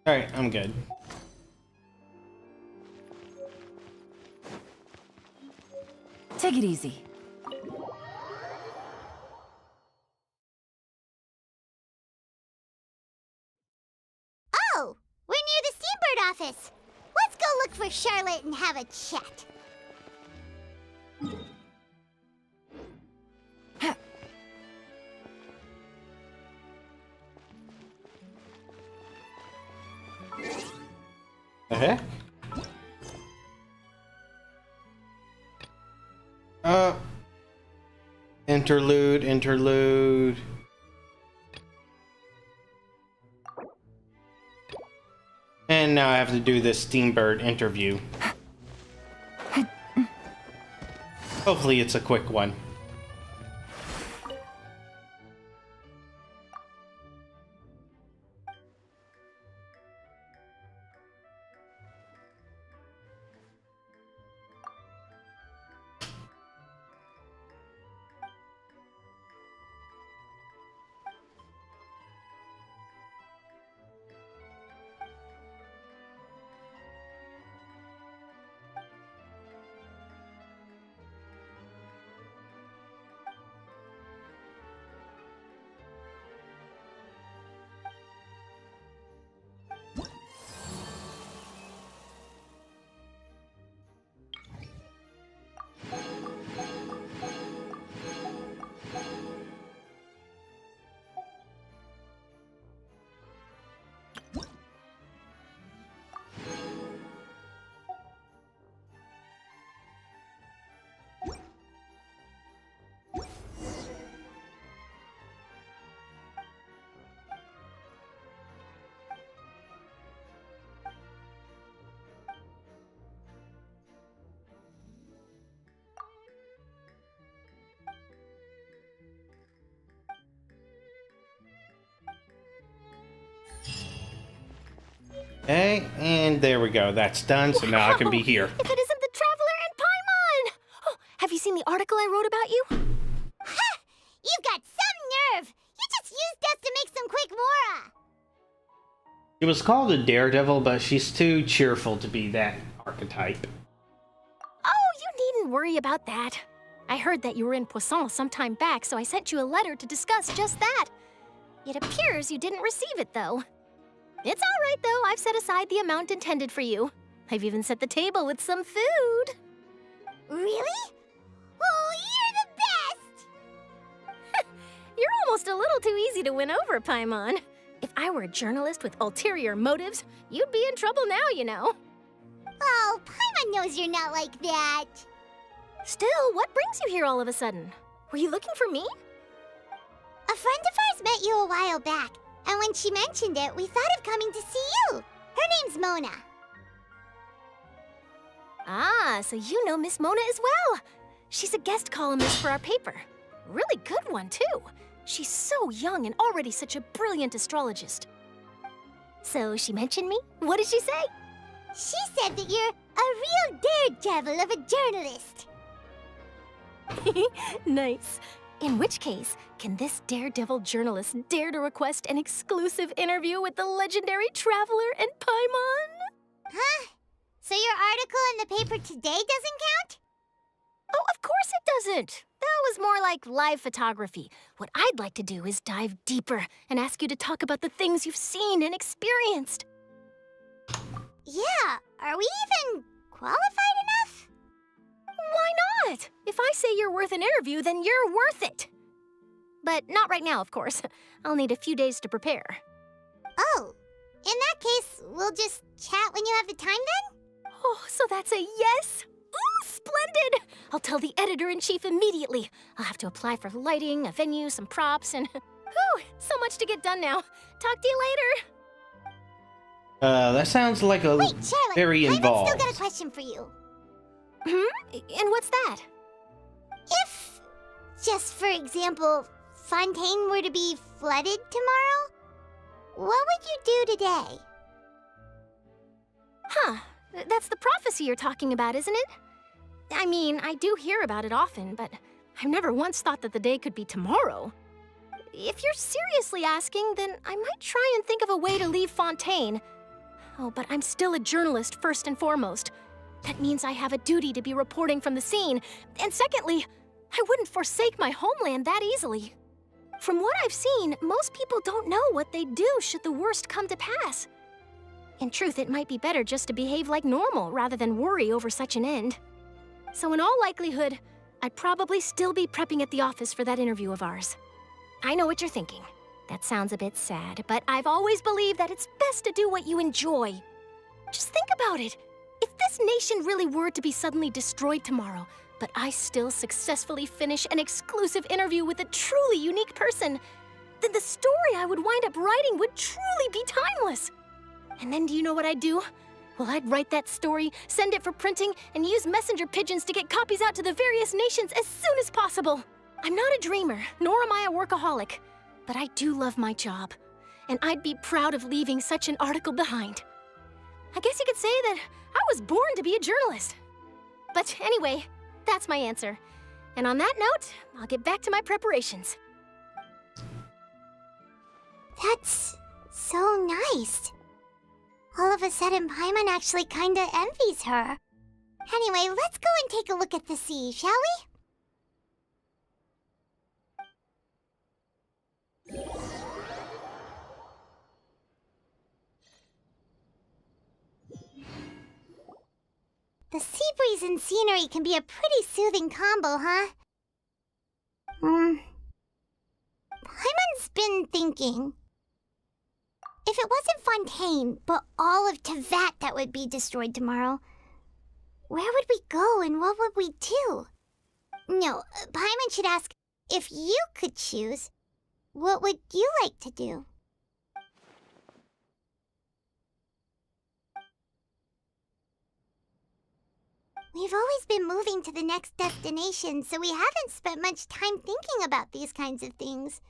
Alright, I'm good. Take it easy. Oh, we're near the Steambird office. Let's go look for Charlotte and have a chat. The heck? Interlude. And now I have to do this Steambird interview. Hopefully it's a quick one. Okay, and there we go. That's done, so now I can be here. If it isn't the Traveler and Paimon! Oh, have you seen the article I wrote about you? Ha! You've got some nerve! You just used us to make some quick mora! She was called a daredevil, but she's too cheerful to be that archetype. Oh, you needn't worry about that. I heard that you were in Poisson some time back, so I sent you a letter to discuss just that. It appears you didn't receive it, though. It's all right, though. I've set aside the amount intended for you. I've even set the table with some food. Really? Oh, you're the best! You're almost a little too easy to win over, Paimon. If I were a journalist with ulterior motives, you'd be in trouble now, you know. Oh, Paimon knows you're not like that. Still, what brings you here all of a sudden? Were you looking for me? A friend of ours met you a while back, and when she mentioned it, we thought of coming to see you. Her name's Mona. Ah, so you know Miss Mona as well. She's a guest columnist for our paper. Really good one, too. She's so young and already such a brilliant astrologist. So she mentioned me? What did she say? She said that you're a real daredevil of a journalist. Nice. In which case, can this daredevil journalist dare to request an exclusive interview with the legendary traveler and Paimon? Huh? So your article in the paper today doesn't count? Oh, of course it doesn't. That was more like live photography. What I'd like to do is dive deeper and ask you to talk about the things you've seen and experienced. Yeah, are we even qualified enough? Why not? If I say you're worth an interview, then you're worth it. But not right now, of course. I'll need a few days to prepare. Oh, in that case, we'll just chat when you have the time then? Oh, so that's a yes? Ooh, splendid! I'll tell the editor-in-chief immediately. I'll have to apply for lighting, a venue, some props, and... Whew, so much to get done now. Talk to you later. That sounds like a Wait, Charlotte, very I've involved. still got a question for you. And what's that? If, just for example, Fontaine were to be flooded tomorrow, what would you do today? Huh. That's the prophecy you're talking about, isn't it? I mean, I do hear about it often, but I've never once thought that the day could be tomorrow. If you're seriously asking, then I might try and think of a way to leave Fontaine. Oh, but I'm still a journalist first and foremost. That means I have a duty to be reporting from the scene. And secondly, I wouldn't forsake my homeland that easily. From what I've seen, most people don't know what they'd do should the worst come to pass. In truth, it might be better just to behave like normal rather than worry over such an end. So in all likelihood, I'd probably still be prepping at the office for that interview of ours. I know what you're thinking. That sounds a bit sad, but I've always believed that it's best to do what you enjoy. Just think about it. If this nation really were to be suddenly destroyed tomorrow, but I still successfully finish an exclusive interview with a truly unique person, then the story I would wind up writing would truly be timeless. And then do you know what I'd do? Well, I'd write that story, send it for printing, and use messenger pigeons to get copies out to the various nations as soon as possible. I'm not a dreamer, nor am I a workaholic, but I do love my job, and I'd be proud of leaving such an article behind. I guess you could say that I was born to be a journalist. But anyway, that's my answer. And on that note, I'll get back to my preparations. That's so nice. All of a sudden, Paimon actually kinda envies her. Anyway, let's go and take a look at the sea, shall we? The sea breeze and scenery can be a pretty soothing combo, huh? Paimon's been thinking. If it wasn't Fontaine, but all of Teyvat that would be destroyed tomorrow, where would we go and what would we do? No, Paimon should ask, if you could choose, what would you like to do? We've always been moving to the next destination, so we haven't spent much time thinking about these kinds of things.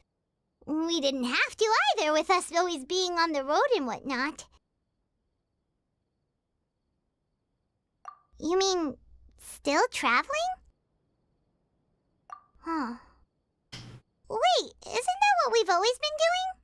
We didn't have to either, with us always being on the road and whatnot. You mean, still traveling? Huh. Wait, isn't that what we've always been doing?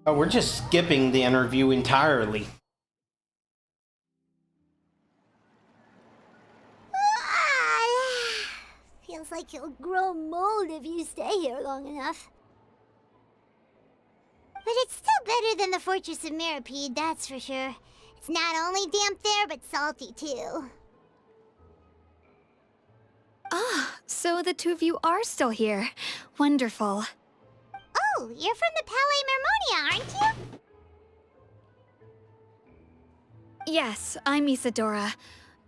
Oh, we're just skipping the interview entirely. Feels like you'll grow mold if you stay here long enough. But it's still better than the Fortress of Mirapede, that's for sure. It's not only damp there, but salty too. Ah, so the two of you are still here. Wonderful. Oh, you're from the Palais Mermonia, aren't you? Yes, I'm Isadora.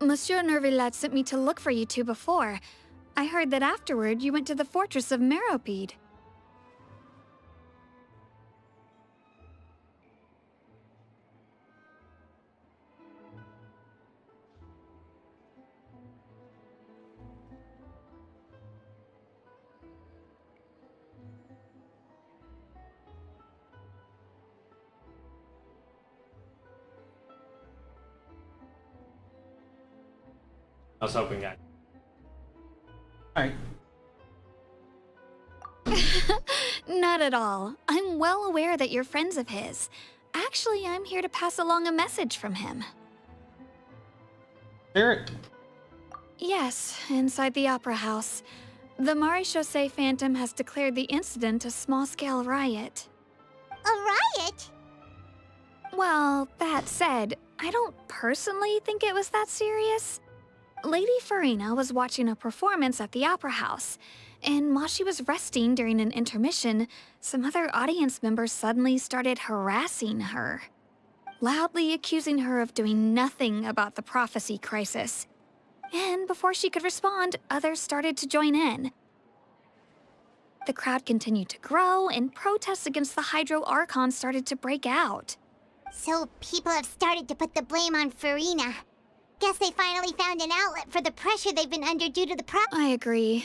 Monsieur Nervillet sent me to look for you two before. I heard that afterward you went to the fortress of Meropide. I was hoping I. Alright. Not at all. I'm well aware that you're friends of his. Actually, I'm here to pass along a message from him. Spirit. Yes, inside the Opera House. The Maréchaussée Phantom has declared the incident a small-scale riot. A riot? Well, that said, I don't personally think it was that serious. Lady Farina was watching a performance at the Opera House, and while she was resting during an intermission, some other audience members suddenly started harassing her, loudly accusing her of doing nothing about the prophecy crisis. And before she could respond, others started to join in. The crowd continued to grow, and protests against the Hydro Archon started to break out. So people have started to put the blame on Farina. Guess they finally found an outlet for the pressure they've been under due to the I agree.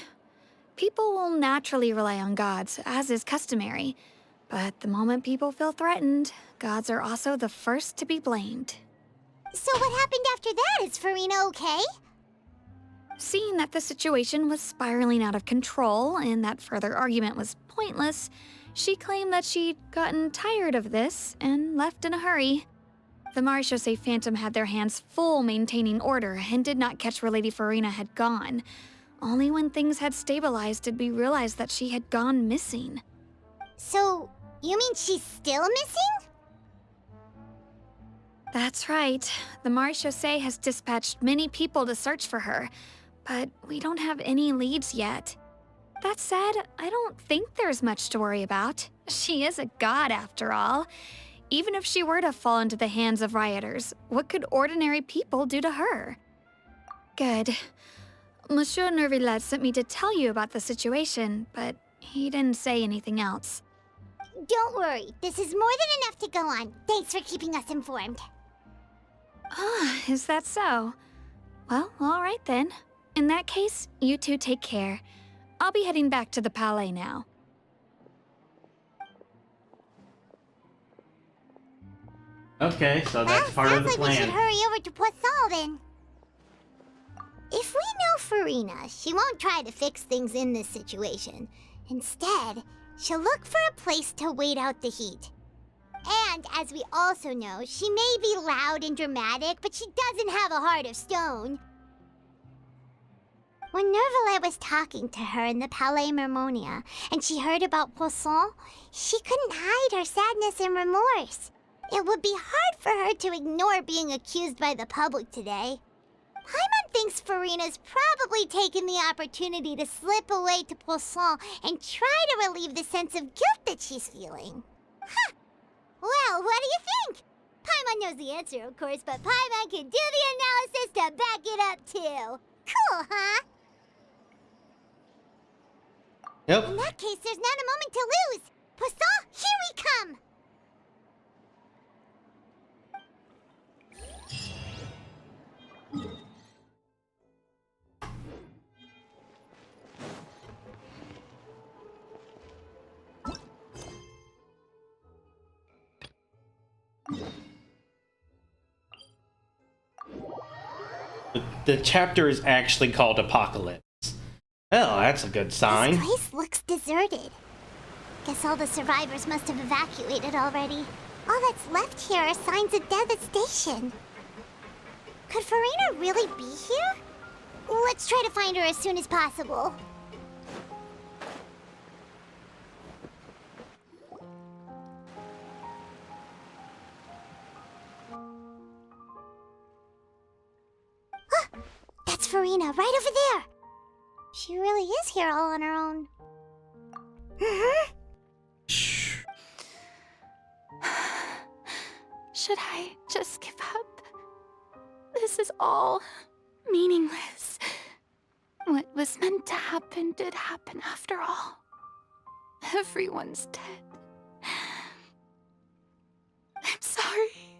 People will naturally rely on gods, as is customary. But the moment people feel threatened, gods are also the first to be blamed. So what happened after that? Is Farina okay? Seeing that the situation was spiraling out of control and that further argument was pointless, she claimed that she'd gotten tired of this and left in a hurry. The Maréchaussée Phantom had their hands full maintaining order and did not catch where Lady Farina had gone. Only when things had stabilized did we realize that she had gone missing. So, you mean she's still missing? That's right. The Maréchaussée has dispatched many people to search for her, but we don't have any leads yet. That said, I don't think there's much to worry about. She is a god after all. Even if she were to fall into the hands of rioters, what could ordinary people do to her? Good. Monsieur Nervillet sent me to tell you about the situation, but he didn't say anything else. Don't worry, this is more than enough to go on. Thanks for keeping us informed. Ah, is that so? Well, all right then. In that case, you two take care. I'll be heading back to the Palais now. Okay, so that's part of the Sounds like we should plan. hurry over to Poisson then. If we know Farina, she won't try to fix things in this situation. Instead, she'll look for a place to wait out the heat. And as we also know, she may be loud and dramatic, but she doesn't have a heart of stone. When Nervillet was talking to her in the Palais Mermonia, and she heard about Poisson, she couldn't hide her sadness and remorse. It would be hard for her to ignore being accused by the public today. Paimon thinks Farina's probably taken the opportunity to slip away to Poisson and try to relieve the sense of guilt that she's feeling. Huh! Well, what do you think? Paimon knows the answer, of course, but Paimon can do the analysis to back it up, too. Cool, huh? Yep. In that case, there's not a moment to lose. Poisson, here we come! The chapter is actually called Apocalypse. Well, that's a good sign. This place looks deserted. Guess all the survivors must have evacuated already. All that's left here are signs of death at station. Could Farina really be here? Let's try to find her as soon as possible. That's Farina, right over there. She really is here all on her own. Should I just give up? This is all meaningless. What was meant to happen did happen after all. Everyone's dead. I'm sorry.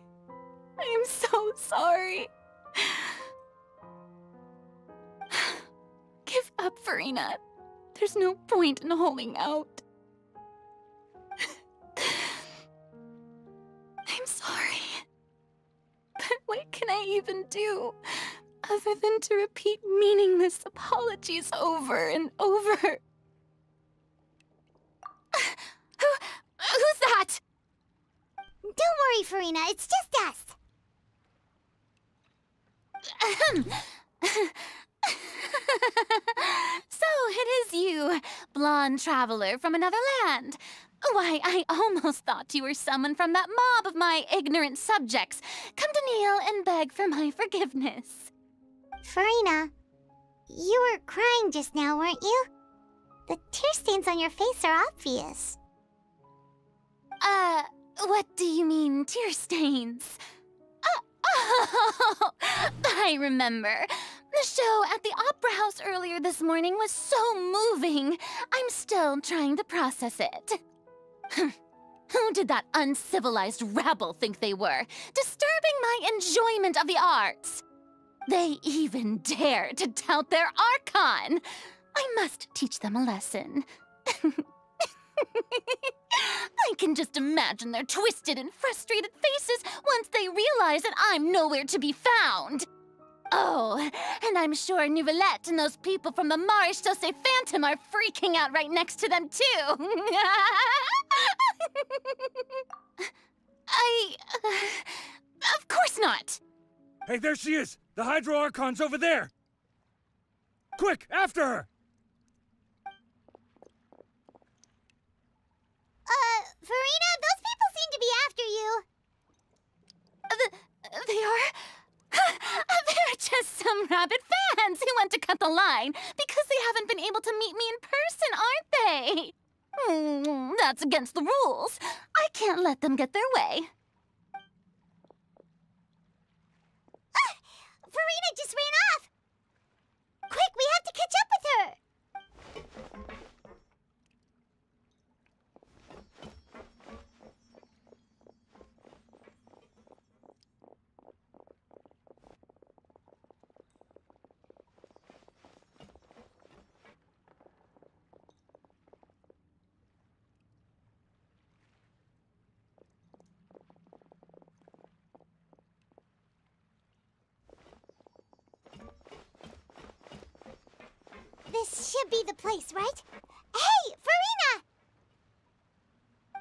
I'm so sorry. Give up, Farina. There's no point in holding out. I'm sorry. But what can I even do other than to repeat meaningless apologies over and over? Who's that? Don't worry, Farina. It's just us. So it is you, blonde traveler from another land. Why, I almost thought you were someone from that mob of my ignorant subjects, come to kneel and beg for my forgiveness. Farina, you were crying just now, weren't you? The tear stains on your face are obvious. What do you mean, tear stains? Oh, I remember. The show at the Opera House earlier this morning was so moving. I'm still trying to process it. Who did that uncivilized rabble think they were, disturbing my enjoyment of the arts? They even dare to tout their Archon. I must teach them a lesson. I can just imagine their twisted and frustrated faces once they realize that I'm nowhere to be found. Oh, and I'm sure Nouvellette and those people from the Maréchaussée Phantom are freaking out right next to them, too. Of course not. Hey, there she is! The Hydro Archon's over there! Quick, after her! Farina, those people seem to be after you. They are? They're just some rabid fans who want to cut the line because they haven't been able to meet me in person, aren't they? That's against the rules. I can't let them get their way. Farina just ran off! Quick, we have to catch up with her! This should be the place, right? Hey, Farina!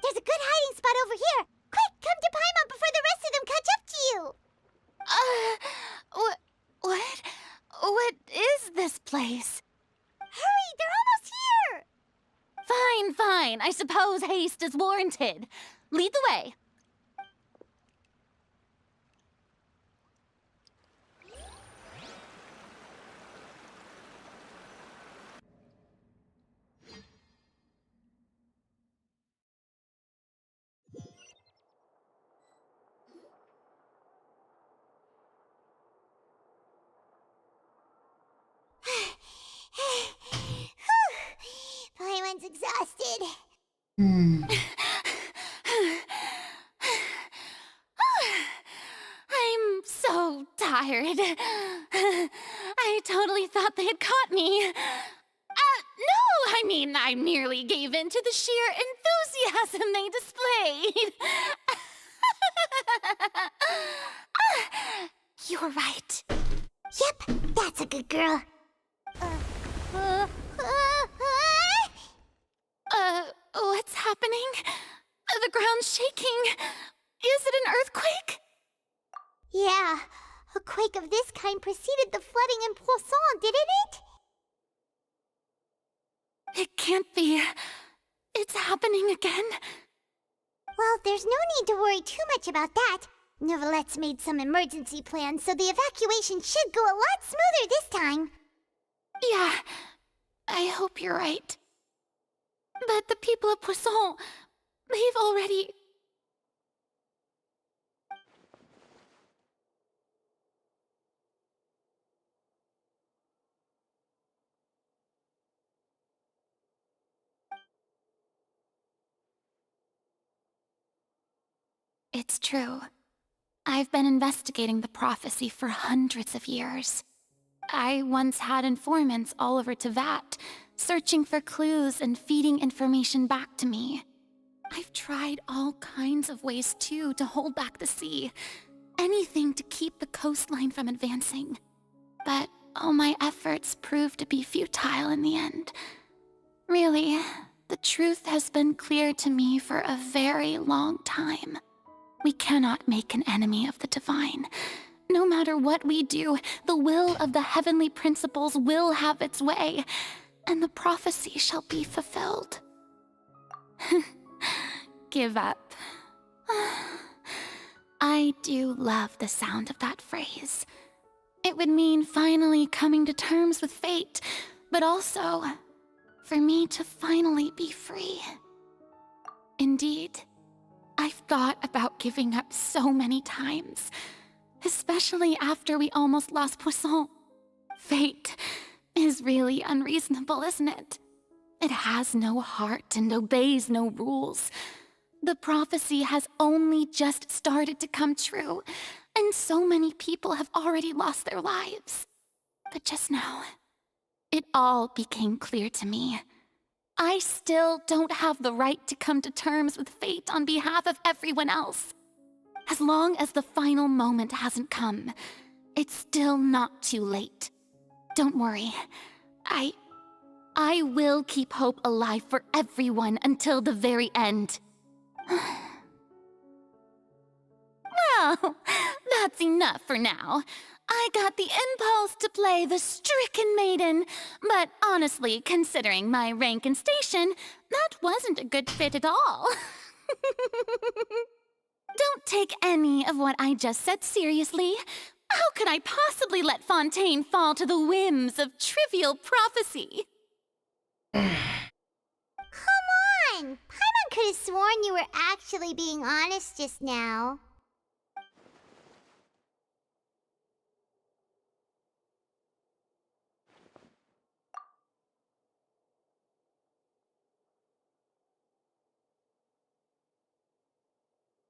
There's a good hiding spot over here. Quick, come to Paimon before the rest of them catch up to you. What is this place? Hurry, they're almost here! Fine. I suppose haste is warranted. Lead the way. Paimon's exhausted. I'm so tired. I totally thought they had caught me. No, I mean, I merely gave in to the sheer enthusiasm they displayed. You're right. Yep, that's a good girl. What's happening? The ground's shaking. Is it an earthquake? Yeah, a quake of this kind preceded the flooding in Poisson, didn't it? It can't be. It's happening again. Well, there's no need to worry too much about that. Nouvellette's made some emergency plans, so the evacuation should go a lot smoother this time. Yeah, I hope you're right. But the people of Poisson, they've already... It's true. I've been investigating the prophecy for hundreds of years. I once had informants all over Tevat, searching for clues and feeding information back to me. I've tried all kinds of ways, too, to hold back the sea. Anything to keep the coastline from advancing. But all my efforts proved to be futile in the end. Really, the truth has been clear to me for a very long time. We cannot make an enemy of the divine. No matter what we do, the will of the heavenly principles will have its way, and the prophecy shall be fulfilled. Give up. I do love the sound of that phrase. It would mean finally coming to terms with fate, but also for me to finally be free. Indeed, I've thought about giving up so many times, especially after we almost lost Poisson. Fate is really unreasonable, isn't it? It has no heart and obeys no rules. The prophecy has only just started to come true, and so many people have already lost their lives. But just now, it all became clear to me. I still don't have the right to come to terms with fate on behalf of everyone else. As long as the final moment hasn't come, it's still not too late. Don't worry. I will keep hope alive for everyone until the very end. Well, that's enough for now. I got the impulse to play the stricken maiden, but honestly, considering my rank and station, that wasn't a good fit at all. Don't take any of what I just said seriously. How could I possibly let Fontaine fall to the whims of trivial prophecy? Come on! Paimon could have sworn you were actually being honest just now.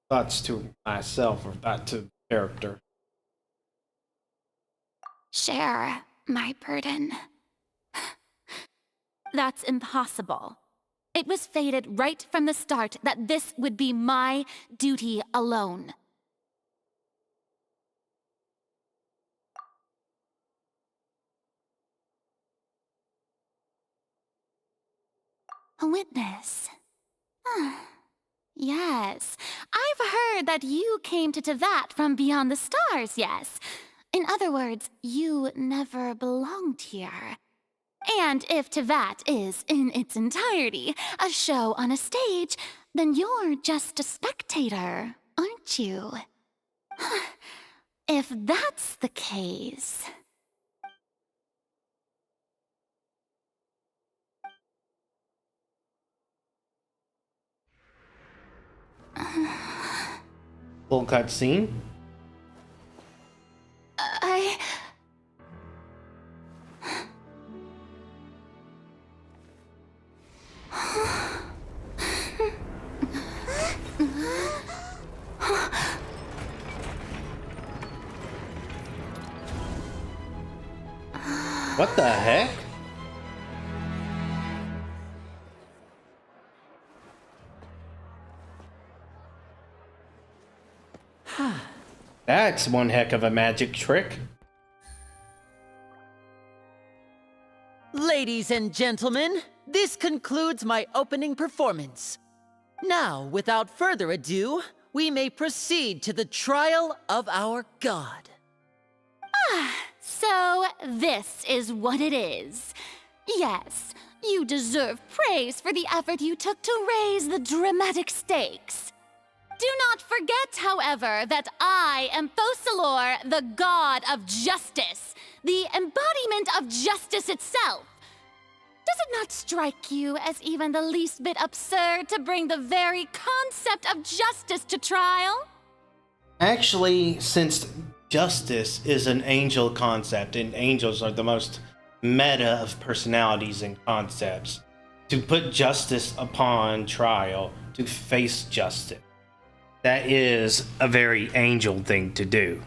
Thoughts to myself or thought to character. Share my burden. That's impossible. It was fated right from the start that this would be my duty alone. A witness. Yes, I've heard that you came to Tevat from beyond the stars, yes. In other words, you never belonged here. And if Tevat is, in its entirety, a show on a stage, then you're just a spectator, aren't you? If that's the case... Full cutscene. What the heck? That's one heck of a magic trick. Ladies and gentlemen, this concludes my opening performance. Now, without further ado, we may proceed to the trial of our god. So this is what it is. Yes, you deserve praise for the effort you took to raise the dramatic stakes. Do not forget, however, that I am Focalors, the god of justice, the embodiment of justice itself. Does it not strike you as even the least bit absurd to bring the very concept of justice to trial? Actually, since justice is an angel concept, and angels are the most meta of personalities and concepts, to put justice upon trial, to face justice, that is a very angel thing to do.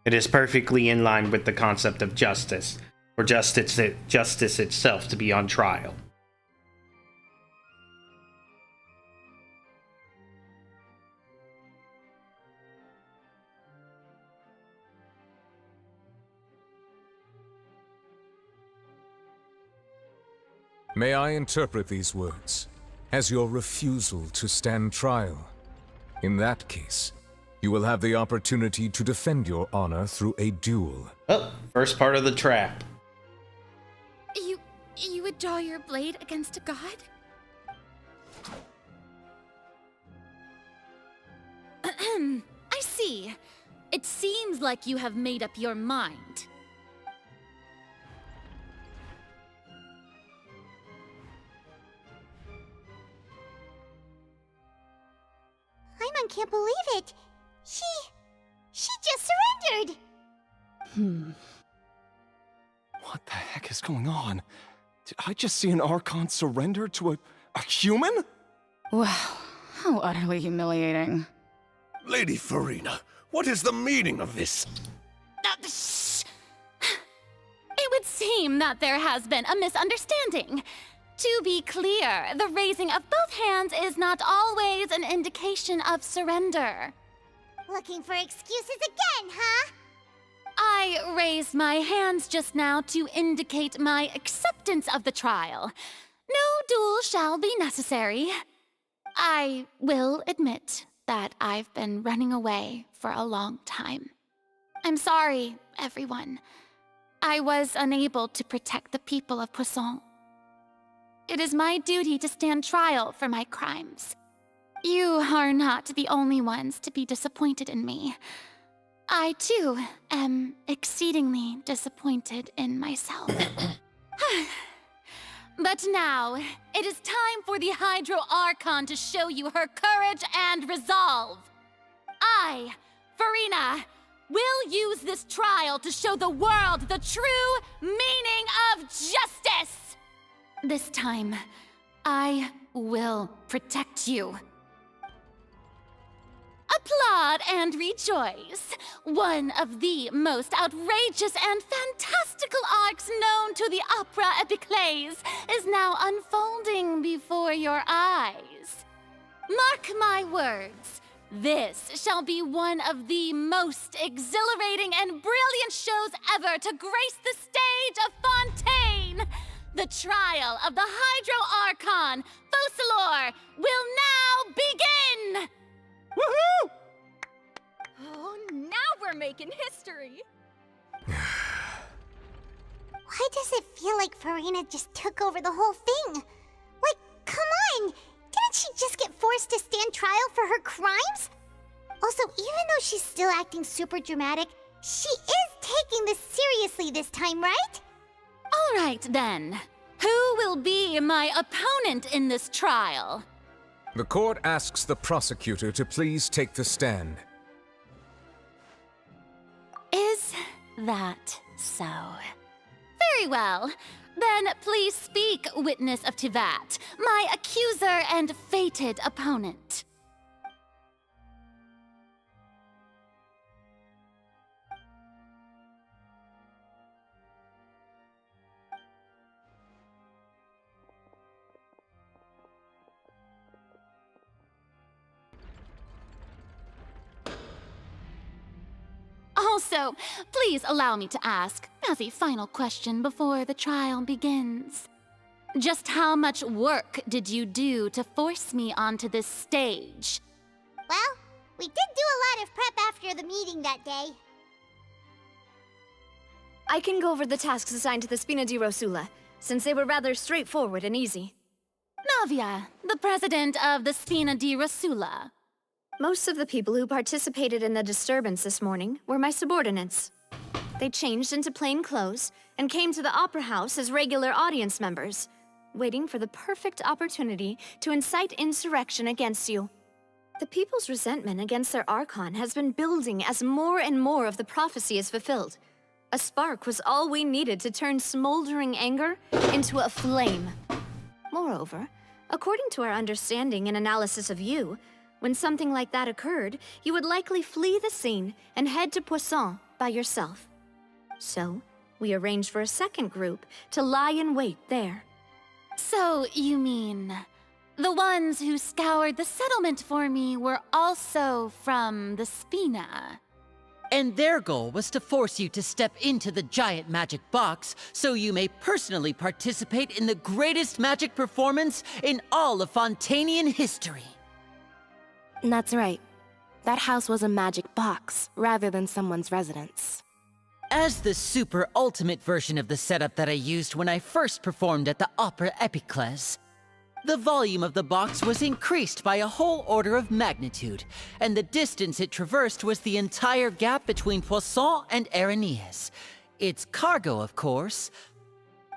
It is perfectly in line with the concept of justice, for justice itself to be on trial. May I interpret these words as your refusal to stand trial? In that case, you will have the opportunity to defend your honor through a duel. Oh, first part of the trap. You would draw your blade against a god? I see. It seems like you have made up your mind. Paimon can't believe it. She just surrendered. What the heck is going on? Did I just see an Archon surrender to a human? Wow, how utterly humiliating. Lady Farina, what is the meaning of this? Shh! It would seem that there has been a misunderstanding. To be clear, the raising of both hands is not always an indication of surrender. Looking for excuses again, huh? I raised my hands just now to indicate my acceptance of the trial. No duel shall be necessary. I will admit that I've been running away for a long time. I'm sorry, everyone. I was unable to protect the people of Poisson. It is my duty to stand trial for my crimes. You are not the only ones to be disappointed in me. I, too, am exceedingly disappointed in myself. But now, it is time for the Hydro Archon to show you her courage and resolve. I, Farina, will use this trial to show the world the true meaning of justice! This time, I will protect you. Applaud and rejoice! One of the most outrageous and fantastical arcs known to the opera epiclese is now unfolding before your eyes. Mark my words, this shall be one of the most exhilarating and brilliant shows ever to grace the stage of Fontaine! The trial of the Hydro Archon, Focalors, will now begin! Woohoo! Oh, now we're making history! Why does it feel like Farina just took over the whole thing? Like, come on! Didn't she just get forced to stand trial for her crimes? Also, even though she's still acting super dramatic, she is taking this seriously this time, right? All right, then. Who will be my opponent in this trial? The court asks the prosecutor to please take the stand. Is that so? Very well. Then please speak, witness of Tivat, my accuser and fated opponent. Also, please allow me to ask, as a final question before the trial begins. Just how much work did you do to force me onto this stage? Well, we did do a lot of prep after the meeting that day. I can go over the tasks assigned to the Spina di Rosula, since they were rather straightforward and easy. Navia, the president of the Spina di Rosula. Most of the people who participated in the disturbance this morning were my subordinates. They changed into plain clothes and came to the Opera House as regular audience members, waiting for the perfect opportunity to incite insurrection against you. The people's resentment against their Archon has been building as more and more of the prophecy is fulfilled. A spark was all we needed to turn smoldering anger into a flame. Moreover, according to our understanding and analysis of you, when something like that occurred, you would likely flee the scene and head to Poisson by yourself. So, we arranged for a second group to lie in wait there. So, you mean the ones who scoured the settlement for me were also from the Spina? And their goal was to force you to step into the giant magic box so you may personally participate in the greatest magic performance in all of Fontainian history. That's right. That house was a magic box, rather than someone's residence. As the super ultimate version of the setup that I used when I first performed at the Opera Epiclese, the volume of the box was increased by a whole order of magnitude, and the distance it traversed was the entire gap between Poisson and Aranias. Its cargo, of course,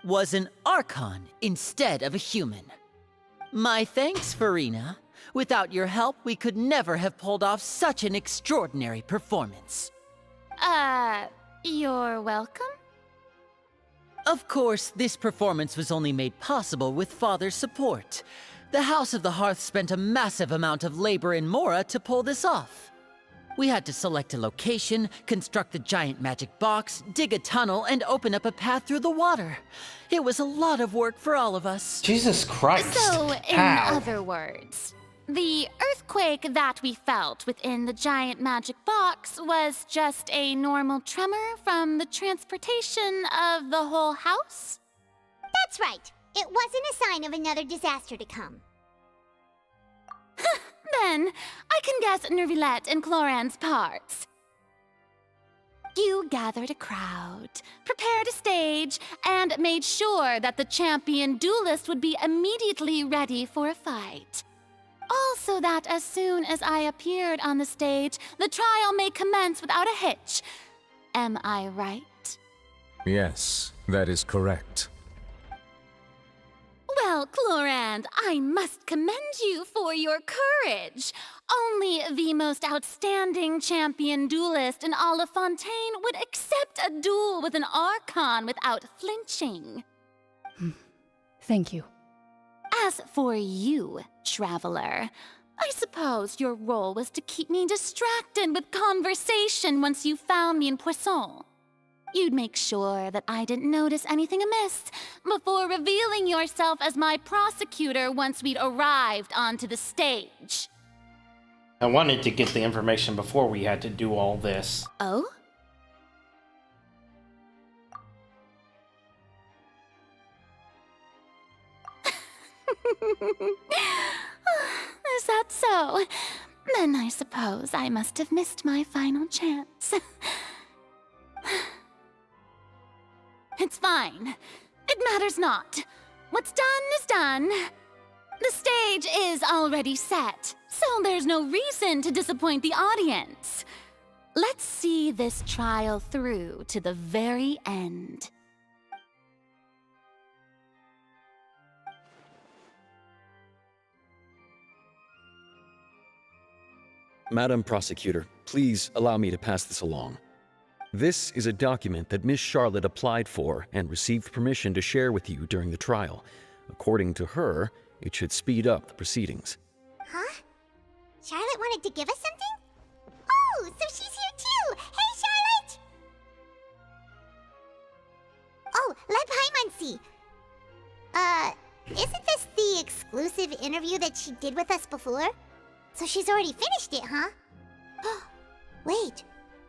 was an Archon instead of a human. My thanks, Farina. Without your help, we could never have pulled off such an extraordinary performance. You're welcome? Of course, this performance was only made possible with Father's support. The House of the Hearth spent a massive amount of labor in Mora to pull this off. We had to select a location, construct the giant magic box, dig a tunnel, and open up a path through the water. It was a lot of work for all of us. Jesus Christ. So, in How? other words, the earthquake that we felt within the giant magic box was just a normal tremor from the transportation of the whole house? That's right. It wasn't a sign of another disaster to come. Then, I can guess Nervilette and Cloran's parts. You gathered a crowd, prepared a stage, and made sure that the champion duelist would be immediately ready for a fight. Also that as soon as I appeared on the stage, the trial may commence without a hitch. Am I right? Yes, that is correct. Well, Clorand, I must commend you for your courage. Only the most outstanding champion duelist in all of Fontaine would accept a duel with an Archon without flinching. Thank you. As for you, Traveler, I suppose your role was to keep me distracted with conversation once you found me in Poisson. You'd make sure that I didn't notice anything amiss before revealing yourself as my prosecutor once we'd arrived onto the stage. I wanted to get the information before we had to do all this. Oh? Is that so? Then I suppose I must have missed my final chance. It's fine. It matters not. What's done is done. The stage is already set, so there's no reason to disappoint the audience. Let's see this trial through to the very end. Madam Prosecutor, please allow me to pass this along. This is a document that Miss Charlotte applied for and received permission to share with you during the trial. According to her, it should speed up the proceedings. Huh? Charlotte wanted to give us something? Oh, so she's here too! Hey, Charlotte! Oh, Leib Heimansi. Isn't this the exclusive interview that she did with us before? So she's already finished it, huh? Wait,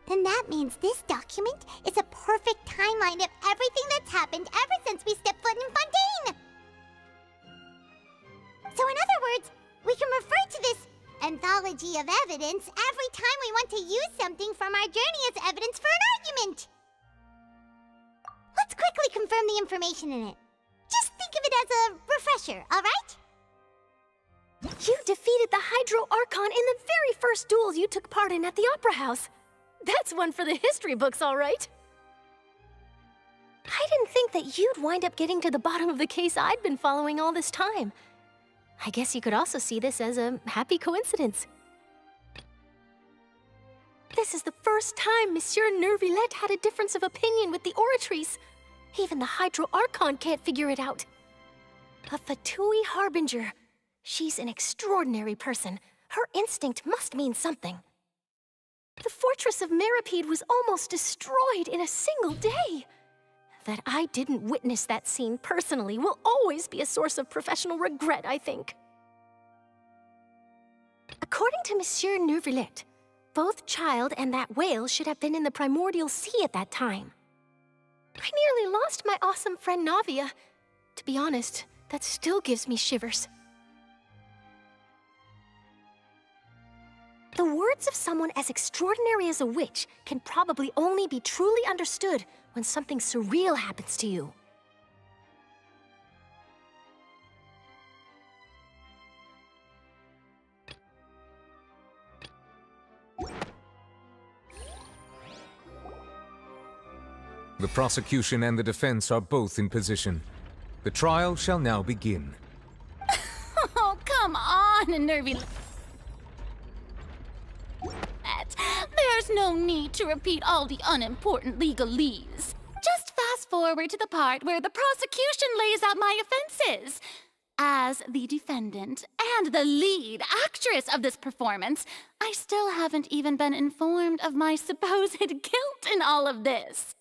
then that means this document is a perfect timeline of everything that's happened ever since we stepped foot in Fontaine! So in other words, we can refer to this anthology of evidence every time we want to use something from our journey as evidence for an argument! Let's quickly confirm the information in it. Just think of it as a refresher, alright? You defeated the Hydro Archon in the very first duel you took part in at the Opera House. That's one for the history books, all right. I didn't think that you'd wind up getting to the bottom of the case I'd been following all this time. I guess you could also see this as a happy coincidence. This is the first time Monsieur Neuvillette had a difference of opinion with the Oratrice. Even the Hydro Archon can't figure it out. A Fatui Harbinger. She's an extraordinary person. Her instinct must mean something. The fortress of Meripede was almost destroyed in a single day. That I didn't witness that scene personally will always be a source of professional regret, I think. According to Monsieur Neuvillette, both Child and that whale should have been in the primordial sea at that time. I nearly lost my awesome friend Navia. To be honest, that still gives me shivers. The words of someone as extraordinary as a witch can probably only be truly understood when something surreal happens to you. The prosecution and the defense are both in position. The trial shall now begin. Oh, come on, Nervy. There's no need to repeat all the unimportant legalese. Just fast forward to the part where the prosecution lays out my offenses. As the defendant and the lead actress of this performance, I still haven't even been informed of my supposed guilt in all of this.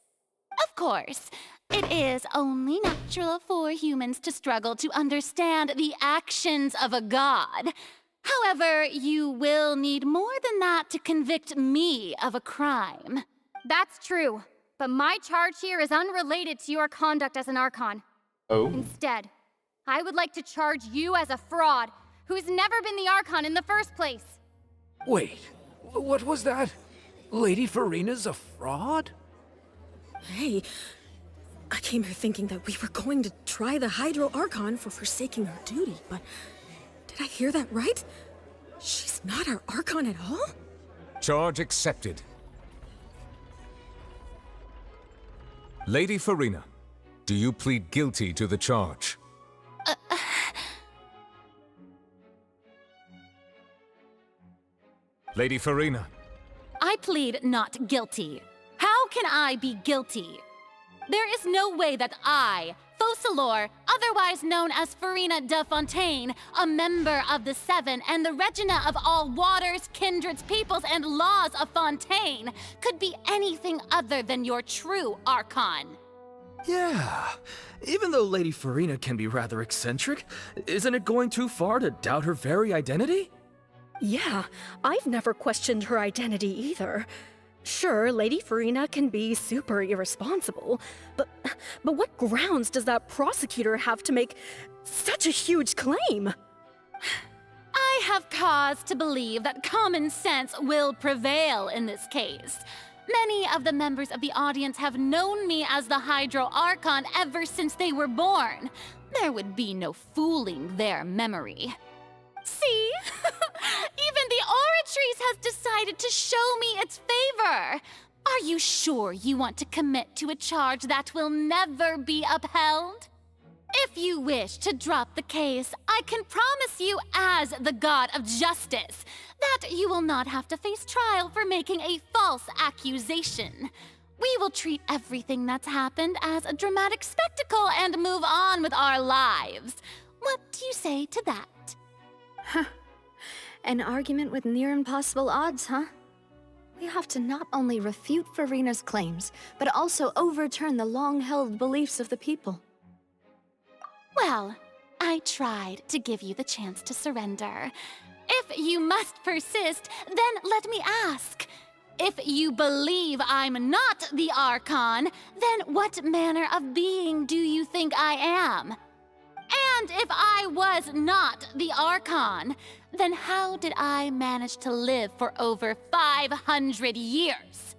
Of course, it is only natural for humans to struggle to understand the actions of a god. However, you will need more than that to convict me of a crime. That's true, but my charge here is unrelated to your conduct as an Archon. Oh? Instead, I would like to charge you as a fraud who's never been the Archon in the first place. Wait, what was that? Lady Farina's a fraud? Hey, I came here thinking that we were going to try the Hydro Archon for forsaking her duty, but did I hear that right? She's not our Archon at all? Charge accepted. Lady Farina, do you plead guilty to the charge? Lady Farina. I plead not guilty. How can I be guilty? There is no way that I, Focalors, otherwise known as Farina de Fontaine, a member of the Seven and the Regina of all waters, kindreds, peoples, and laws of Fontaine, could be anything other than your true Archon. Yeah. Even though Lady Farina can be rather eccentric, isn't it going too far to doubt her very identity? Yeah, I've never questioned her identity either. Sure, Lady Farina can be super irresponsible, but what grounds does that prosecutor have to make such a huge claim? I have cause to believe that common sense will prevail in this case. Many of the members of the audience have known me as the Hydro Archon ever since they were born. There would be no fooling their memory. See? Even the Oratrice has decided to show me its favor. Are you sure you want to commit to a charge that will never be upheld? If you wish to drop the case, I can promise you as the God of Justice that you will not have to face trial for making a false accusation. We will treat everything that's happened as a dramatic spectacle and move on with our lives. What do you say to that? Huh. An argument with near impossible odds, huh? We have to not only refute Farina's claims, but also overturn the long-held beliefs of the people. Well, I tried to give you the chance to surrender. If you must persist, then let me ask. If you believe I'm not the Archon, then what manner of being do you think I am? And if I was not the Archon, then how did I manage to live for over 500 years?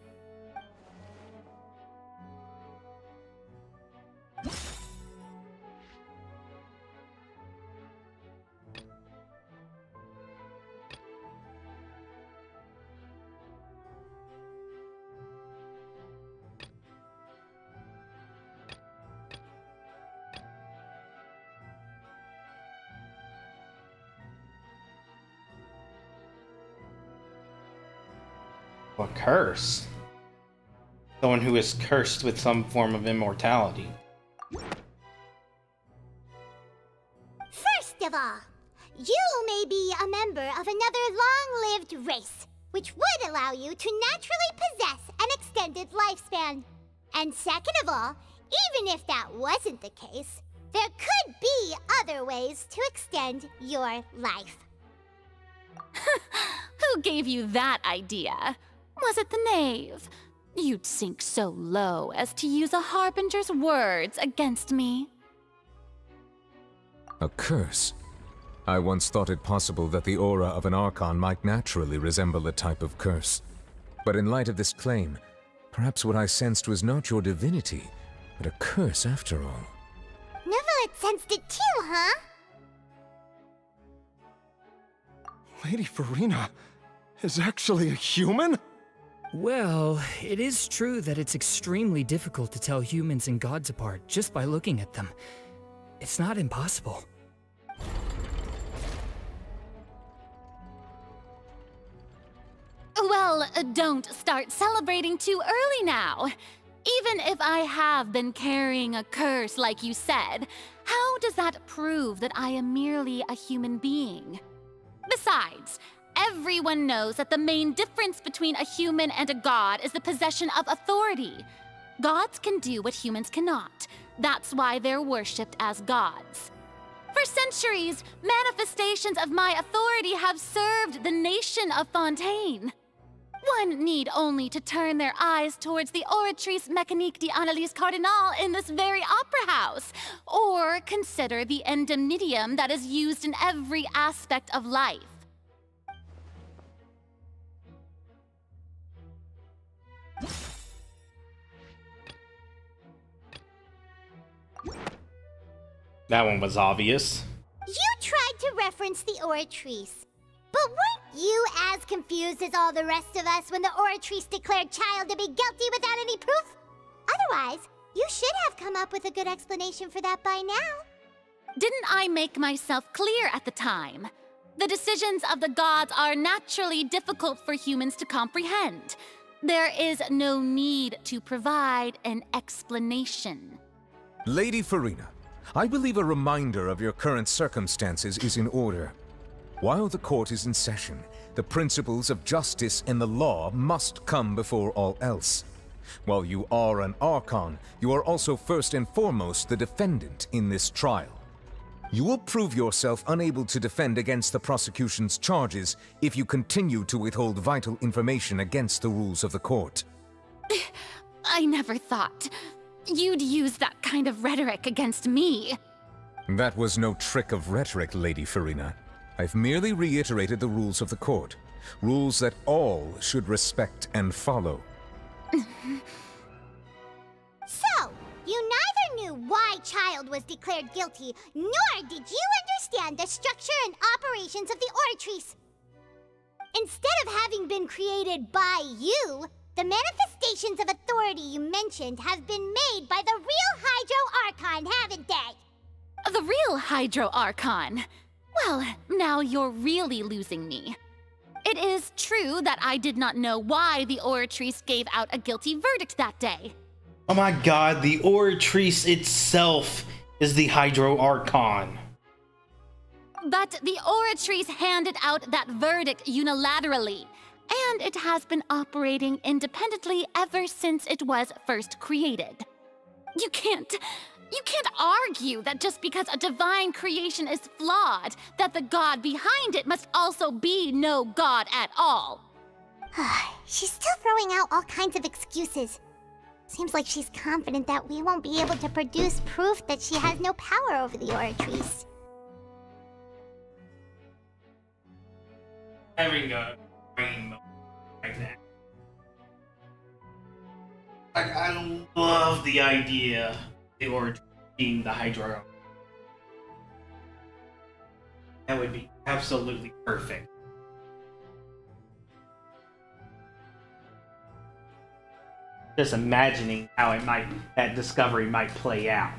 A curse? Someone who is cursed with some form of immortality. First of all, you may be a member of another long-lived race, which would allow you to naturally possess an extended lifespan. And second of all, even if that wasn't the case, there could be other ways to extend your life. Who gave you that idea? Was it the knave? You'd sink so low as to use a harbinger's words against me. A curse? I once thought it possible that the aura of an Archon might naturally resemble a type of curse. But in light of this claim, perhaps what I sensed was not your divinity, but a curse after all. Neuvillette sensed it too, huh? Lady Farina is actually a human? Well, it is true that it's extremely difficult to tell humans and gods apart just by looking at them. It's not impossible. Well, don't start celebrating too early now. Even if I have been carrying a curse like you said, how does that prove that I am merely a human being? Besides, everyone knows that the main difference between a human and a god is the possession of authority. Gods can do what humans cannot. That's why they're worshipped as gods. For centuries, manifestations of my authority have served the nation of Fontaine. One need only to turn their eyes towards the Oratrice Mécanique d'Analyse Cardinal in this very opera house, or consider the indemnitium that is used in every aspect of life. That one was obvious. You tried to reference the Oratrice. But weren't you as confused as all the rest of us when the Oratrice declared Child to be guilty without any proof? Otherwise, you should have come up with a good explanation for that by now. Didn't I make myself clear at the time? The decisions of the gods are naturally difficult for humans to comprehend. There is no need to provide an explanation. Lady Farina, I believe a reminder of your current circumstances is in order. While the court is in session, the principles of justice and the law must come before all else. While you are an Archon, you are also first and foremost the defendant in this trial. You will prove yourself unable to defend against the prosecution's charges if you continue to withhold vital information against the rules of the court. I never thought you'd use that kind of rhetoric against me. That was no trick of rhetoric, Lady Farina. I've merely reiterated the rules of the court. Rules that all should respect and follow. So, you neither knew why Child was declared guilty, nor did you understand the structure and operations of the Oratrice. Instead of having been created by you, the manifestations of authority you mentioned have been made by the real Hydro Archon, haven't they? The real Hydro Archon? Well, now you're really losing me. It is true that I did not know why the Oratrice gave out a guilty verdict that day. Oh my god, the Oratrice itself is the Hydro Archon. But the Oratrice handed out that verdict unilaterally, and it has been operating independently ever since it was first created. You can't argue that just because a divine creation is flawed, that the god behind it must also be no god at all. She's still throwing out all kinds of excuses. Seems like she's confident that we won't be able to produce proof that she has no power over the Oratrice. Having a brain moment like that. I love the idea of the Oratrice being the Hydro. That would be absolutely perfect. Just imagining how that discovery might play out.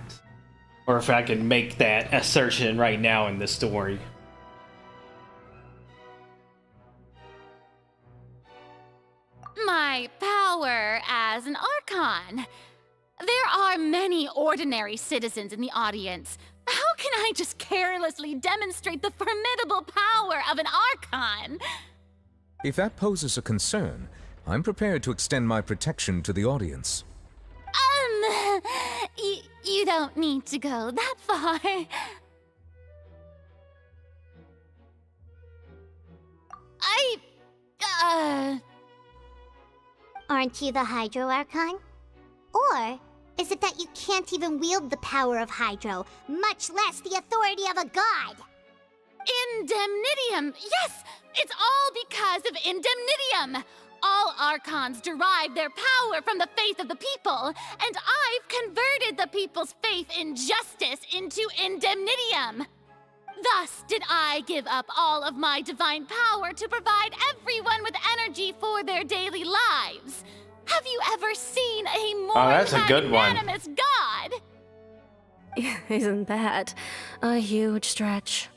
Or if I could make that assertion right now in the story. My my power as an Archon. There are many ordinary citizens in the audience. How can I just carelessly demonstrate the formidable power of an Archon? If that poses a concern, I'm prepared to extend my protection to the audience. You don't need to go that far. Aren't you the Hydro Archon? Or is it that you can't even wield the power of Hydro, much less the authority of a god? Indemnitium! Yes! It's all because of Indemnitium! All Archons derive their power from the faith of the people, and I've converted the people's faith in justice into Indemnitium. Thus did I give up all of my divine power to provide everyone with energy for their daily lives. Have you ever seen a more that's a good one. magnanimous god? Isn't that a huge stretch?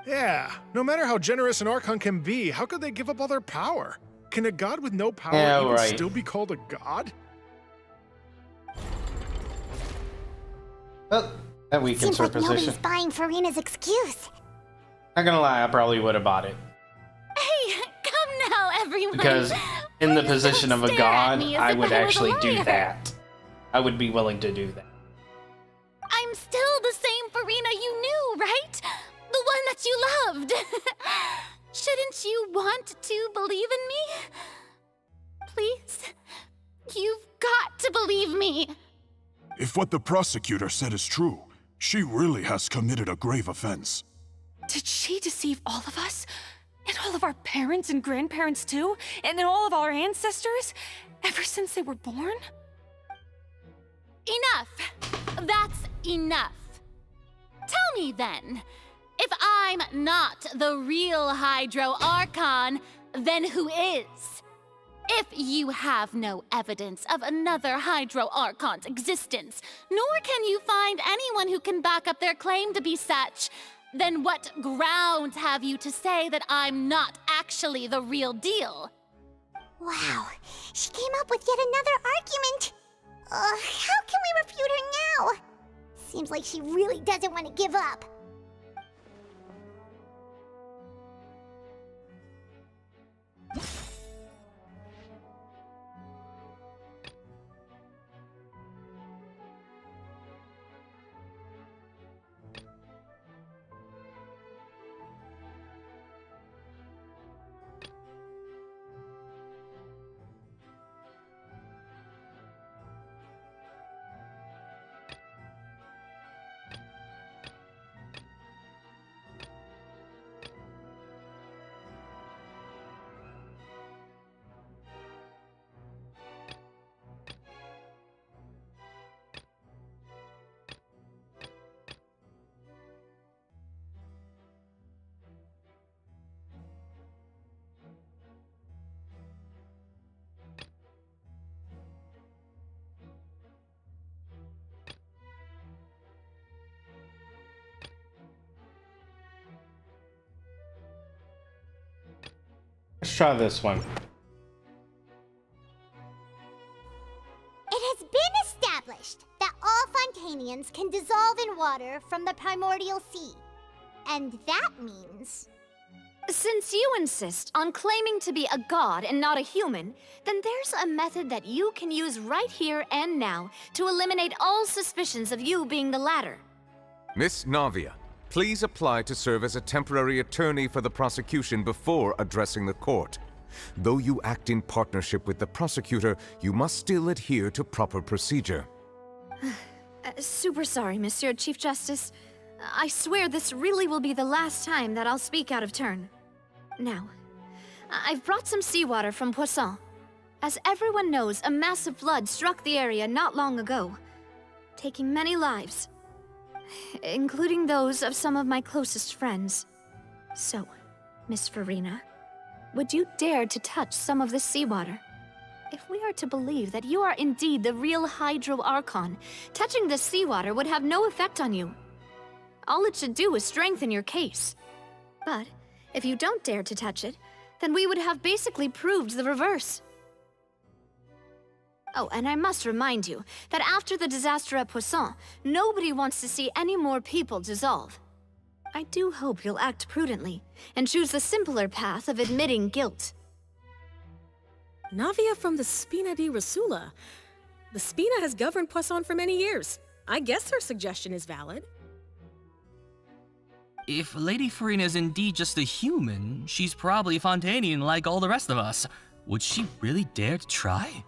Yeah, no matter how generous an Archon can be, how could they give up all their power? Can a god with no power Yeah, even right. still be called a god? Well, that weakens Seems her like position. nobody's buying Farina's excuse. Not gonna lie, I probably would have bought it. Hey, come now, everyone. Because in the position of a stare at god, me as I if would I was a actually do liar. that. I would be willing to do that. I'm still the same Farina you knew, right? The one that you loved. Shouldn't you want to believe in me? Please? You've got to believe me. If what the prosecutor said is true, she really has committed a grave offense. Did she deceive all of us? And all of our parents and grandparents too? And all of our ancestors? Ever since they were born? Enough. That's enough. Tell me then, if I'm not the real Hydro Archon, then who is? If you have no evidence of another Hydro Archon's existence, nor can you find anyone who can back up their claim to be such, then what grounds have you to say that I'm not actually the real deal? Wow, she came up with yet another argument. How can we refute her now? Seems like she really doesn't want to give up. Let's try this one. It has been established that all Fontanians can dissolve in water from the primordial sea. And that means... Since you insist on claiming to be a god and not a human, then there's a method that you can use right here and now to eliminate all suspicions of you being the latter. Miss Navia, please apply to serve as a temporary attorney for the prosecution before addressing the court. Though you act in partnership with the prosecutor, you must still adhere to proper procedure. Super sorry, Monsieur Chief Justice. I swear this really will be the last time that I'll speak out of turn. Now, I've brought some seawater from Poisson. As everyone knows, a massive flood struck the area not long ago, taking many lives, including those of some of my closest friends. So, Miss Farina, would you dare to touch some of this seawater? If we are to believe that you are indeed the real Hydro Archon, touching this seawater would have no effect on you. All it should do is strengthen your case. But if you don't dare to touch it, then we would have basically proved the reverse. Oh, and I must remind you that after the disaster at Poisson, nobody wants to see any more people dissolve. I do hope you'll act prudently and choose the simpler path of admitting guilt. Navia from the Spina di Rosula. The Spina has governed Poisson for many years. I guess her suggestion is valid. If Lady Farina is indeed just a human, she's probably Fontanian like all the rest of us. Would she really dare to try?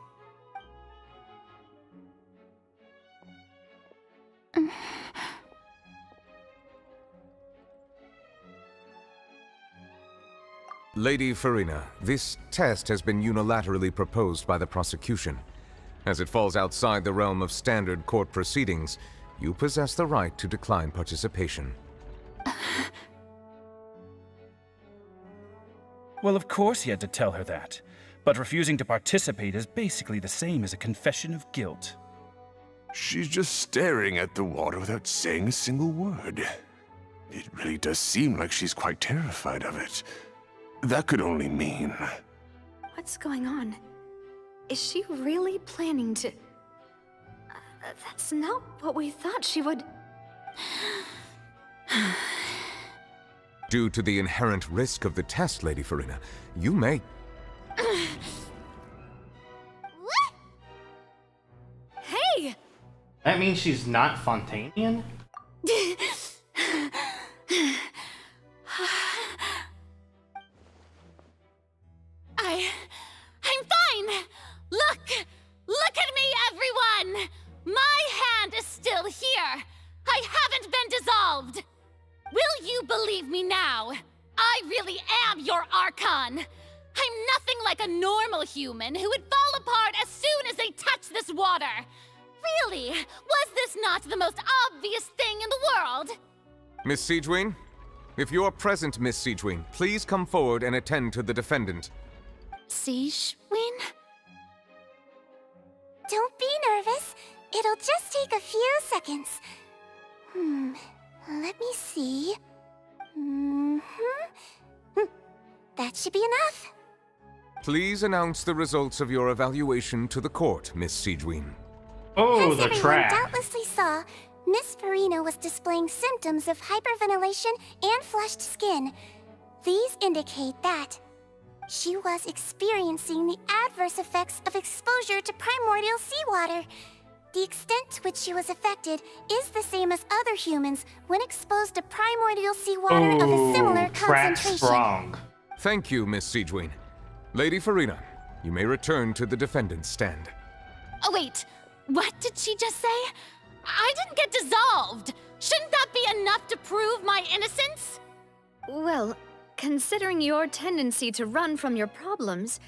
Lady Farina, this test has been unilaterally proposed by the prosecution. As it falls outside the realm of standard court proceedings, you possess the right to decline participation. Well, of course he had to tell her that. But refusing to participate is basically the same as a confession of guilt. She's just staring at the water without saying a single word. It really does seem like she's quite terrified of it. That could only mean... What's going on? Is she really planning to... that's not what we thought she would... Due to the inherent risk of the test, Lady Farina, you may... Hey! That means she's not Fontanian? I'm fine! Look at me, everyone! My hand is still here! I haven't been dissolved! Will you believe me now? I really am your Archon! I'm nothing like a normal human who would fall apart as soon as they touch this water! Really, was this not the most obvious thing in the world? Miss Siegewien? If you are present, Miss Siegewien, please come forward and attend to the defendant. Siegewien? Don't be nervous. It'll just take a few seconds. Let me see. That should be enough. Please announce the results of your evaluation to the court, Miss Siegewien. Oh, As the everyone trap. doubtlessly saw, Miss Farina was displaying symptoms of hyperventilation and flushed skin. These indicate that she was experiencing the adverse effects of exposure to primordial seawater. The extent to which she was affected is the same as other humans when exposed to primordial seawater of a similar concentration. Wrong. Thank you, Miss Siegewien. Lady Farina, you may return to the defendant's stand. Oh, wait. What did she just say? I didn't get dissolved! Shouldn't that be enough to prove my innocence? Well, considering your tendency to run from your problems,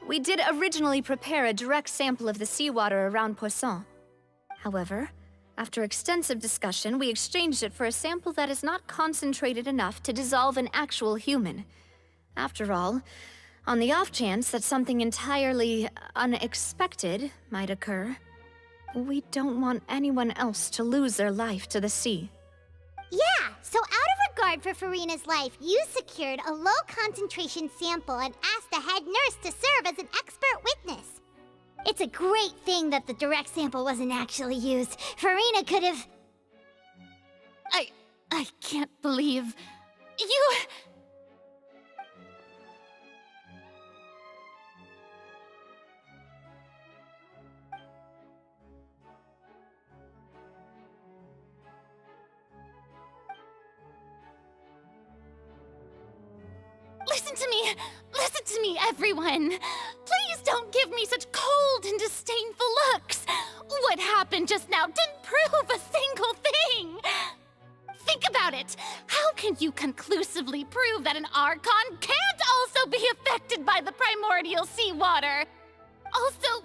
we did originally prepare a direct sample of the seawater around Poisson. However, after extensive discussion, we exchanged it for a sample that is not concentrated enough to dissolve an actual human. After all, on the off chance that something entirely unexpected might occur, we don't want anyone else to lose their life to the sea. Yeah, so out of regard for Farina's life, you secured a low-concentration sample and asked the head nurse to serve as an expert witness. It's a great thing that the direct sample wasn't actually used. Farina could have... I can't believe... You... Listen to me, everyone! Please don't give me such cold and disdainful looks! What happened just now didn't prove a single thing! Think about it! How can you conclusively prove that an Archon can't also be affected by the primordial seawater? Also,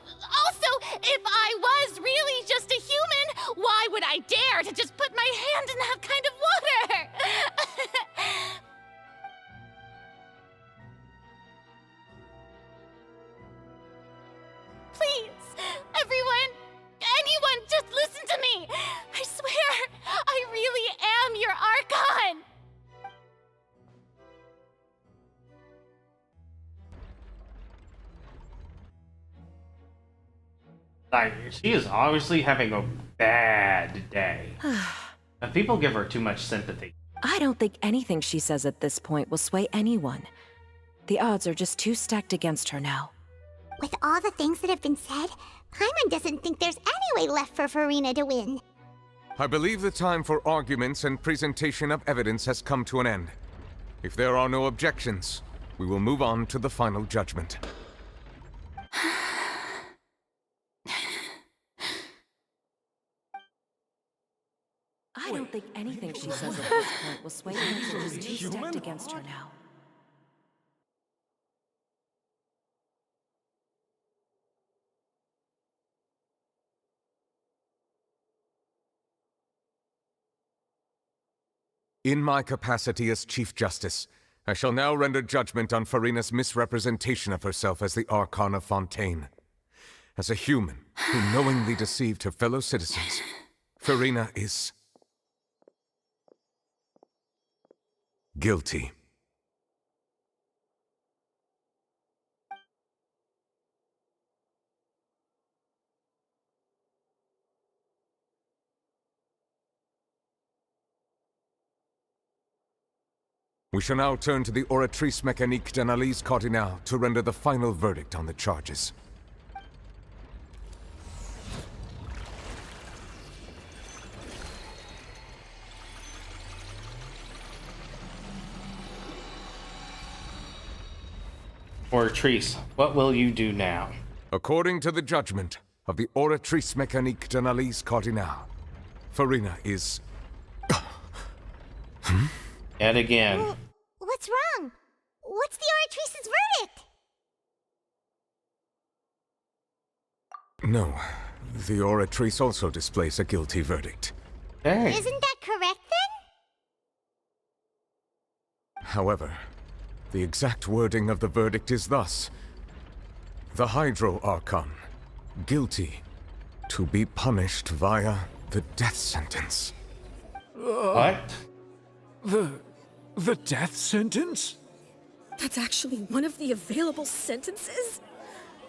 if I was really just a human, why would I dare to just put my hand in that kind of water? Please, anyone, just listen to me! I swear, I really am your Archon! Like, she is obviously having a bad day. And people give her too much sympathy. I don't think anything she says at this point will sway anyone. The odds are just too stacked against her now. With all the things that have been said, Paimon doesn't think there's any way left for Furina to win. I believe the time for arguments and presentation of evidence has come to an end. If there are no objections, we will move on to the final judgment. I don't think anything she says at this point will sway anyone. She's too stacked against her now. In my capacity as Chief Justice, I shall now render judgment on Furina's misrepresentation of herself as the Archon of Fontaine. As a human who knowingly deceived her fellow citizens, Furina is guilty. We shall now turn to the Oratrice Mécanique d'Analyse Cardinal to render the final verdict on the charges. Oratrice, what will you do now? According to the judgment of the Oratrice Mécanique d'Analyse Cardinal, Furina is... Yet again. What's wrong? What's the Oratrice's verdict? No, the Oratrice also displays a guilty verdict. Hey. Isn't that correct then? However, the exact wording of the verdict is thus: the Hydro Archon, guilty, to be punished via the death sentence. What? The death sentence? That's actually one of the available sentences?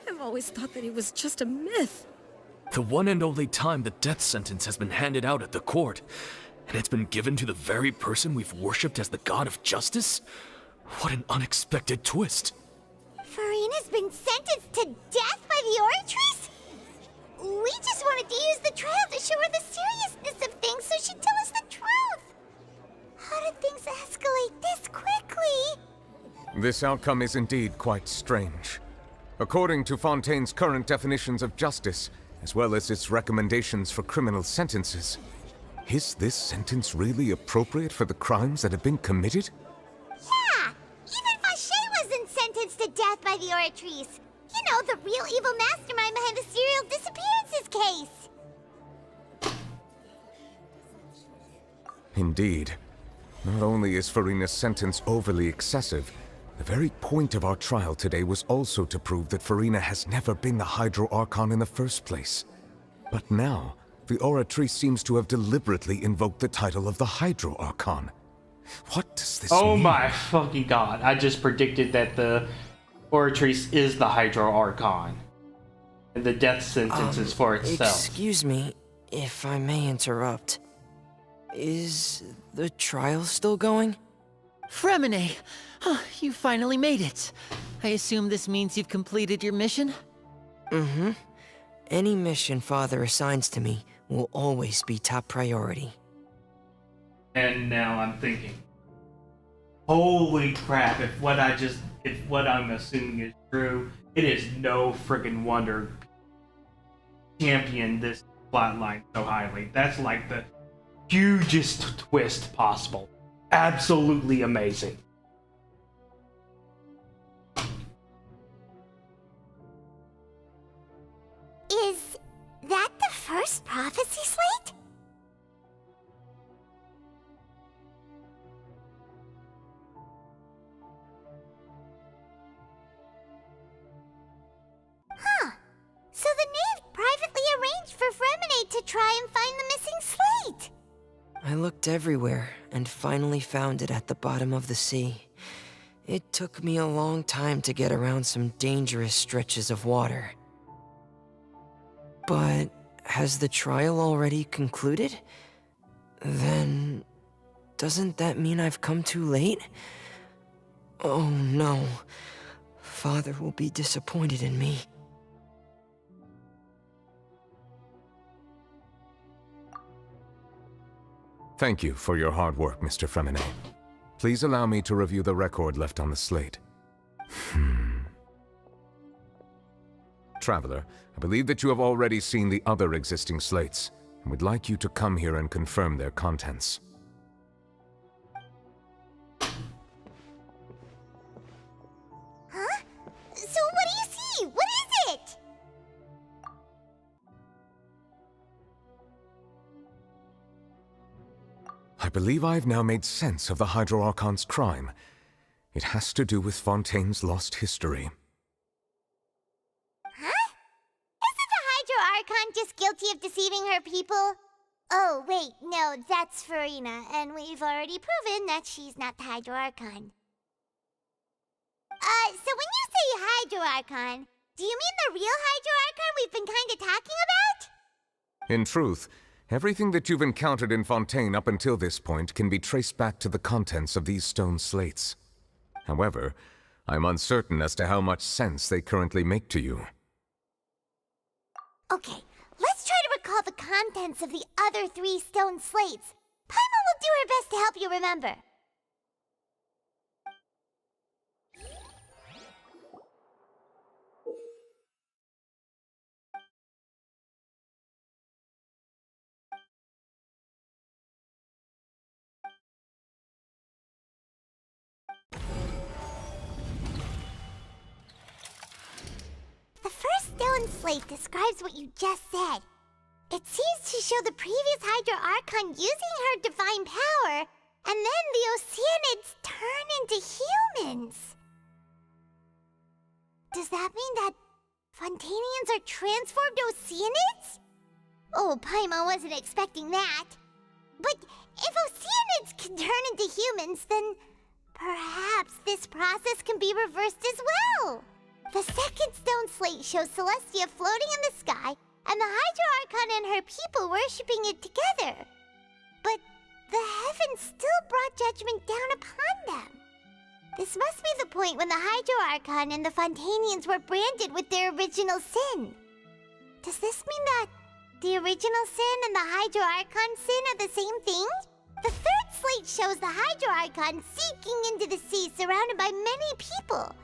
I've always thought that it was just a myth. The one and only time the death sentence has been handed out at the court, and it's been given to the very person we've worshipped as the god of justice? What an unexpected twist. Furina's been sentenced to death by the Oratrice? We just wanted to use the trial to show her the seriousness of things so she'd tell us the truth. How did things escalate this quickly? This outcome is indeed quite strange. According to Fontaine's current definitions of justice, as well as its recommendations for criminal sentences, is this sentence really appropriate for the crimes that have been committed? Yeah! Even Vacher wasn't sentenced to death by the Oratrice. You know, the real evil mastermind behind the serial disappearances case. Indeed. Not only is Furina's sentence overly excessive, the very point of our trial today was also to prove that Furina has never been the Hydro Archon in the first place. But now, the Oratrice seems to have deliberately invoked the title of the Hydro Archon. What does this mean? Oh my fucking god, I just predicted that the Oratrice is the Hydro Archon. And the death sentence is for itself. Excuse me, if I may interrupt. Is the trial still going? Fremine! You finally made it. I assume this means you've completed your mission? Mm-hmm. Any mission Father assigns to me will always be top priority. And now I'm thinking, holy crap, if what I'm assuming is true, it is no friggin' wonder champion this plotline so highly. That's like the hugest twist possible. Absolutely amazing. Is that the first prophecy slate? Huh. So the knave privately arranged for Fremine to try and find the missing slate. I looked everywhere and finally found it at the bottom of the sea. It took me a long time to get around some dangerous stretches of water. But has the trial already concluded? Then... doesn't that mean I've come too late? Oh no. Father will be disappointed in me. Thank you for your hard work, Mr. Freminet. Please allow me to review the record left on the slate. Traveler, I believe that you have already seen the other existing slates, and would like you to come here and confirm their contents. Huh? So what do you see? What is it? I believe I've now made sense of the Hydro Archon's crime. It has to do with Fontaine's lost history. Huh? Isn't the Hydro Archon just guilty of deceiving her people? Oh, wait, no, that's Farina, and we've already proven that she's not the Hydro Archon. So when you say Hydro Archon, do you mean the real Hydro Archon we've been kinda talking about? In truth, everything that you've encountered in Fontaine up until this point can be traced back to the contents of these stone slates. However, I'm uncertain as to how much sense they currently make to you. Okay, let's try to recall the contents of the other 3 stone slates. Paimon will do her best to help you remember. The first stone slate describes what you just said. It seems to show the previous Hydro Archon using her divine power, and then the Oceanids turn into humans. Does that mean that Fontanians are transformed Oceanids? Oh, Paimon wasn't expecting that. But if Oceanids can turn into humans, then perhaps this process can be reversed as well. The second stone slate shows Celestia floating in the sky, and the Hydro Archon and her people worshipping it together. But the heavens still brought judgment down upon them. This must be the point when the Hydro Archon and the Fontanians were branded with their original sin. Does this mean that the original sin and the Hydro Archon sin are the same thing? The third slate shows the Hydro Archon sinking into the sea surrounded by many people.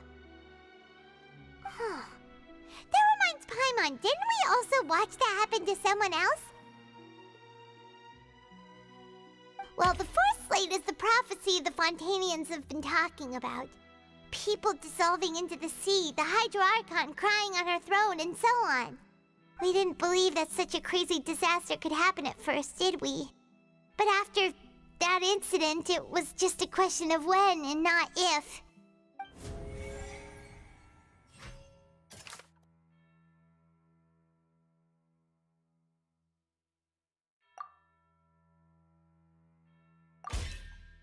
That reminds Paimon, didn't we also watch that happen to someone else? Well, the fourth slate is the prophecy the Fontanians have been talking about. People dissolving into the sea, the Hydro Archon crying on her throne, and so on. We didn't believe that such a crazy disaster could happen at first, did we? But after that incident, it was just a question of when and not if.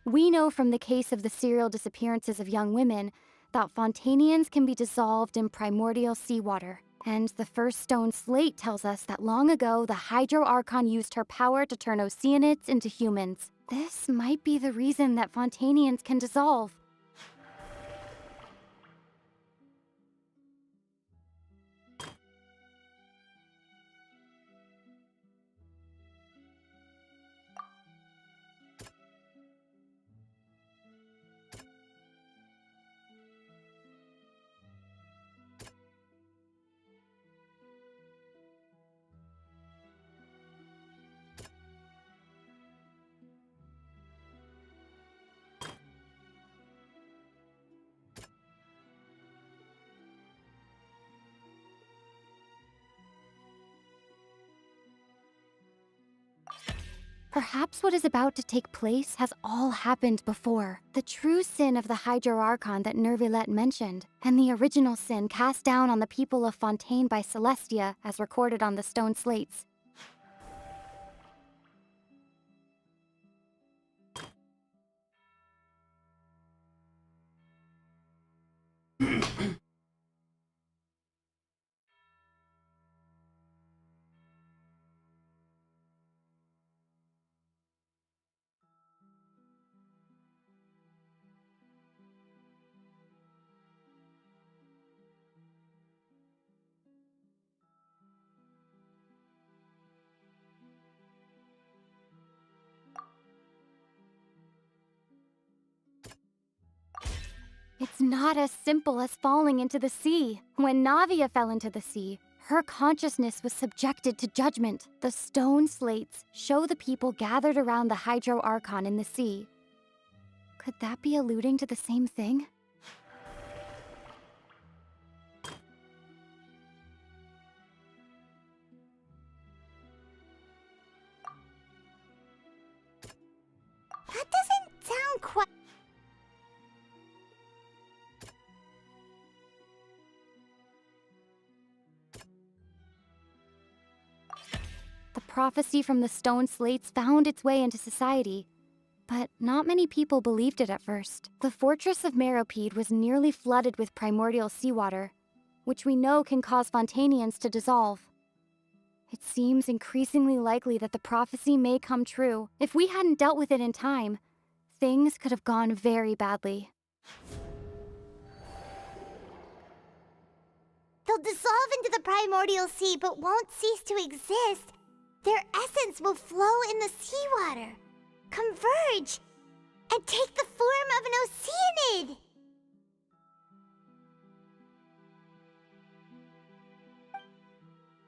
We know from the case of the serial disappearances of young women that Fontanians can be dissolved in primordial seawater. And the first stone slate tells us that long ago the Hydro Archon used her power to turn Oceanids into humans. This might be the reason that Fontanians can dissolve. Perhaps what is about to take place has all happened before. The true sin of the Hydro Archon that Neuvillette mentioned, and the original sin cast down on the people of Fontaine by Celestia, as recorded on the stone slates. It's not as simple as falling into the sea. When Navia fell into the sea, her consciousness was subjected to judgment. The stone slates show the people gathered around the Hydro Archon in the sea. Could that be alluding to the same thing? That doesn't sound quite... The prophecy from the stone slates found its way into society, but not many people believed it at first. The fortress of Meropide was nearly flooded with primordial seawater, which we know can cause Fontanians to dissolve. It seems increasingly likely that the prophecy may come true. If we hadn't dealt with it in time, things could have gone very badly. They'll dissolve into the primordial sea but won't cease to exist. Their essence will flow in the seawater, converge, and take the form of an Oceanid.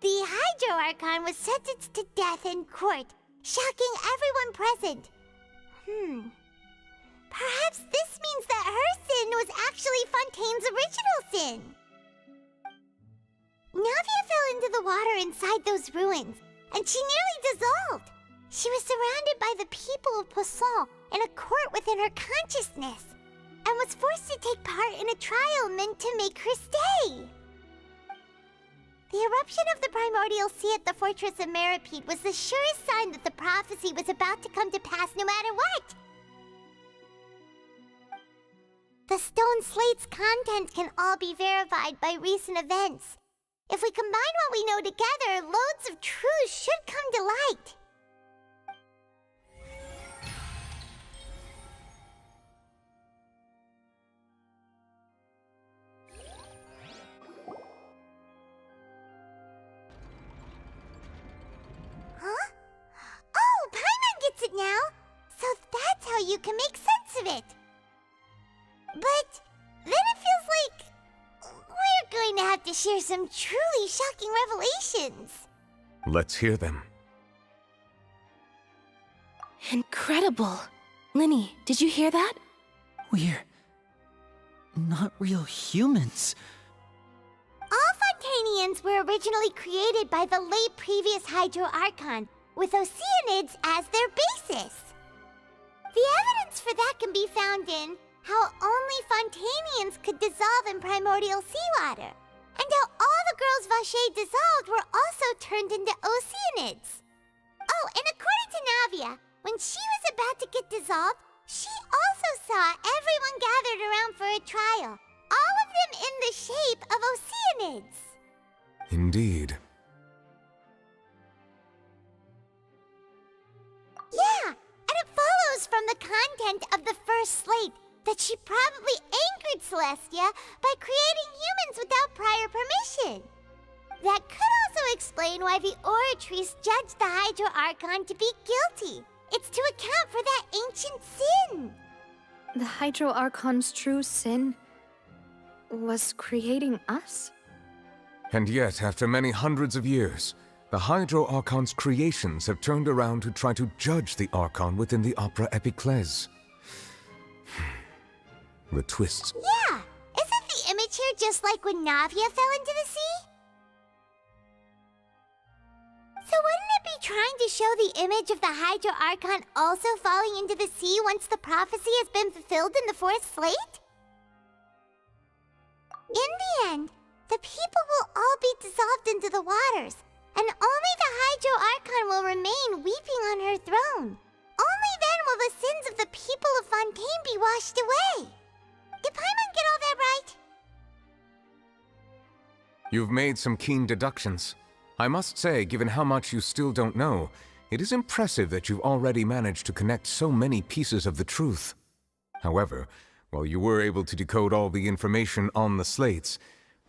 The Hydro Archon was sentenced to death in court, shocking everyone present. Perhaps this means that her sin was actually Fontaine's original sin. Navia fell into the water inside those ruins, and she nearly dissolved. She was surrounded by the people of Poisson in a court within her consciousness, and was forced to take part in a trial meant to make her stay. The eruption of the primordial sea at the fortress of Meropide was the surest sign that the prophecy was about to come to pass no matter what. The stone slate's content can all be verified by recent events. If we combine what we know together, loads of truths should come to light. Huh? Oh, Paimon gets it now! So that's how you can make sense of it. But then it feels like we're going to have to share some truly shocking revelations. Let's hear them. Incredible. Linny, did you hear that? We're not real humans. All Fontanians were originally created by the late previous Hydro Archon, with Oceanids as their basis. The evidence for that can be found in how only Fontanians could dissolve in primordial seawater, and how all the girls Vacher dissolved were also turned into Oceanids. Oh, and according to Navia, when she was about to get dissolved, she also saw everyone gathered around for a trial, all of them in the shape of Oceanids. Indeed. Yeah, and it follows from the content of the first slate that she probably angered Celestia by creating humans without prior permission. That could also explain why the Oratrice judged the Hydro Archon to be guilty. It's to account for that ancient sin. The Hydro Archon's true sin was creating us? And yet, after many hundreds of years, the Hydro Archon's creations have turned around to try to judge the Archon within the Opera Epiclese. The twists. Yeah! Isn't the image here just like when Navia fell into the sea? So wouldn't it be trying to show the image of the Hydro Archon also falling into the sea once the prophecy has been fulfilled in the fourth slate? In the end, the people will all be dissolved into the waters, and only the Hydro Archon will remain weeping on her throne. Only then will the sins of the people of Fontaine be washed away. Did Paimon get all that right? You've made some keen deductions. I must say, given how much you still don't know, it is impressive that you've already managed to connect so many pieces of the truth. However, while you were able to decode all the information on the slates,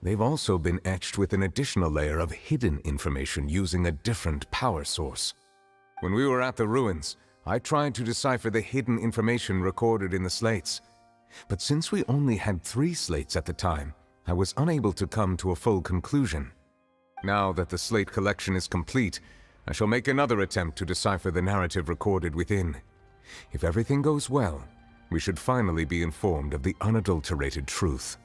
they've also been etched with an additional layer of hidden information using a different power source. When we were at the ruins, I tried to decipher the hidden information recorded in the slates. But since we only had 3 slates at the time, I was unable to come to a full conclusion. Now that the slate collection is complete, I shall make another attempt to decipher the narrative recorded within. If everything goes well, we should finally be informed of the unadulterated truth.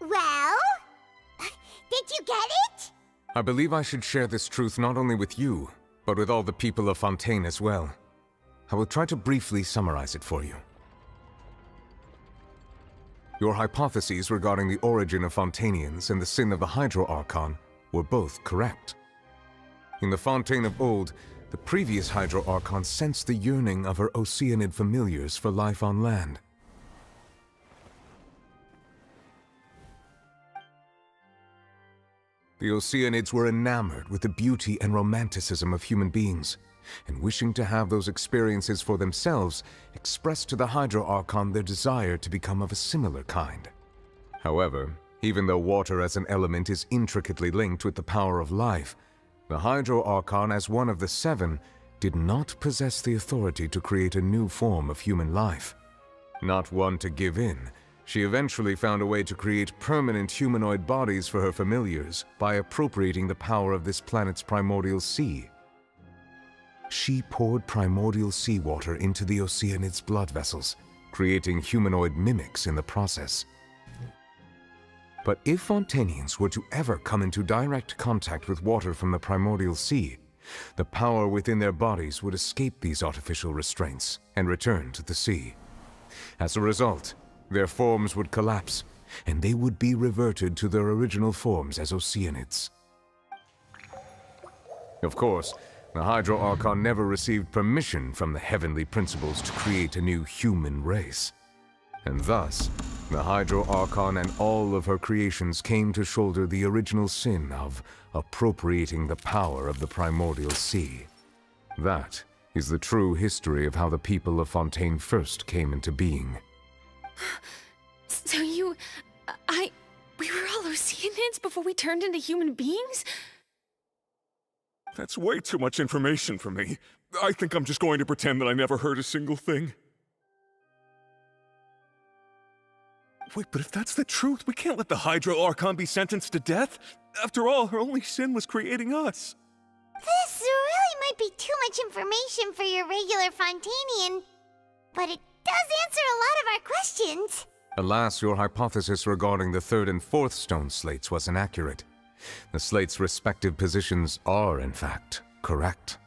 Well? Did you get it? I believe I should share this truth not only with you, but with all the people of Fontaine as well. I will try to briefly summarize it for you. Your hypotheses regarding the origin of Fontainians and the sin of the Hydro Archon were both correct. In the Fontaine of old, the previous Hydro Archon sensed the yearning of her Oceanid familiars for life on land. The Oceanids were enamored with the beauty and romanticism of human beings, and wishing to have those experiences for themselves, expressed to the Hydro Archon their desire to become of a similar kind. However, even though water as an element is intricately linked with the power of life, the Hydro Archon, as one of the 7, did not possess the authority to create a new form of human life. Not one to give in, she eventually found a way to create permanent humanoid bodies for her familiars by appropriating the power of this planet's primordial sea. She poured primordial seawater into the Oceanids' blood vessels, creating humanoid mimics in the process. But if Fontainians were to ever come into direct contact with water from the primordial sea, the power within their bodies would escape these artificial restraints and return to the sea. As a result, their forms would collapse, and they would be reverted to their original forms as Oceanids. Of course, the Hydro Archon never received permission from the heavenly principles to create a new human race. And thus, the Hydro Archon and all of her creations came to shoulder the original sin of appropriating the power of the primordial sea. That is the true history of how the people of Fontaine first came into being. So we were all Oceanids before we turned into human beings? That's way too much information for me. I think I'm just going to pretend that I never heard a single thing. Wait, but if that's the truth, we can't let the Hydro Archon be sentenced to death. After all, her only sin was creating us. This really might be too much information for your regular Fontainian, but it does answer a lot of our questions. Alas, your hypothesis regarding the 3rd and 4th stone slates was inaccurate. The slates' respective positions are, in fact, correct.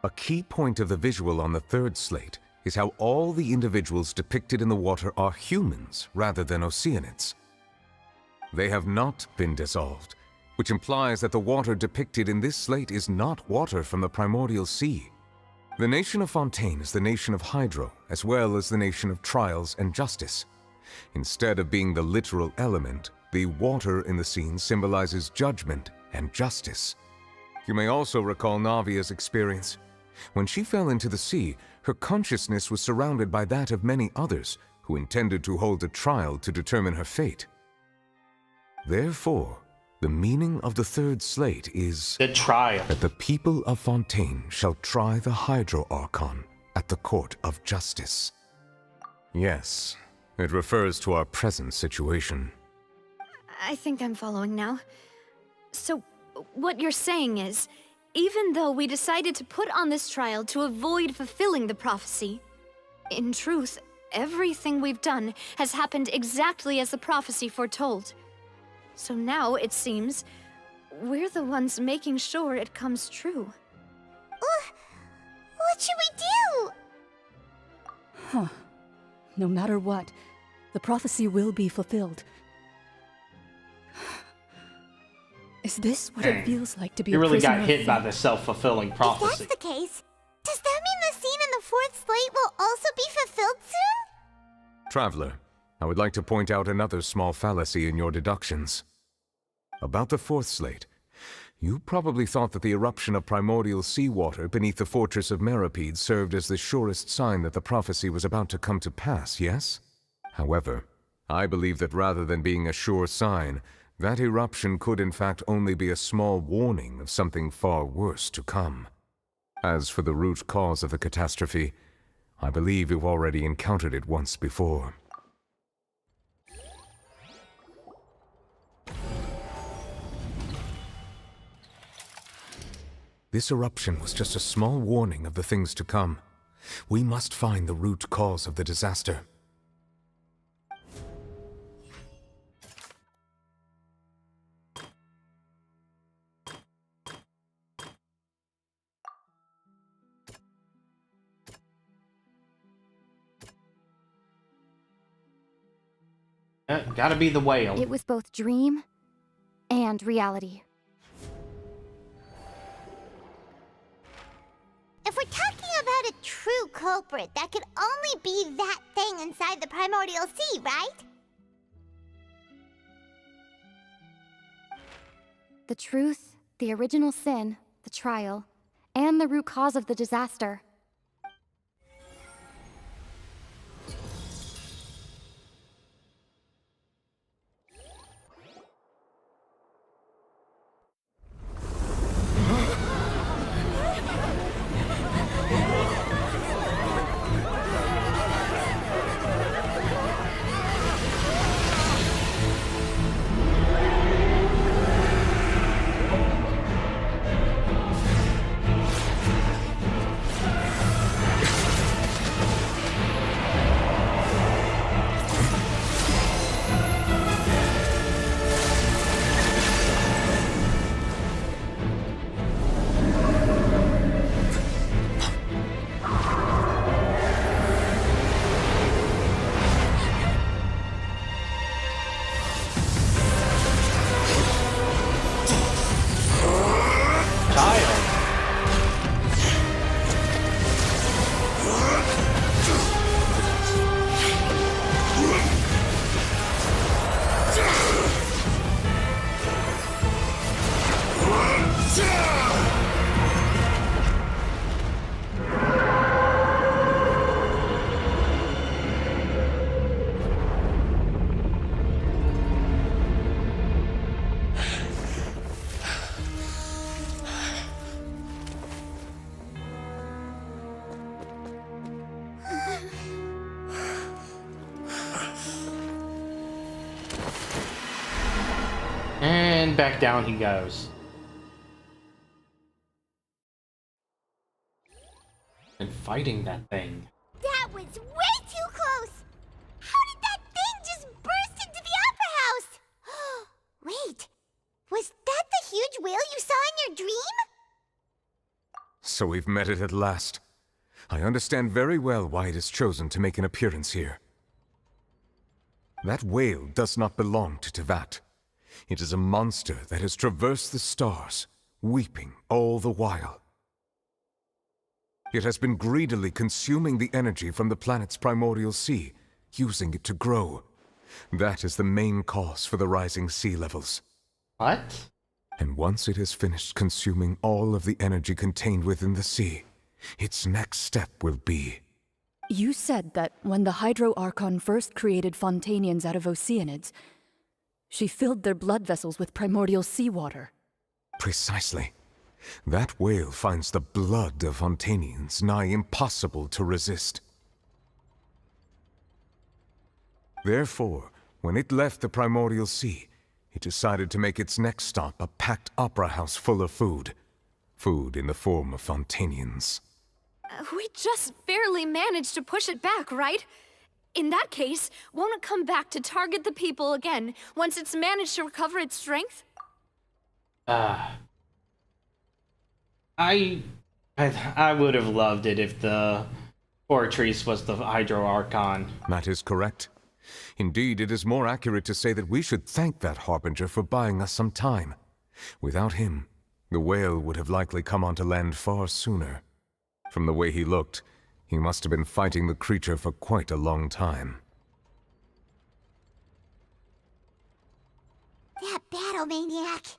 A key point of the visual on the 3rd slate is how all the individuals depicted in the water are humans rather than Oceanids. They have not been dissolved, which implies that the water depicted in this slate is not water from the primordial sea. The nation of Fontaine is the nation of Hydro, as well as the nation of trials and justice. Instead of being the literal element, the water in the scene symbolizes judgment and justice. You may also recall Navia's experience. When she fell into the sea, her consciousness was surrounded by that of many others who intended to hold a trial to determine her fate. Therefore, the meaning of the 3rd slate is the trial. That the people of Fontaine shall try the Hydro Archon at the court of justice. Yes, it refers to our present situation. I think I'm following now. So, what you're saying is, even though we decided to put on this trial to avoid fulfilling the prophecy, in truth, everything we've done has happened exactly as the prophecy foretold. So now, it seems, we're the ones making sure it comes true. What should we do? Huh. No matter what, the prophecy will be fulfilled. Is this what it feels like to be You a really prisoner got of hit by fate? the self-fulfilling prophecy. If that's the case, does that mean the scene in the 4th slate will also be fulfilled soon? Traveler, I would like to point out another small fallacy in your deductions. About the 4th slate, you probably thought that the eruption of primordial seawater beneath the fortress of Meripede served as the surest sign that the prophecy was about to come to pass, yes? However, I believe that rather than being a sure sign, That eruption could in fact only be a small warning of something far worse to come. As for the root cause of the catastrophe, I believe you've already encountered it once before. This eruption was just a small warning of the things to come. We must find the root cause of the disaster. Gotta be the whale. It was both dream and reality. If we're talking about a true culprit, that could only be that thing inside the primordial sea, right? The truth, the original sin, the trial, and the root cause of the disaster. And back down he goes. And fighting that thing. That was way too close! How did that thing just burst into the Opera House? Wait, was that the huge whale you saw in your dream? So we've met it at last. I understand very well why it has chosen to make an appearance here. That whale does not belong to Teyvat. It is a monster that has traversed the stars, weeping all the while. It has been greedily consuming the energy from the planet's primordial sea, using it to grow. That is the main cause for the rising sea levels. What? And once it has finished consuming all of the energy contained within the sea, its next step will be... You said that when the Hydro Archon first created Fontanians out of Oceanids, she filled their blood vessels with primordial seawater. Precisely. That whale finds the blood of Fontanians nigh impossible to resist. Therefore, when it left the primordial sea, it decided to make its next stop a packed opera house full of food. Food in the form of Fontanians. We just barely managed to push it back, right? In that case, won't it come back to target the people again once it's managed to recover its strength? I would have loved it if the Oratrice was the Hydro Archon. That is correct. Indeed, it is more accurate to say that we should thank that Harbinger for buying us some time. Without him, the whale would have likely come onto land far sooner. From the way he looked, he must have been fighting the creature for quite a long time. That battle maniac.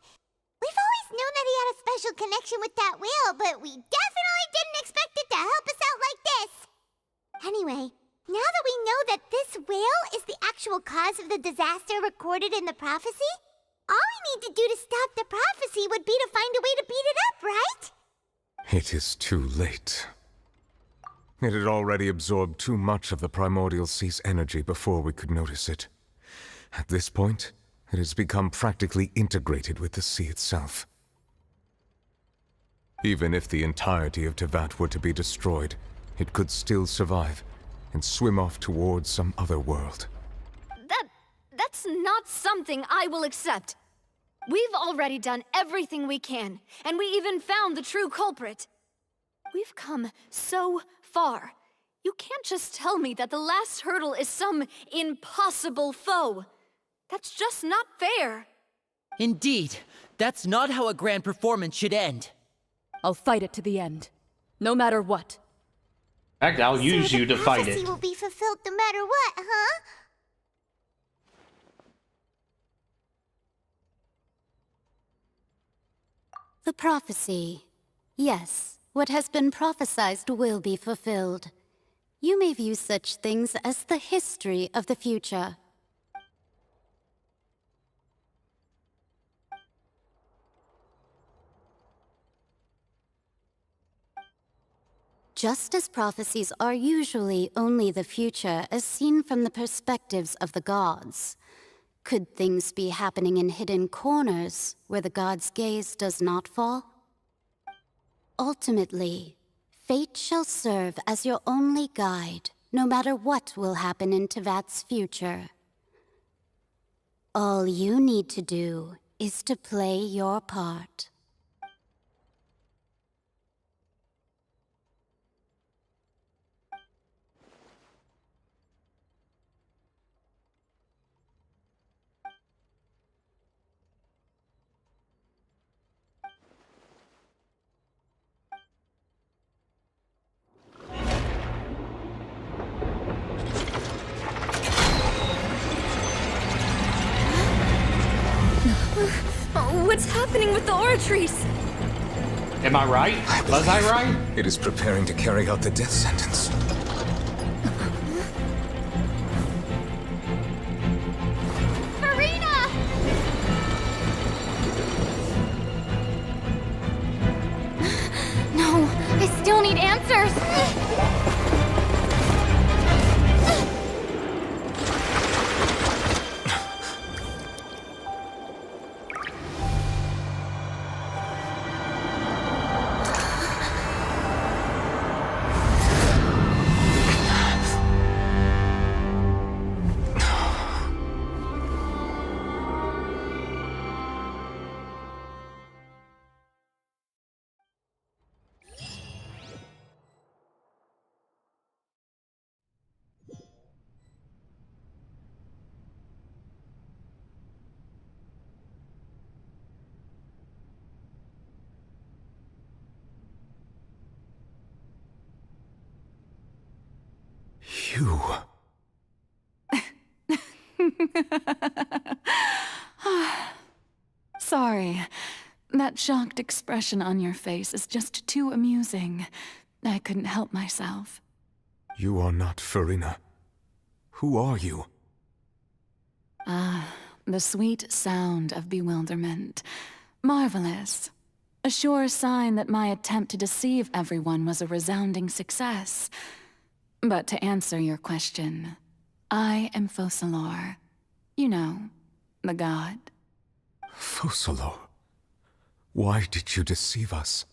We've always known that he had a special connection with that whale, but we definitely didn't expect it to help us out like this. Anyway, now that we know that this whale is the actual cause of the disaster recorded in the prophecy, All we need to do to stop the prophecy would be to find a way to beat it up, right? It is too late. It had already absorbed too much of the Primordial Sea's energy before we could notice it. At this point, it has become practically integrated with the sea itself. Even if the entirety of Teyvat were to be destroyed, it could still survive and swim off towards some other world. That's not something I will accept. We've already done everything we can, and we even found the true culprit. We've come so far. You can't just tell me that the last hurdle is some impossible foe. That's just not fair. Indeed, that's not how a grand performance should end. I'll fight it to the end, no matter what. In fact, I'll use you to fight The it. prophecy will be fulfilled no matter what, huh? The prophecy. Yes, what has been prophesied will be fulfilled. You may view such things as the history of the future. Just as prophecies are usually only the future as seen from the perspectives of the gods, could things be happening in hidden corners where the gods' gaze does not fall? Ultimately, fate shall serve as your only guide, no matter what will happen in Teyvat's future. All you need to do is to play your part. What's happening with the oratories? Am I right? Was I right? It is preparing to carry out the death sentence. Marina! No, I still need answers. You. Sorry. That shocked expression on your face is just too amusing. I couldn't help myself. You are not Furina. Who are you? The sweet sound of bewilderment. Marvelous. A sure sign that my attempt to deceive everyone was a resounding success. But to answer your question, I am Focalors. You know, the god. Focalors? Why did you deceive us?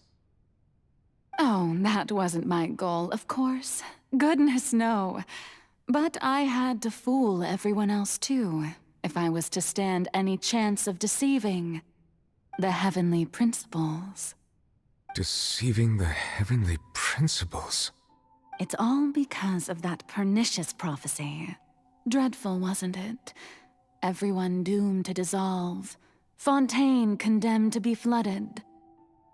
Oh, that wasn't my goal, of course. Goodness, no. But I had to fool everyone else too, if I was to stand any chance of deceiving the heavenly principles. Deceiving the heavenly principles? It's all because of that pernicious prophecy. Dreadful, wasn't it? Everyone doomed to dissolve. Fontaine condemned to be flooded.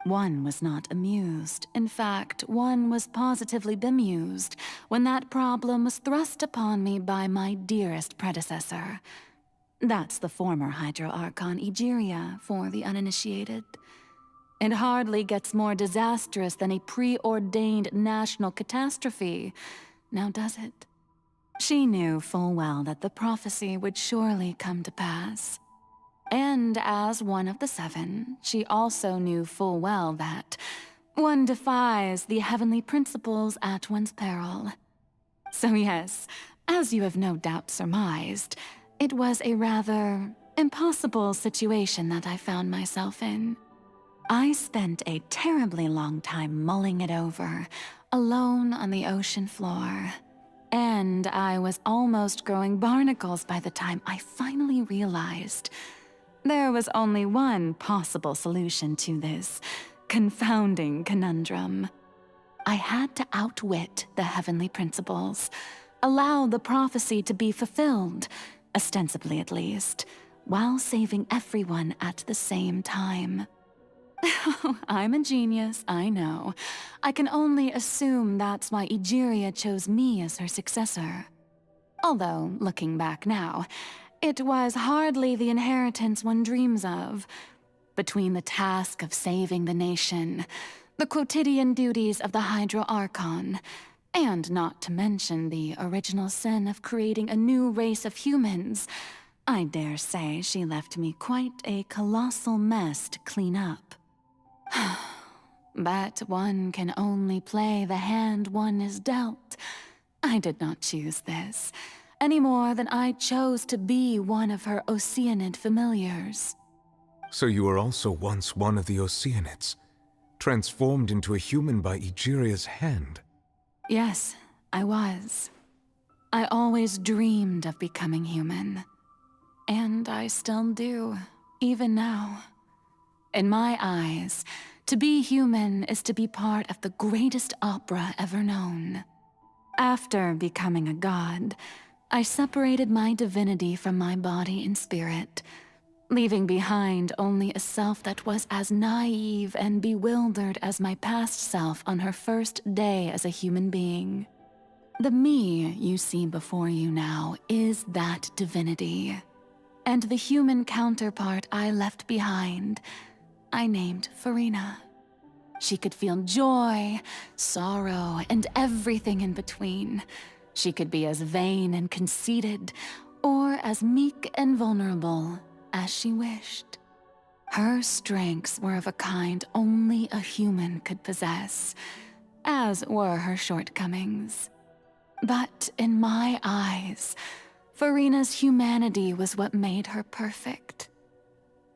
One was not amused. In fact, one was positively bemused when that problem was thrust upon me by my dearest predecessor. That's the former Hydro Archon Egeria, for the uninitiated. It hardly gets more disastrous than a preordained national catastrophe, now does it? She knew full well that the prophecy would surely come to pass. And as one of the seven, she also knew full well that one defies the heavenly principles at one's peril. So yes, as you have no doubt surmised, it was a rather impossible situation that I found myself in. I spent a terribly long time mulling it over, alone on the ocean floor. And I was almost growing barnacles by the time I finally realized there was only one possible solution to this confounding conundrum. I had to outwit the heavenly principles, allow the prophecy to be fulfilled, ostensibly at least, while saving everyone at the same time. I'm a genius, I know. I can only assume that's why Egeria chose me as her successor. Although, looking back now, it was hardly the inheritance one dreams of. Between the task of saving the nation, the quotidian duties of the Hydro Archon, and not to mention the original sin of creating a new race of humans, I dare say she left me quite a colossal mess to clean up. But one can only play the hand one is dealt. I did not choose this, any more than I chose to be one of her Oceanid familiars. So you were also once one of the Oceanids, transformed into a human by Egeria's hand? Yes, I was. I always dreamed of becoming human. And I still do, even now. In my eyes, to be human is to be part of the greatest opera ever known. After becoming a god, I separated my divinity from my body and spirit, leaving behind only a self that was as naive and bewildered as my past self on her first day as a human being. The me you see before you now is that divinity, and the human counterpart I left behind, I named Farina. She could feel joy, sorrow, and everything in between. She could be as vain and conceited, or as meek and vulnerable as she wished. Her strengths were of a kind only a human could possess, as were her shortcomings. But in my eyes, Farina's humanity was what made her perfect.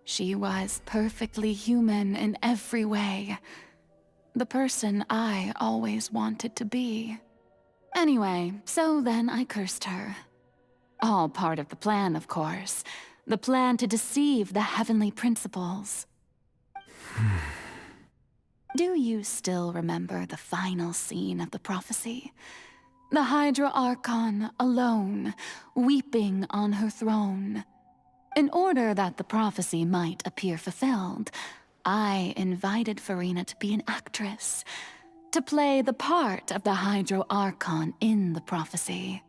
She was perfectly human in every way. The person I always wanted to be. Anyway, so then I cursed her. All part of the plan, of course. The plan to deceive the heavenly principles. Do you still remember the final scene of the prophecy? The Hydra Archon alone, weeping on her throne. In order that the prophecy might appear fulfilled, I invited Farina to be an actress, to play the part of the Hydro Archon in the prophecy.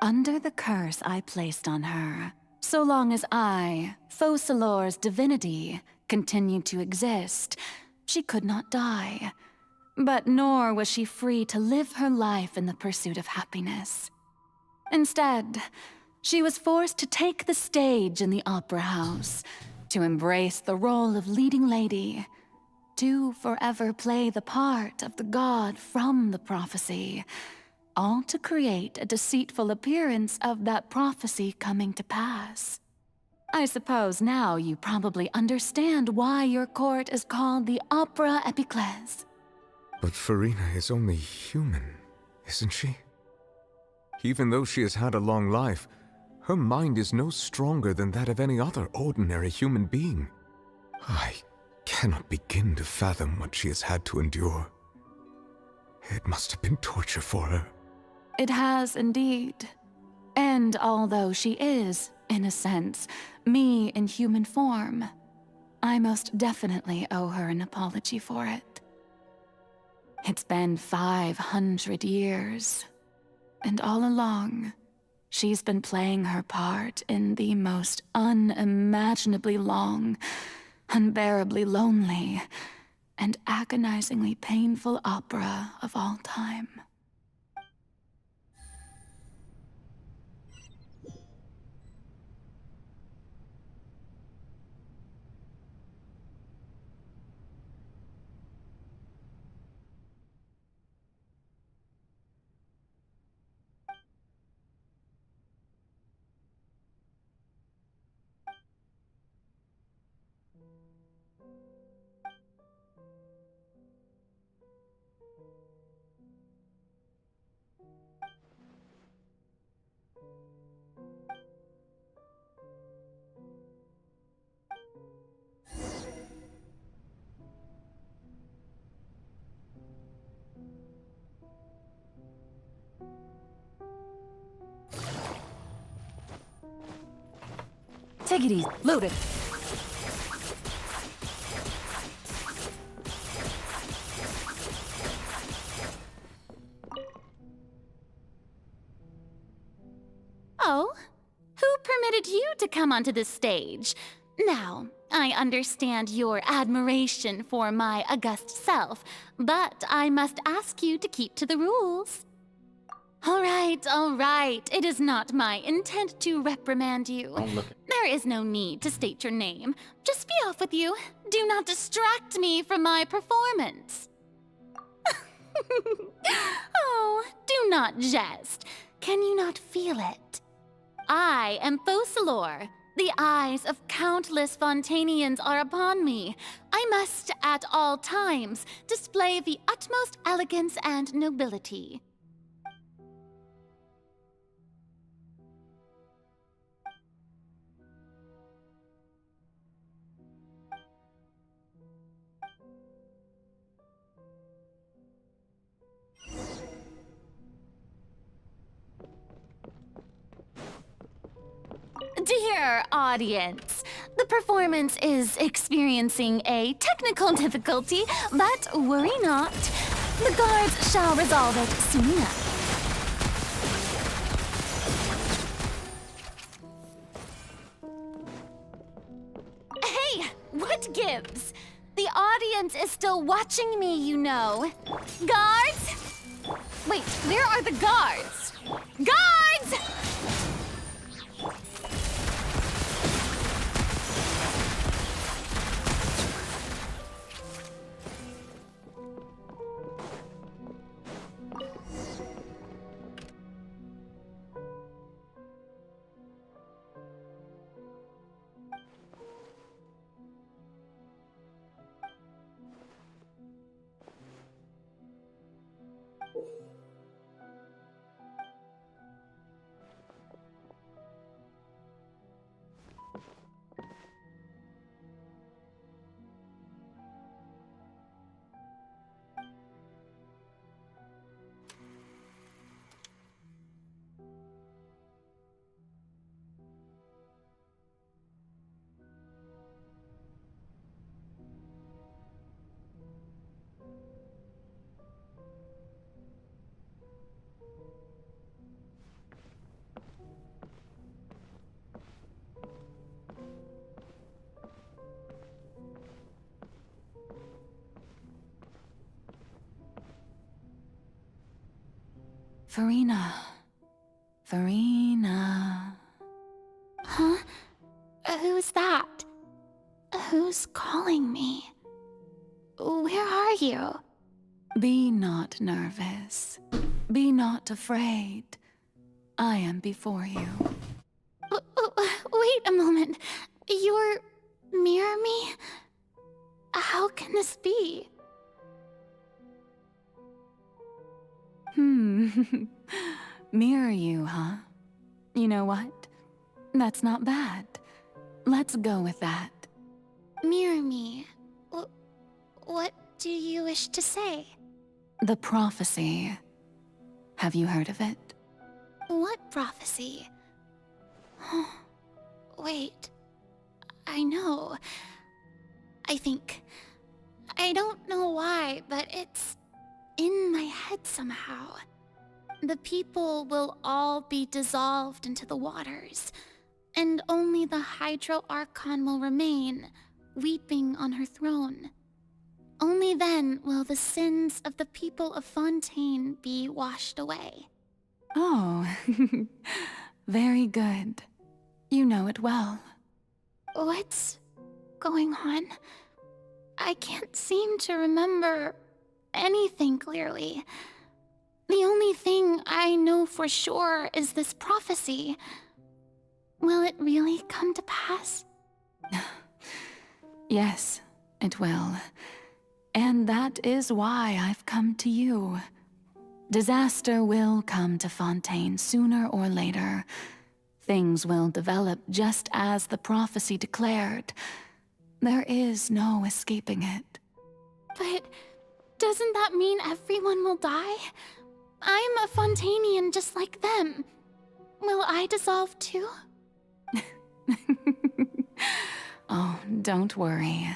Under the curse I placed on her, so long as I, Focalor's divinity, continued to exist, she could not die. But nor was she free to live her life in the pursuit of happiness. Instead, she was forced to take the stage in the opera house, to embrace the role of leading lady, to forever play the part of the god from the prophecy, all to create a deceitful appearance of that prophecy coming to pass. I suppose now you probably understand why your court is called the Opera Epiclese. But Farina is only human, isn't she? Even though she has had a long life, her mind is no stronger than that of any other ordinary human being. I cannot begin to fathom what she has had to endure. It must have been torture for her. It has indeed. And although she is, in a sense, me in human form, I most definitely owe her an apology for it. It's been 500 years, and all along, she's been playing her part in the most unimaginably long, unbearably lonely, and agonizingly painful opera of all time. Take it easy. Load it. Oh, who permitted you to come onto this stage? Now, I understand your admiration for my august self, but I must ask you to keep to the rules. All right. It is not my intent to reprimand you. Don't look at There is no need to state your name. Just be off with you. Do not distract me from my performance. Oh, do not jest. Can you not feel it? I am Focalor. The eyes of countless Fontanians are upon me. I must, at all times, display the utmost elegance and nobility. Dear audience, the performance is experiencing a technical difficulty, but worry not. The guards shall resolve it soon enough. Hey, what gives? The audience is still watching me, you know. Guards? Wait, where are the guards? Guards! Farina. Huh? Who's that? Who's calling me? Where are you? Be not nervous. Be not afraid. I am before you. Wait a moment. You're mirror me? How can this be? Mirror you, huh? You know what? That's not bad. Let's go with that. Mirror me? What do you wish to say? The prophecy. Have you heard of it? What prophecy? Wait. I know. I think. I don't know why, but it's in my head somehow. The people will all be dissolved into the waters, and only the Hydro Archon will remain, weeping on her throne. Only then will the sins of the people of Fontaine be washed away. Oh, very good. You know it well. What's going on? I can't seem to remember anything clearly. The only thing I know for sure is this prophecy. Will it really come to pass? Yes, it will. And that is why I've come to you. Disaster will come to Fontaine sooner or later. Things will develop just as the prophecy declared. There is no escaping it. But doesn't that mean everyone will die? I'm a Fontanian just like them. Will I dissolve too? Oh, don't worry.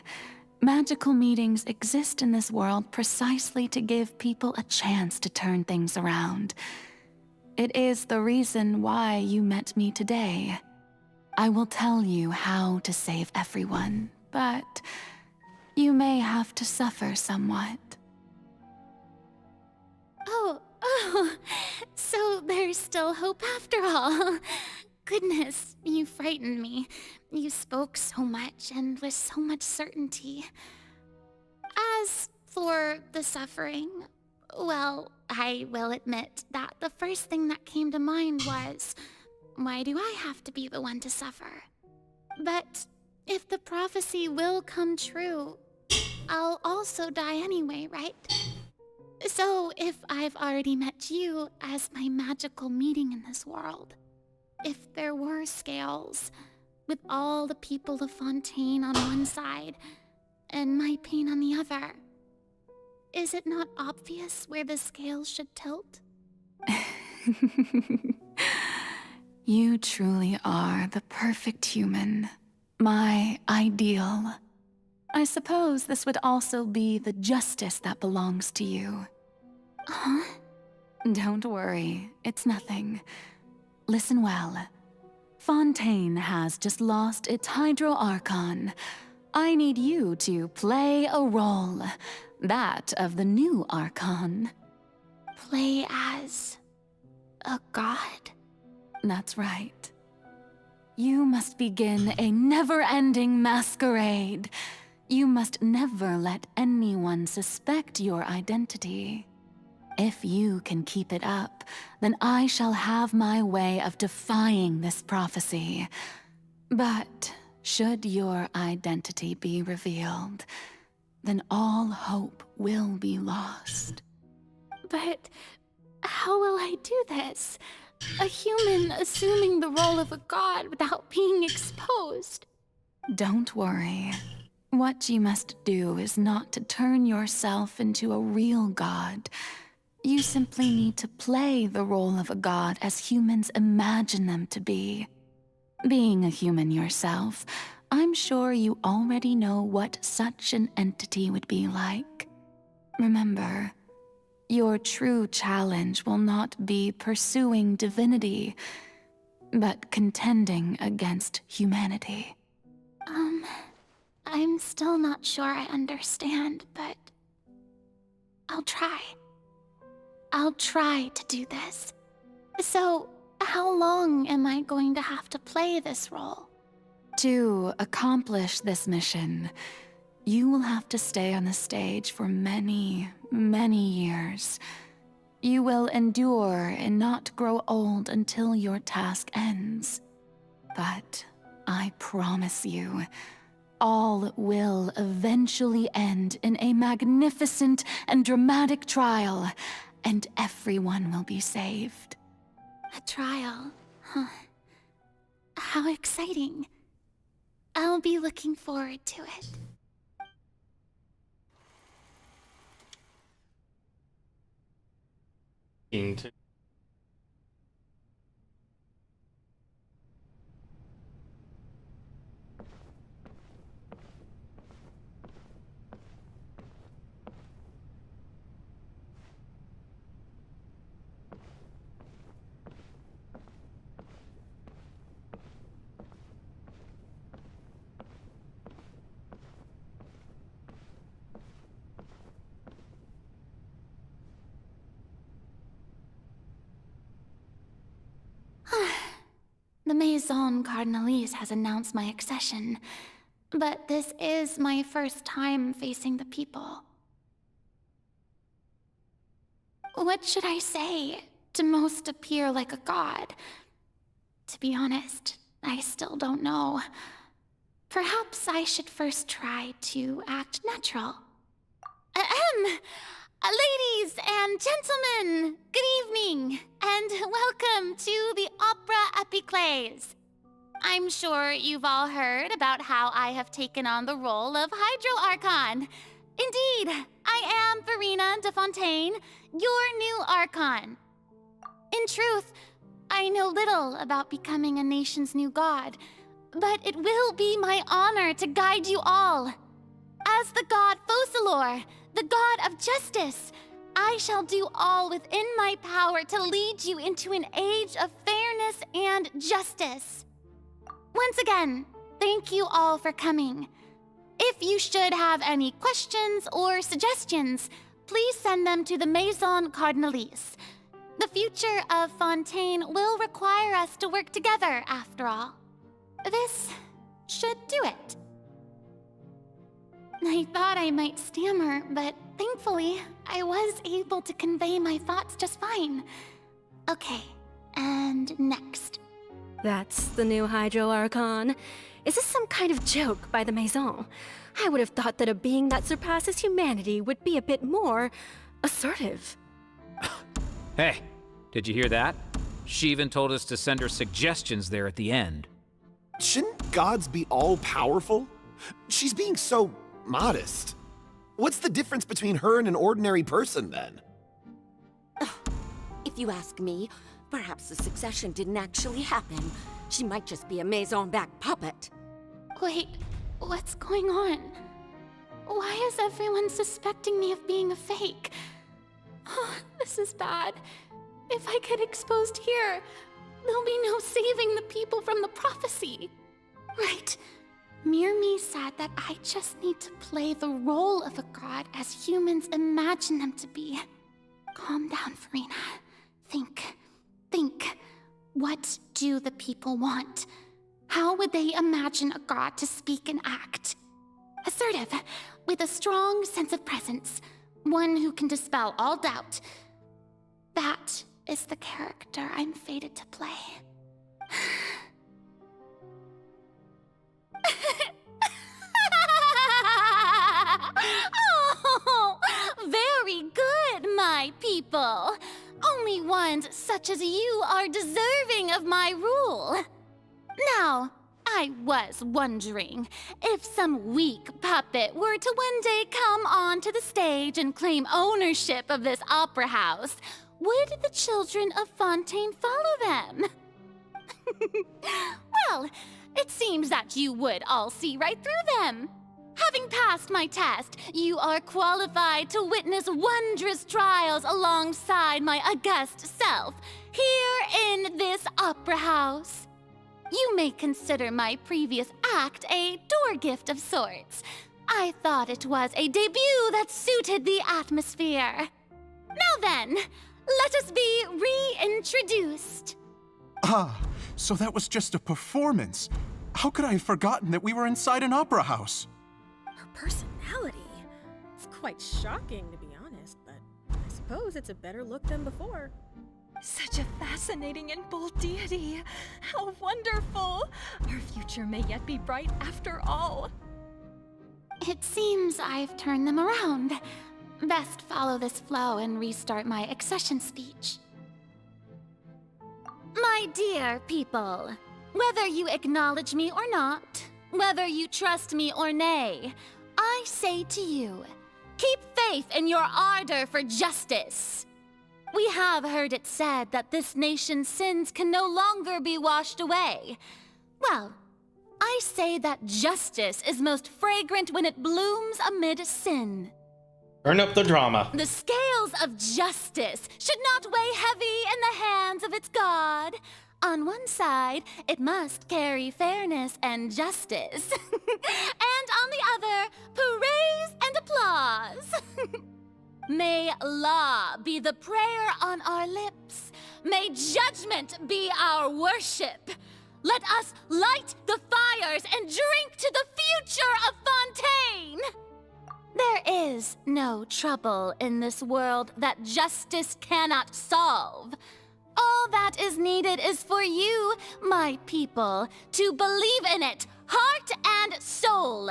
Magical meetings exist in this world precisely to give people a chance to turn things around. It is the reason why you met me today. I will tell you how to save everyone, but you may have to suffer somewhat. Oh, so there's still hope after all. Goodness, you frightened me. You spoke so much and with so much certainty. As for the suffering, well, I will admit that the first thing that came to mind was, why do I have to be the one to suffer? But if the prophecy will come true, I'll also die anyway, right? So if I've already met you as my magical meeting in this world, if there were scales, with all the people of Fontaine on one side and my pain on the other, is it not obvious where the scales should tilt? You truly are the perfect human, my ideal. I suppose this would also be the justice that belongs to you. Huh? Don't worry, it's nothing. Listen well. Fontaine has just lost its Hydro Archon. I need you to play a role, that of the new Archon. Play as a god? That's right. You must begin a never-ending masquerade. You must never let anyone suspect your identity. If you can keep it up, then I shall have my way of defying this prophecy. But should your identity be revealed, then all hope will be lost. But how will I do this? A human assuming the role of a god without being exposed? Don't worry. What you must do is not to turn yourself into a real god. You simply need to play the role of a god as humans imagine them to be. Being a human yourself, I'm sure you already know what such an entity would be like. Remember, your true challenge will not be pursuing divinity, but contending against humanity. I'm still not sure I understand, but I'll try. I'll try to do this. So, how long am I going to have to play this role? To accomplish this mission, you will have to stay on the stage for many, many years. You will endure and not grow old until your task ends. But I promise you, all will eventually end in a magnificent and dramatic trial, and everyone will be saved. A trial? Huh. How exciting. I'll be looking forward to it. Into The Maison Cardinalise has announced my accession, but this is my first time facing the people. What should I say to most appear like a god? To be honest, I still don't know. Perhaps I should first try to act natural. Ladies and gentlemen, good evening, and welcome to the Opera Epiclese. I'm sure you've all heard about how I have taken on the role of Hydro Archon. Indeed, I am Verena de Fontaine, your new Archon. In truth, I know little about becoming a nation's new god, but it will be my honor to guide you all. As the god Focalor, the god of justice, I shall do all within my power to lead you into an age of fairness and justice. Once again, thank you all for coming. If you should have any questions or suggestions, please send them to the Maison Cardinalise. The future of Fontaine will require us to work together, after all. This should do it. I thought I might stammer, but thankfully, I was able to convey my thoughts just fine. Okay, and next. That's the new Hydro Archon. Is this some kind of joke by the Maison? I would have thought that a being that surpasses humanity would be a bit more assertive. Hey, did you hear that? She even told us to send her suggestions there at the end. Shouldn't gods be all-powerful? She's being so modest. What's the difference between her and an ordinary person, then? If you ask me, perhaps the succession didn't actually happen. She might just be a Maison back puppet. Wait, what's going on? Why is everyone suspecting me of being a fake? Oh, this is bad. If I get exposed here, there'll be no saving the people from the prophecy. Right. Mirmi said that I just need to play the role of a god as humans imagine them to be. Calm down, Farina. Think. What do the people want? How would they imagine a god to speak and act? Assertive, with a strong sense of presence. One who can dispel all doubt. That is the character I'm fated to play. Oh, very good, my people. Only ones such as you are deserving of my rule. Now, I was wondering if some weak puppet were to one day come onto the stage and claim ownership of this opera house, would the children of Fontaine follow them? Well, it seems that you would all see right through them. Having passed my test, you are qualified to witness wondrous trials alongside my august self, here in this opera house. You may consider my previous act a door gift of sorts. I thought it was a debut that suited the atmosphere. Now then, let us be reintroduced. Ah, so that was just a performance. How could I have forgotten that we were inside an opera house? Her personality. It's quite shocking, to be honest, but I suppose it's a better look than before. Such a fascinating and bold deity. How wonderful! Our future may yet be bright after all. It seems I've turned them around. Best follow this flow and restart my accession speech. My dear people, whether you acknowledge me or not, whether you trust me or nay, I say to you, keep faith in your ardor for justice. We have heard it said that this nation's sins can no longer be washed away. Well, I say that justice is most fragrant when it blooms amid sin. Turn up the drama. The scales of justice should not weigh heavy in the hands of its God. On one side, it must carry fairness and justice. And on the other, praise and applause. May law be the prayer on our lips. May judgment be our worship. Let us light the fires and drink to the future of Fontaine. There is no trouble in this world that justice cannot solve. All that is needed is for you, my people, to believe in it, heart and soul.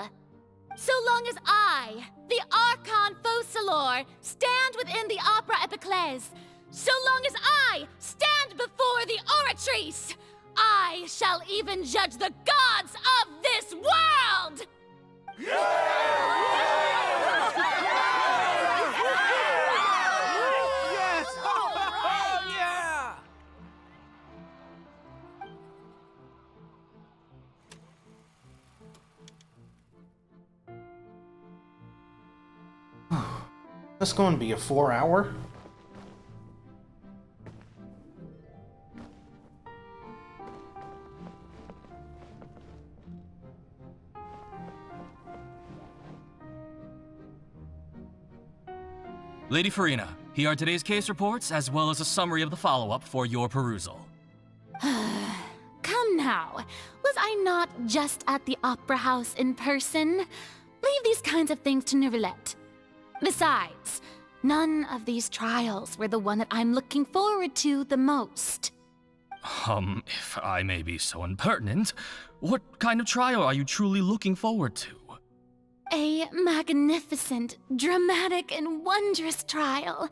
So long as I, the Archon Focalor, stand within the Opera Epiclese, so long as I stand before the Oratrice, I shall even judge the gods of this world! That's going to be a 4-hour. Lady Farina, here are today's case reports, as well as a summary of the follow-up for your perusal. Come now. Was I not just at the Opera House in person? Leave these kinds of things to Neuvillette. Besides, none of these trials were the one that I'm looking forward to the most. If I may be so impertinent, what kind of trial are you truly looking forward to? A magnificent, dramatic, and wondrous trial.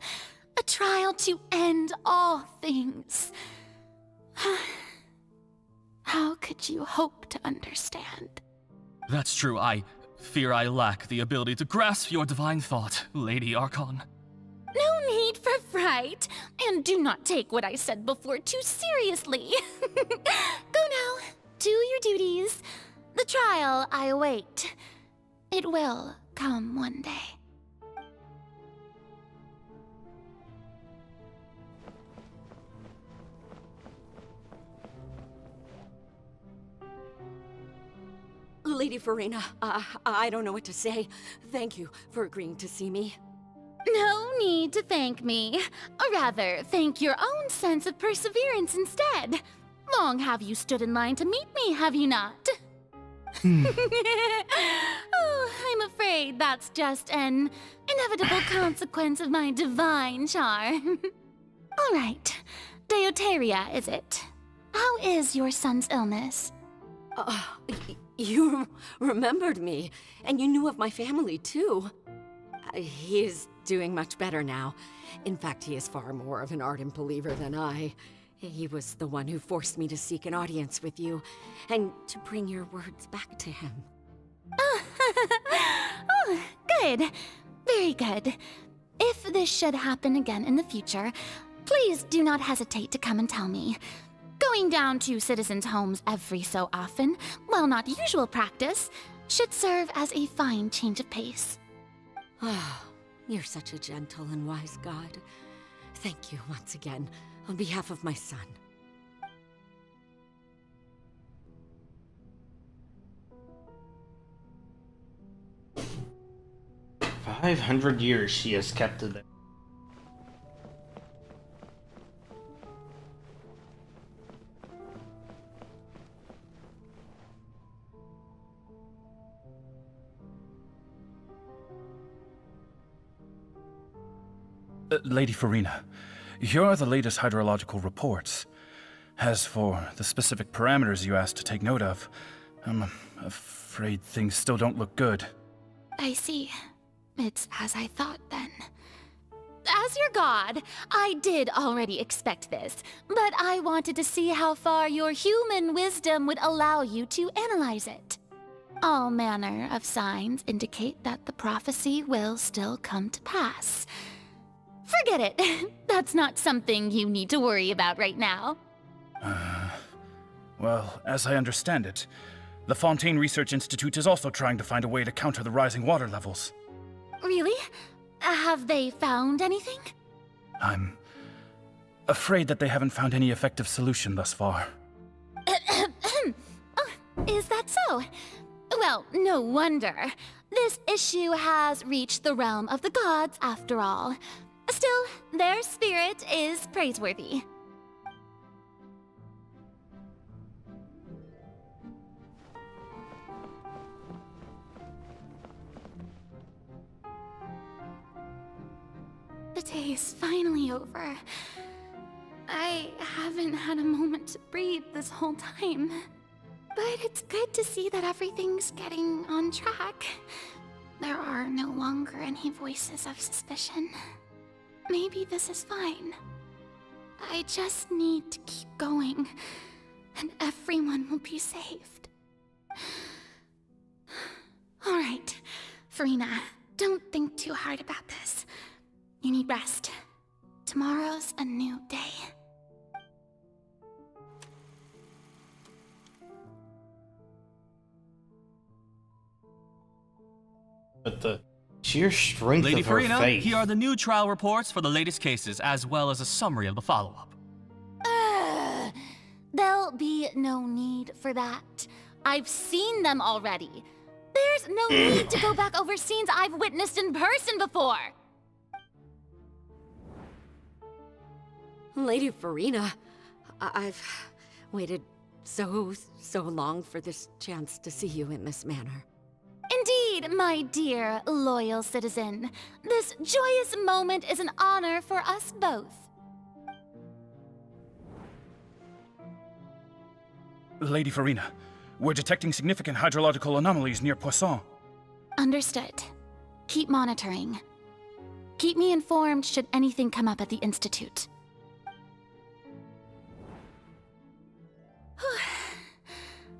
A trial to end all things. How could you hope to understand? That's true. I fear I lack the ability to grasp your divine thought, Lady Archon. No need for fright, and do not take what I said before too seriously. Go now, do your duties. The trial I await. It will come one day. Lady Farina, I don't know what to say. Thank you for agreeing to see me. No need to thank me. Or rather, thank your own sense of perseverance instead. Long have you stood in line to meet me, have you not? Oh, I'm afraid that's just an inevitable consequence of my divine charm. All right, Deoteria, is it? How is your son's illness? You remembered me, and you knew of my family, too. He is doing much better now. In fact, he is far more of an ardent believer than I. He was the one who forced me to seek an audience with you, and to bring your words back to him. Oh, good. Very good. If this should happen again in the future, please do not hesitate to come and tell me. Going down to citizens' homes every so often, while not usual practice, should serve as a fine change of pace. Ah, you're such a gentle and wise god. Thank you once again, on behalf of my son. "500 years she has kept it there." Lady Farina, here are the latest hydrological reports. As for the specific parameters you asked to take note of, I'm afraid things still don't look good. I see. It's as I thought, then. As your god, I did already expect this, but I wanted to see how far your human wisdom would allow you to analyze it. All manner of signs indicate that the prophecy will still come to pass. Forget it. That's not something you need to worry about right now. Well, as I understand it, the Fontaine Research Institute is also trying to find a way to counter the rising water levels. Really? Have they found anything? I'm afraid that they haven't found any effective solution thus far. Oh, is that so? Well, no wonder. This issue has reached the realm of the gods, after all. Still, their spirit is praiseworthy. The day is finally over. I haven't had a moment to breathe this whole time. But it's good to see that everything's getting on track. There are no longer any voices of suspicion. Maybe this is fine. I just need to keep going, and everyone will be saved. All right, Farina, don't think too hard about this. You need rest. Tomorrow's a new day. But the Sheer strength Lady of her Farina, faith. here are the new trial reports for the latest cases, as well as a summary of the follow-up. There'll be no need for that. I've seen them already. There's no need to go back over scenes I've witnessed in person before. Lady Farina, I've waited so long for this chance to see you in this manner. Indeed, my dear, loyal citizen. This joyous moment is an honor for us both. Lady Farina, we're detecting significant hydrological anomalies near Poisson. Understood. Keep monitoring. Keep me informed should anything come up at the Institute.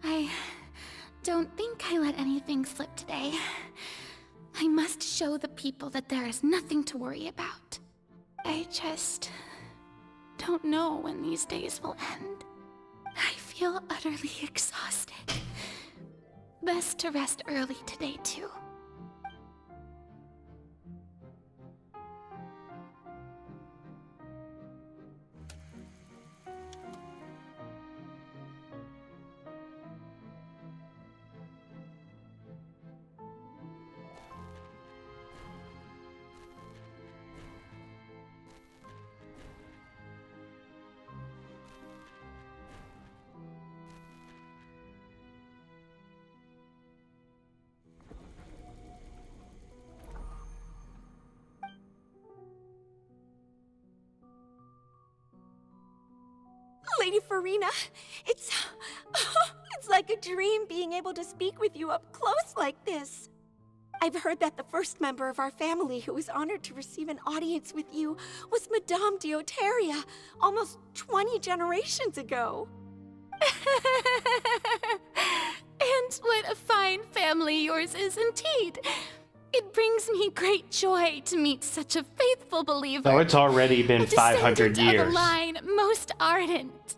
I don't think I let anything slip today. I must show the people that there is nothing to worry about. I just don't know when these days will end. I feel utterly exhausted. Best to rest early today, too. Lady Farina, it's like a dream being able to speak with you up close like this. I've heard that the first member of our family who was honored to receive an audience with you was Madame Deoteria, almost 20 generations ago. And what a fine family yours is indeed. It brings me great joy to meet such a faithful believer. No, it's already been a 500 descendant years. Of a line most ardent.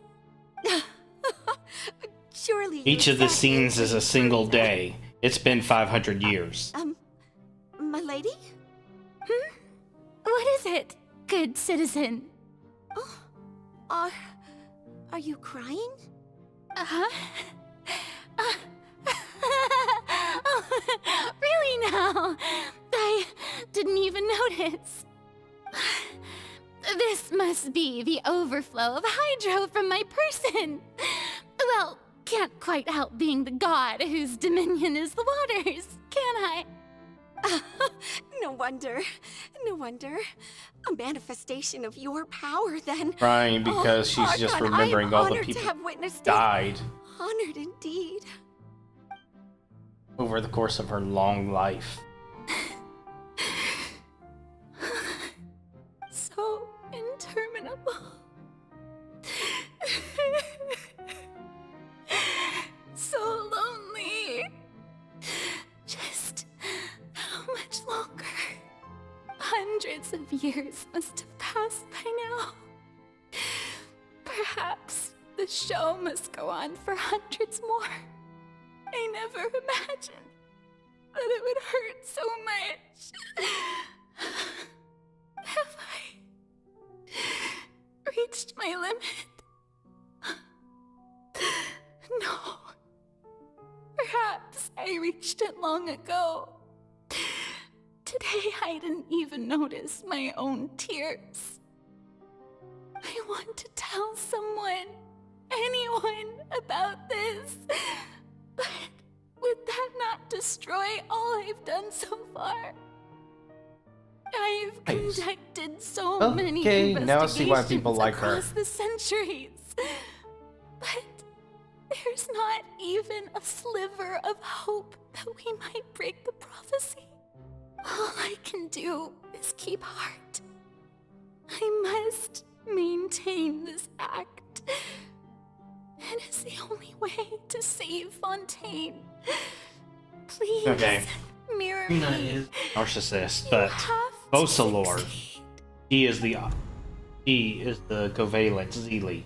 Surely. Each of the scenes is a single day. It's been 500 years. My lady? What is it, good citizen? Oh, are you crying? Uh-huh. Really now? I didn't even notice. This must be the overflow of hydro from my person. Well, can't quite help being the god whose dominion is the waters, can I? No wonder. No wonder. A manifestation of your power, then. Crying because she's just Archon, remembering all the honored to people have witnessed died it. Honored indeed. over the course of her long life. So interminable. So lonely. Just how much longer? Hundreds of years must have passed by now. Perhaps the show must go on for hundreds more. I never imagined that it would hurt so much. Have I reached my limit? No. Perhaps I reached it long ago. Today I didn't even notice my own tears. I want to tell someone, anyone, about this. But would that not destroy all I've done so far? I've conducted so many Okay, now I see why investigations people like her. across the centuries. But there's not even a sliver of hope that we might break the prophecy. All I can do is keep heart. I must maintain this act. It is the only way to save Fontaine. Please, Okay. mirror Mina me. is narcissist, but Bosalor, he is the covalent Zeely.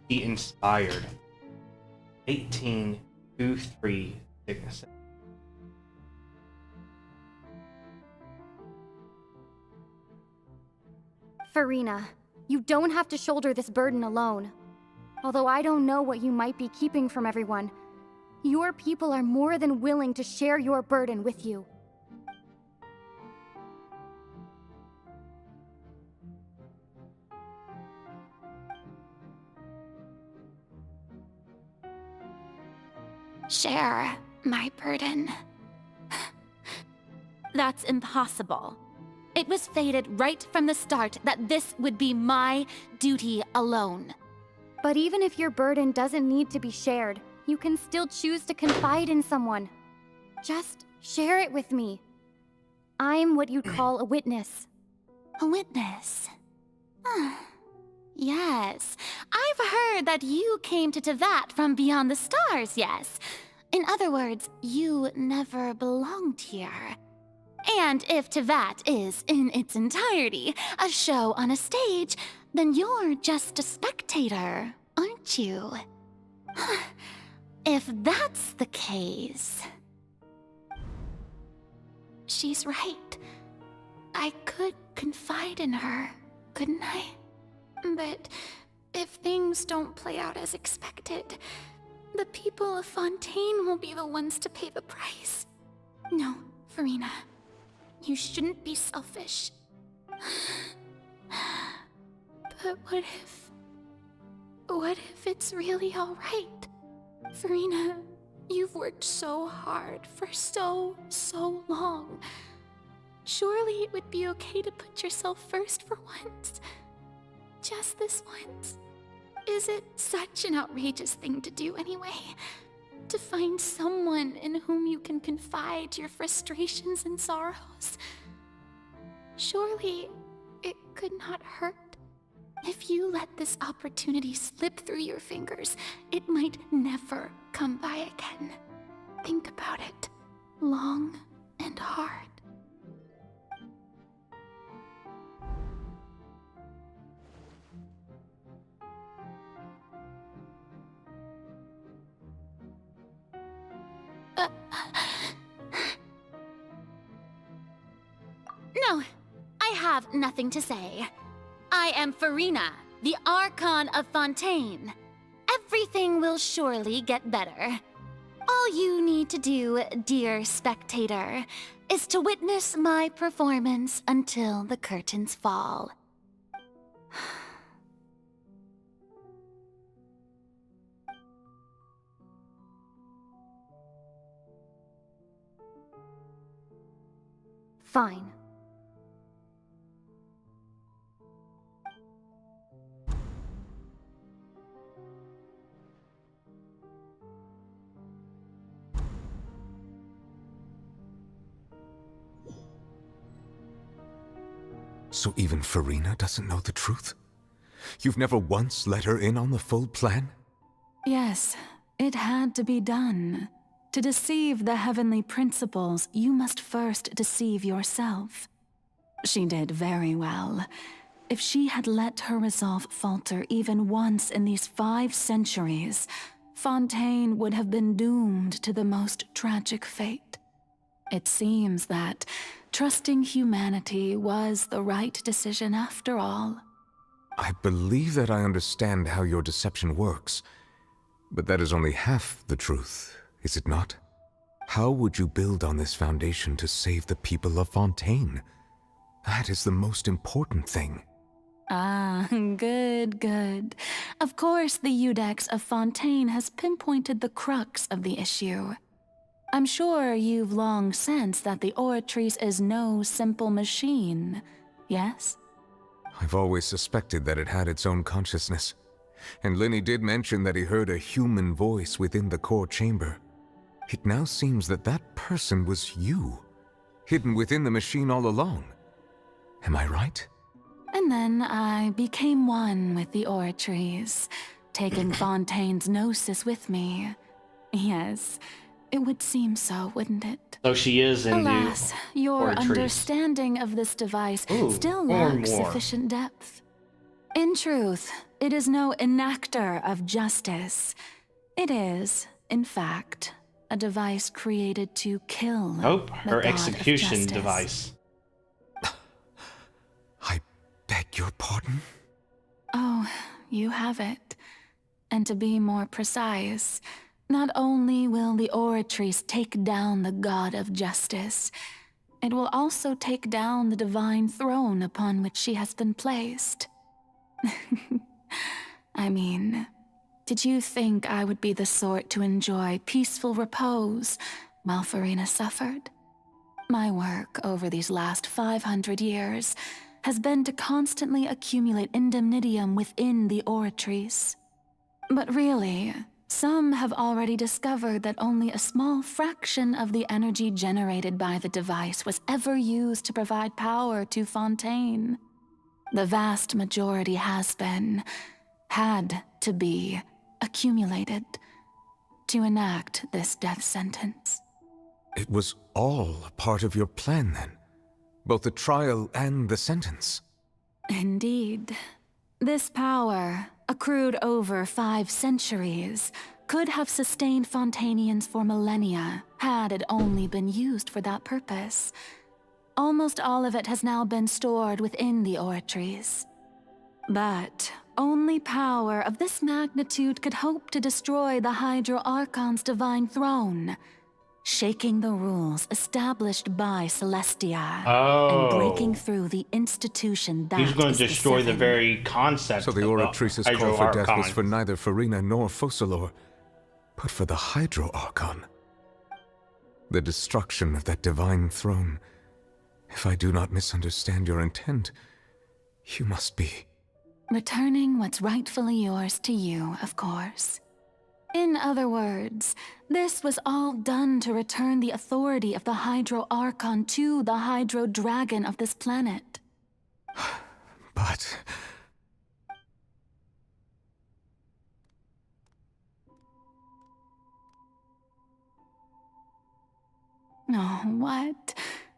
He inspired 1823 sickness. Farina, you don't have to shoulder this burden alone. Although I don't know what you might be keeping from everyone, your people are more than willing to share your burden with you. Share my burden. That's impossible. It was fated right from the start that this would be my duty alone. But even if your burden doesn't need to be shared, you can still choose to confide in someone. Just share it with me. I'm what you'd call a witness. A witness? Yes, I've heard that you came to Teyvat from beyond the stars, yes. In other words, you never belonged here. And if Teyvat is, in its entirety, a show on a stage, then you're just a spectator, aren't you? If that's the case... She's right. I could confide in her, couldn't I? But if things don't play out as expected, the people of Fontaine will be the ones to pay the price. No, Farina. You shouldn't be selfish. But what if it's really all right? Farina, you've worked so hard for so long. Surely it would be okay to put yourself first for once. Just this once. Is it such an outrageous thing to do anyway? To find someone in whom you can confide your frustrations and sorrows? Surely it could not hurt. If you let this opportunity slip through your fingers, it might never come by again. Think about it long and hard. No, I have nothing to say. I am Farina, the Archon of Fontaine. Everything will surely get better. All you need to do, dear spectator, is to witness my performance until the curtains fall. Fine. So even Farina doesn't know the truth? You've never once let her in on the full plan? Yes, it had to be done. To deceive the heavenly principles, you must first deceive yourself. She did very well. If she had let her resolve falter even once in these 5 centuries, Fontaine would have been doomed to the most tragic fate. It seems that trusting humanity was the right decision after all. I believe that I understand how your deception works, but that is only half the truth, is it not? How would you build on this foundation to save the people of Fontaine? That is the most important thing. Ah, good. Of course, the Iudex of Fontaine has pinpointed the crux of the issue. I'm sure you've long sensed that the Oratrice is no simple machine, yes? I've always suspected that it had its own consciousness. And Lyney did mention that he heard a human voice within the core chamber. It now seems that that person was you, hidden within the machine all along. Am I right? And then I became one with the Oratrice, taking Fontaine's gnosis with me. Yes, it would seem so, wouldn't it? So she is in Alas, the your Oratrice. understanding of this device still more and lacks more. sufficient depth. In truth, it is no enactor of justice. It is, in fact, a device created to kill Nope, the her god of execution justice. device. Beg your pardon? Oh, you have it. And to be more precise, not only will the Oratrice take down the God of Justice, it will also take down the divine throne upon which she has been placed. I mean, did you think I would be the sort to enjoy peaceful repose while Farina suffered? My work over these last 500 years has been to constantly accumulate indemnitium within the Oratrice. But really, some have already discovered that only a small fraction of the energy generated by the device was ever used to provide power to Fontaine. The vast majority had to be, accumulated to enact this death sentence. It was all a part of your plan, then? Both the trial and the sentence? Indeed. This power, accrued over 5 centuries, could have sustained Fontainians for millennia had it only been used for that purpose. Almost all of it has now been stored within the Oratrice. But only power of this magnitude could hope to destroy the Hydro Archon's divine throne, shaking the rules established by Celestia and breaking through the institution that He's going is to destroy the Seven. very concept. So the Oratrice's call for death was for neither Farina nor Focalor, but for the Hydro Archon. The destruction of that divine throne. If I do not misunderstand your intent, you must be... Returning what's rightfully yours to you, of course. In other words, this was all done to return the authority of the Hydro Archon to the Hydro Dragon of this planet. But... Oh, what?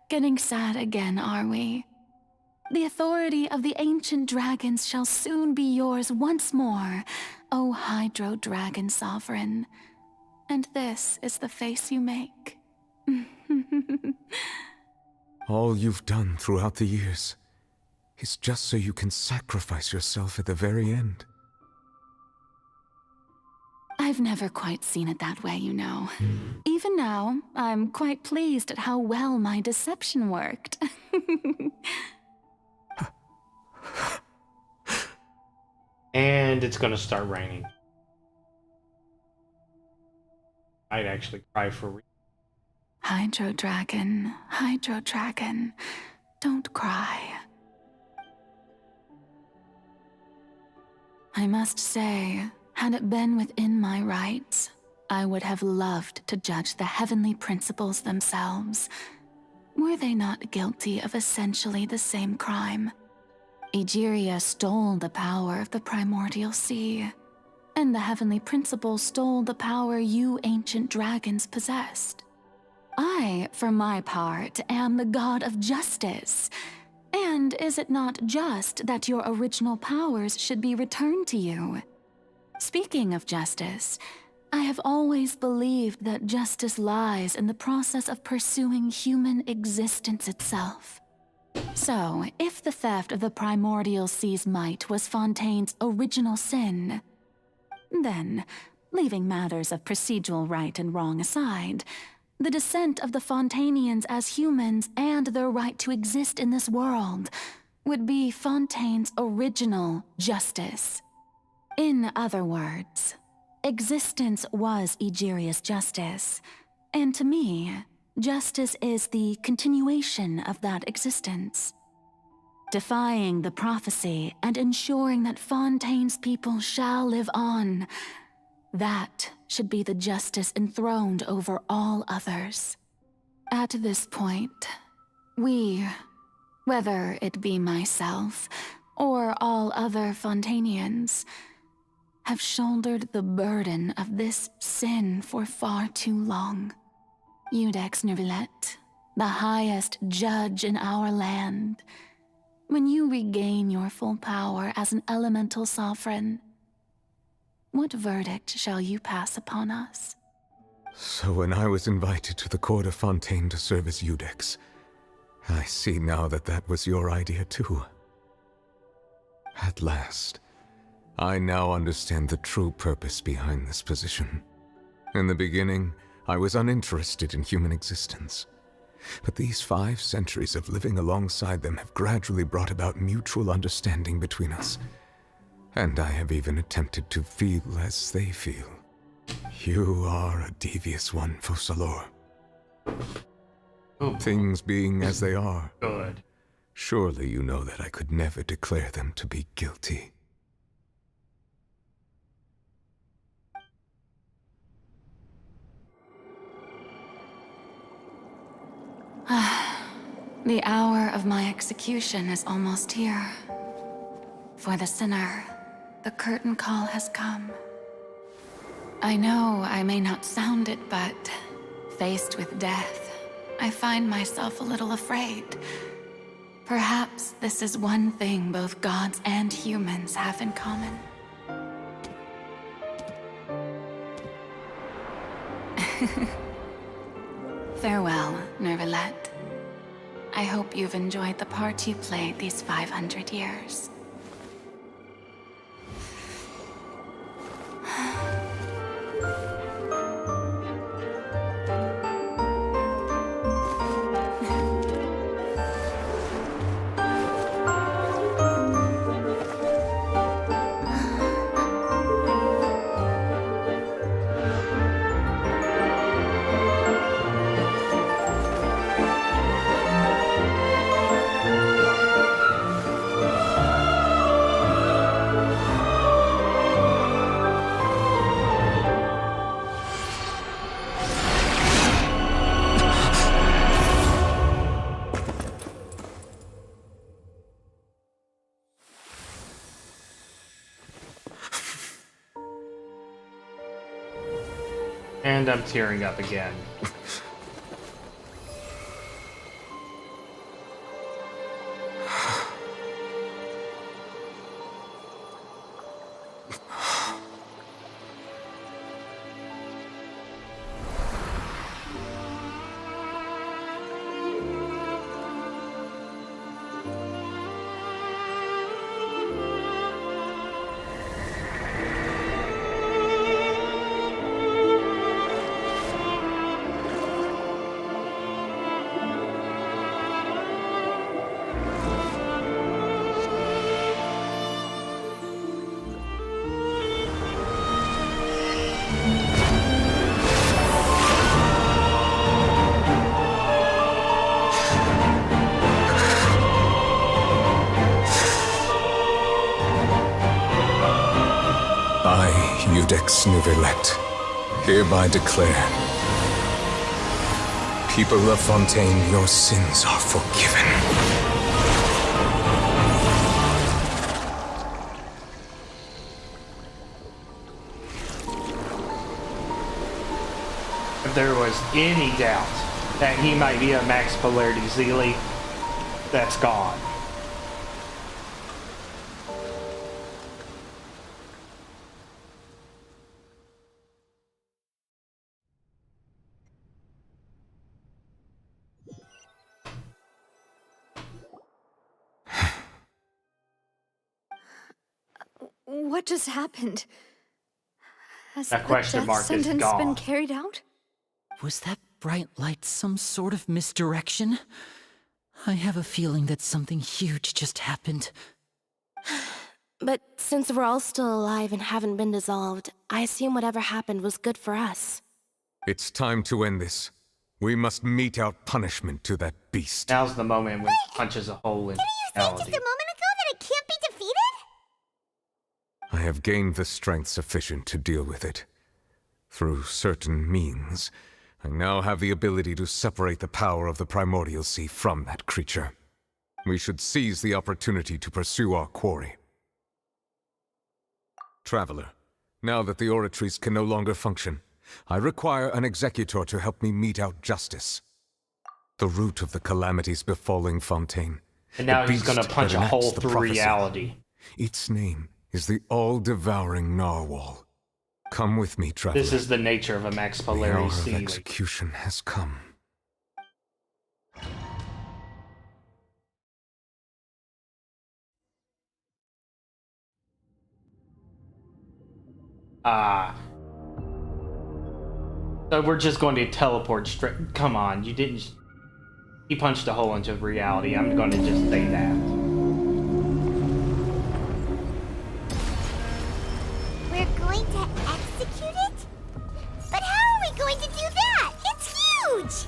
Getting sad again, are we? The authority of the ancient dragons shall soon be yours once more, O Hydro Dragon Sovereign. And this is the face you make. all you've done throughout the years is just so you can sacrifice yourself at the very end. I've never quite seen it that way, you know. Even now, I'm quite pleased at how well my deception worked. And it's gonna start raining. I'd actually cry for real. Hydro Dragon, don't cry. I must say, had it been within my rights, I would have loved to judge the heavenly principles themselves. Were they not guilty of essentially the same crime? Egeria stole the power of the primordial sea, and the heavenly principles stole the power you ancient dragons possessed. I, for my part, am the god of justice. And is it not just that your original powers should be returned to you? Speaking of justice, I have always believed that justice lies in the process of pursuing human existence itself. So, if the theft of the primordial sea's might was Fontaine's original sin, then, leaving matters of procedural right and wrong aside, the descent of the Fontainians as humans and their right to exist in this world would be Fontaine's original justice. In other words, existence was Egeria's justice, and to me, justice is the continuation of that existence. Defying the prophecy and ensuring that Fontaine's people shall live on, that should be the justice enthroned over all others. At this point, we, whether it be myself or all other Fontainians, have shouldered the burden of this sin for far too long. Iudex Neuvillette, the highest judge in our land, when you regain your full power as an elemental sovereign, what verdict shall you pass upon us? So when I was invited to the court of Fontaine to serve as Iudex, I see now that that was your idea too. At last, I now understand the true purpose behind this position. In the beginning, I was uninterested in human existence. But these 5 centuries of living alongside them have gradually brought about mutual understanding between us. And I have even attempted to feel as they feel. You are a devious one, Focalors. Things being as they are. Good. Surely you know that I could never declare them to be guilty. The hour of my execution is almost here. For the sinner, the curtain call has come. I know I may not sound it, but faced with death, I find myself a little afraid. Perhaps this is one thing both gods and humans have in common. Farewell, Neuvillette. I hope you've enjoyed the part you played these 500 years. And I'm tearing up again. I, Iudex Neuvillette, hereby declare, people of Fontaine, your sins are forgiven. If there was any doubt that he might be a max polarity Zeely, that's gone. What just happened? Has That the question death mark is sentence gone. been carried out? Was that bright light some sort of misdirection? I have a feeling that something huge just happened. But since we're all still alive and haven't been dissolved, I assume whatever happened was good for us. It's time to end this. We must mete out punishment to that beast. Now's the moment when he punches a hole in Just a reality. moment ago that it can't be defeated? I have gained the strength sufficient to deal with it. Through certain means, I now have the ability to separate the power of the Primordial Sea from that creature. We should seize the opportunity to pursue our quarry. Traveler, now that the oratories can no longer function, I require an executor to help me mete out justice. The root of the calamities befalling Fontaine. And now the he's gonna beast punch that a hole enacts the through prophecy. reality. Its name is the all-devouring Narwhal. Come with me, traveler. This is the nature of a max The polarity hour of Zeely. execution has come. So we're just going to teleport straight. Come on, you didn't. He punched a hole into reality. I'm going to just say that. We're going to execute it? But how are we going to do that? It's huge!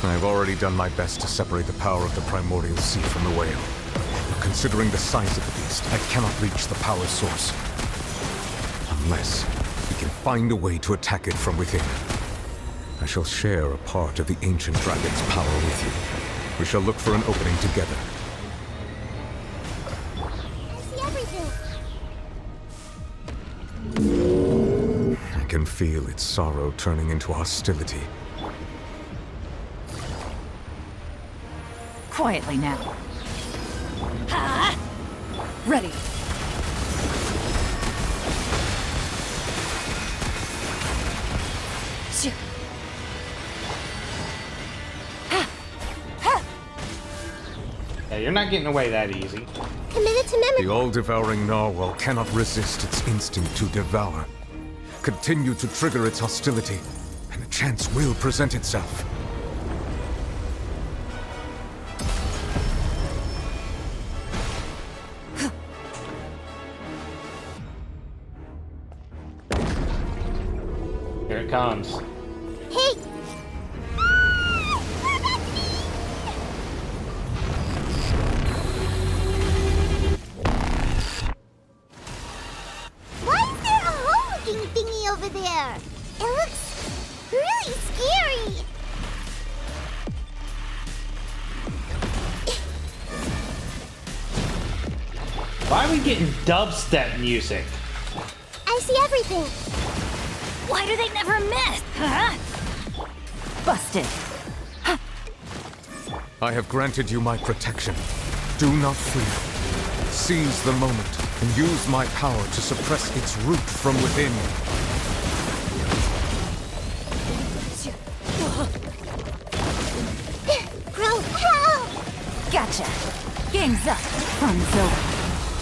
I've already done my best to separate the power of the primordial sea from the whale. But considering the size of the beast, I cannot reach the power source. Unless we can find a way to attack it from within. I shall share a part of the ancient dragon's power with you. We shall look for an opening together. I see everything. I can feel its sorrow turning into hostility. Quietly now. Ready. Yeah, you're not getting away that easy. Committed to memory. The all-devouring narwhal cannot resist its instinct to devour. Continue to trigger its hostility, and a chance will present itself. Here it comes. Hey! Why is there a hole-looking thingy over there? It looks really scary. Why are we getting dubstep music? I see everything. Why do they never miss? Huh? Busted. I have granted you my protection. Do not fear. Seize the moment and use my power to suppress its root from within. Bro, help! Gotcha. Game's up. Fun's over.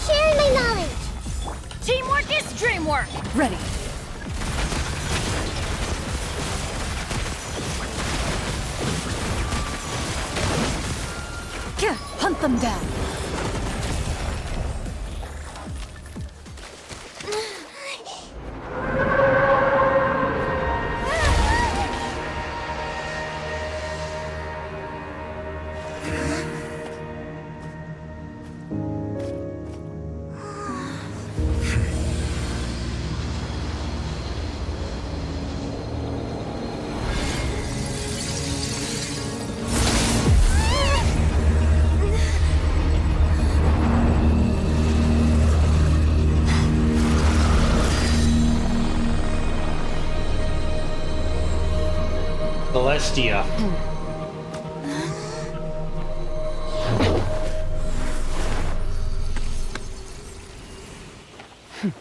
Sharing my knowledge. Teamwork is dreamwork. Ready. Hunt them down. Celestia.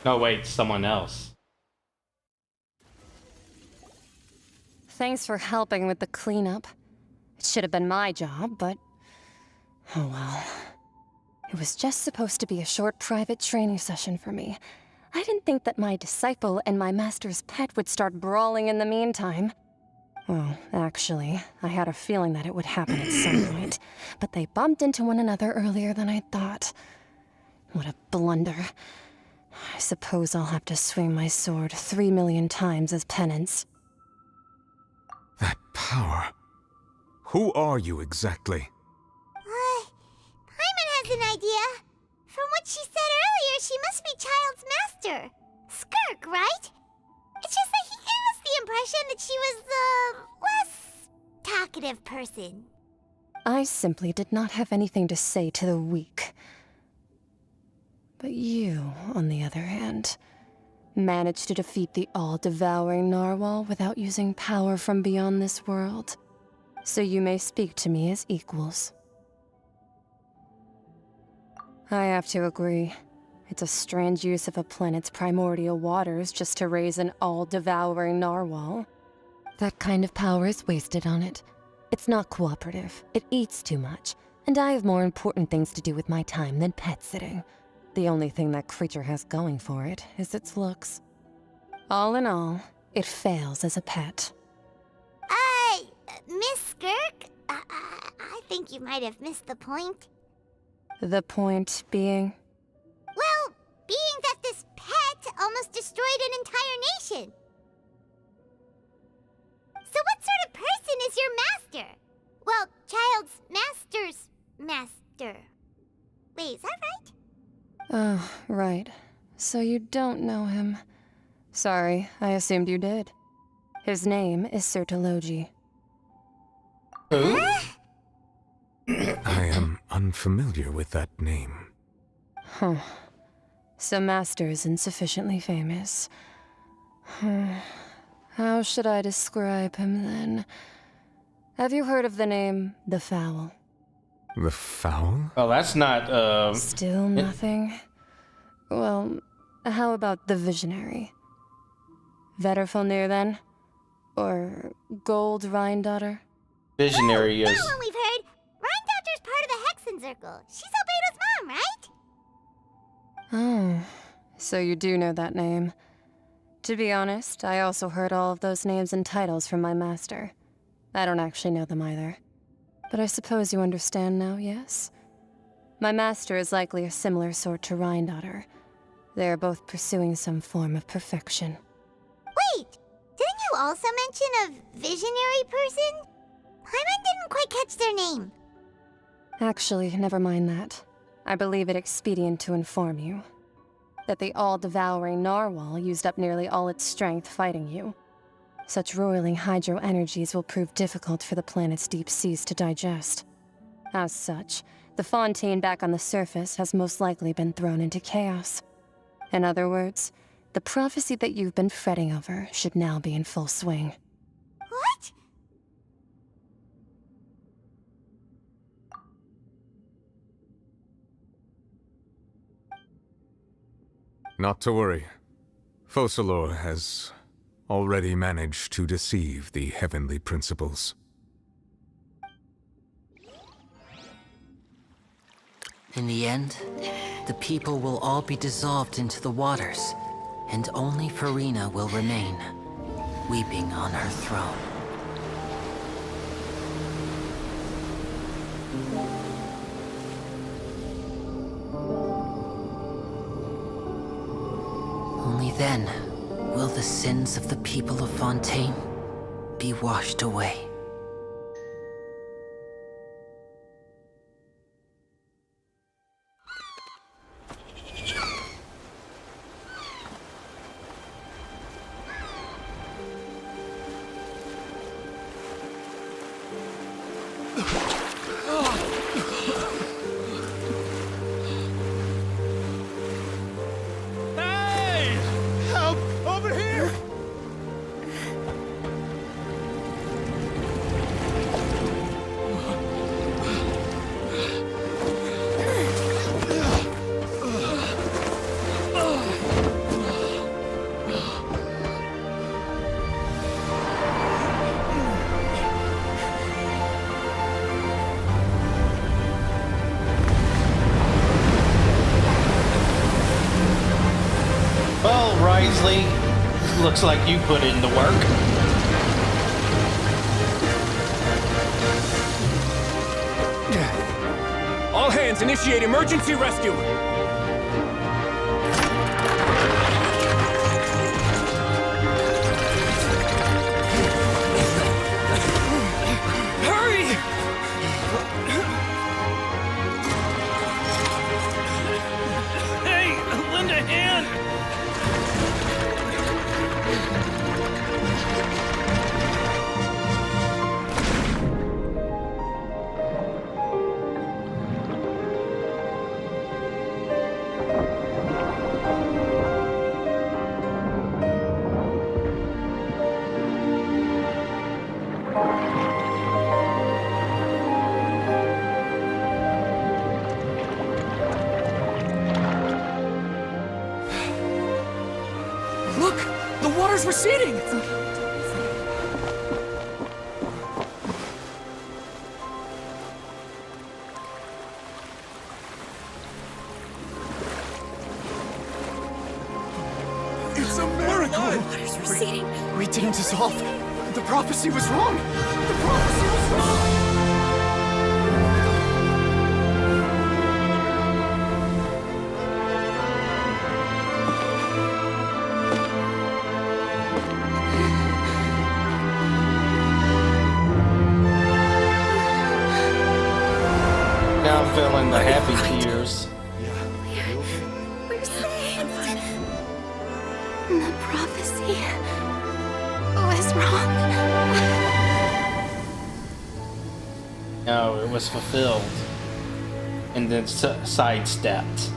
No, wait, someone else. Thanks for helping with the cleanup. It should have been my job, but... oh well. It was just supposed to be a short private training session for me. I didn't think that my disciple and my master's pet would start brawling in the meantime. Well, actually, I had a feeling that it would happen at some point, but they bumped into one another earlier than I thought. What a blunder. I suppose I'll have to swing my sword 3 million times as penance. That power. Who are you exactly? Paimon has an idea. From what she said earlier, she must be Child's master. Skirk, right? It's just that he gave us the impression that she was the less talkative person. I simply did not have anything to say to the weak. But you, on the other hand, managed to defeat the all-devouring narwhal without using power from beyond this world. So you may speak to me as equals. I have to agree. It's a strange use of a planet's primordial waters just to raise an all-devouring narwhal. That kind of power is wasted on it. It's not cooperative. It eats too much. And I have more important things to do with my time than pet sitting. The only thing that creature has going for it is its looks. All in all, it fails as a pet. Miss Skirk? I think you might have missed the point. The point being? Well, being that this pet almost destroyed an entire nation. So what sort of person is your master? Well, child's master's master. Wait, is that right? Oh, right. So you don't know him. Sorry, I assumed you did. His name is Sertologi. Who? I am unfamiliar with that name. Huh. So Master isn't sufficiently famous. How should I describe him then? Have you heard of the name The Fowl? The Fowl? Oh, that's not, Still nothing? Well, how about the Visionary? Vetterfalnir, then? Or Gold Rhindaughter? Visionary is... That one we've heard. Rhindaughter's part of the Hexen Circle. She's Albedo's mom, right? Oh, so you do know that name. To be honest, I also heard all of those names and titles from my master. I don't actually know them either. But I suppose you understand now, yes? My master is likely a similar sort to Rhindaughter. They are both pursuing some form of perfection. Wait! Didn't you also mention a visionary person? Paimon didn't quite catch their name. Actually, never mind that. I believe it expedient to inform you that the all-devouring narwhal used up nearly all its strength fighting you. Such roiling hydro energies will prove difficult for the planet's deep seas to digest. As such, the Fontaine back on the surface has most likely been thrown into chaos. In other words, the prophecy that you've been fretting over should now be in full swing. What? Not to worry. Focalor has already managed to deceive the heavenly principles. In the end, the people will all be dissolved into the waters, and only Farina will remain, weeping on her throne. Only then will the sins of the people of Fontaine be washed away. Hey! Help! Over here! Well, Wriothesley, looks like you put in the work. All hands, initiate emergency rescue! Hurry! Hey, lend a hand! Look! The water's receding! receding. We didn't dissolve. The prophecy was wrong. The prophecy was wrong. Now I'm feeling the happy tears. We're saved. The prophecy was wrong. No, it was fulfilled. And then sidestepped.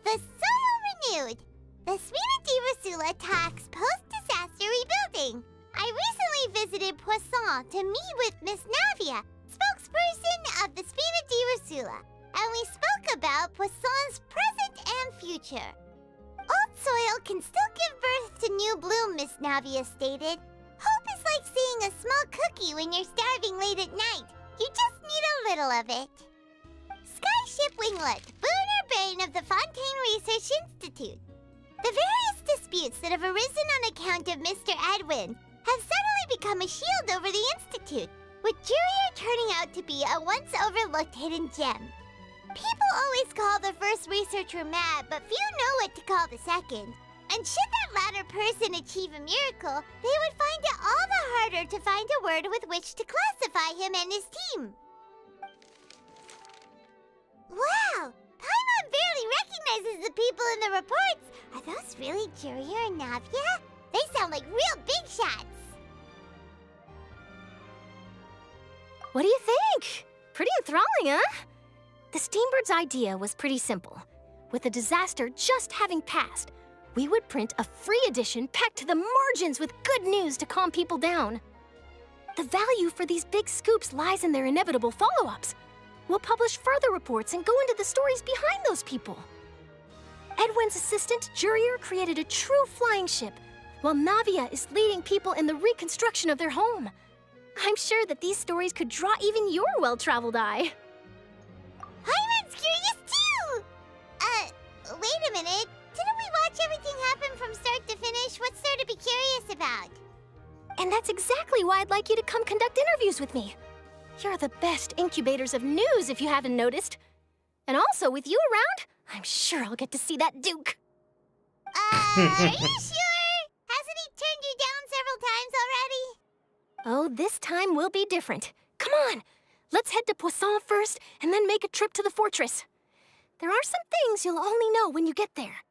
The Soil renewed. The Spina di Rosula talks post-disaster rebuilding. I recently visited Poisson to meet with Miss Navia, spokesperson of the Spina di Rosula, and we spoke about Poisson's present and future. Old soil can still give birth to new bloom, Miss Navia stated. Hope is like seeing a small cookie when you're starving late at night. You just need a little of it. Skyship Winglet, boon or bane of the Fontaine Research Institute. The various disputes that have arisen on account of Mr. Edwin have suddenly become a shield over the Institute, with Jurier turning out to be a once overlooked hidden gem. People always call the first researcher mad, but few know what to call the second. And should that latter person achieve a miracle, they would find it all the harder to find a word with which to classify him and his team. Wow! Paimon barely recognizes the people in the reports. Are those really Jurier and Navia? They sound like real big shots. What do you think? Pretty enthralling, huh? The Steambird's idea was pretty simple. With the disaster just having passed, we would print a free edition packed to the margins with good news to calm people down. The value for these big scoops lies in their inevitable follow-ups. We'll publish further reports and go into the stories behind those people. Edwin's assistant, Jurier, created a true flying ship, while Navia is leading people in the reconstruction of their home. I'm sure that these stories could draw even your well-traveled eye. Paimon's curious too! Wait a minute. Didn't we watch everything happen from start to finish? What's there to be curious about? And that's exactly why I'd like you to come conduct interviews with me. You're the best incubators of news, if you haven't noticed. And also, with you around, I'm sure I'll get to see that Duke. Are you sure? Hasn't he turned you down several times already? Oh, this time will be different. Come on, let's head to Poisson first, and then make a trip to the fortress. There are some things you'll only know when you get there.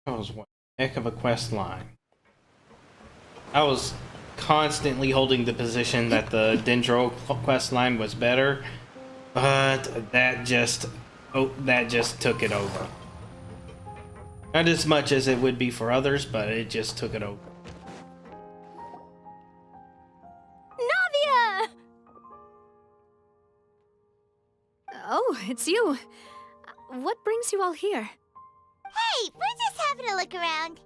That was one heck of a quest line. I was constantly holding the position that the Dendro quest line was better, but that just took it over. Not as much as it would be for others, but it just took it over. Navia! Oh, it's you. What brings you all here? Hey, we're just having a look around.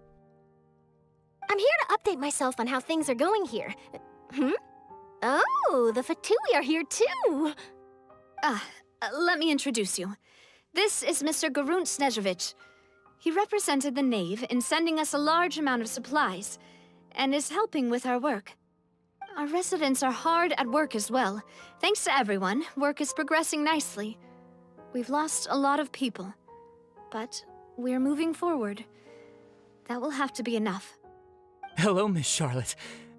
I'm here to update myself on how things are going here. Oh, the Fatui are here too. Let me introduce you. This is Mr. Garunt Snežević. He represented the Knave in sending us a large amount of supplies, and is helping with our work. Our residents are hard at work as well. Thanks to everyone, work is progressing nicely. We've lost a lot of people, but we're moving forward. That will have to be enough. Hello, Miss Charlotte.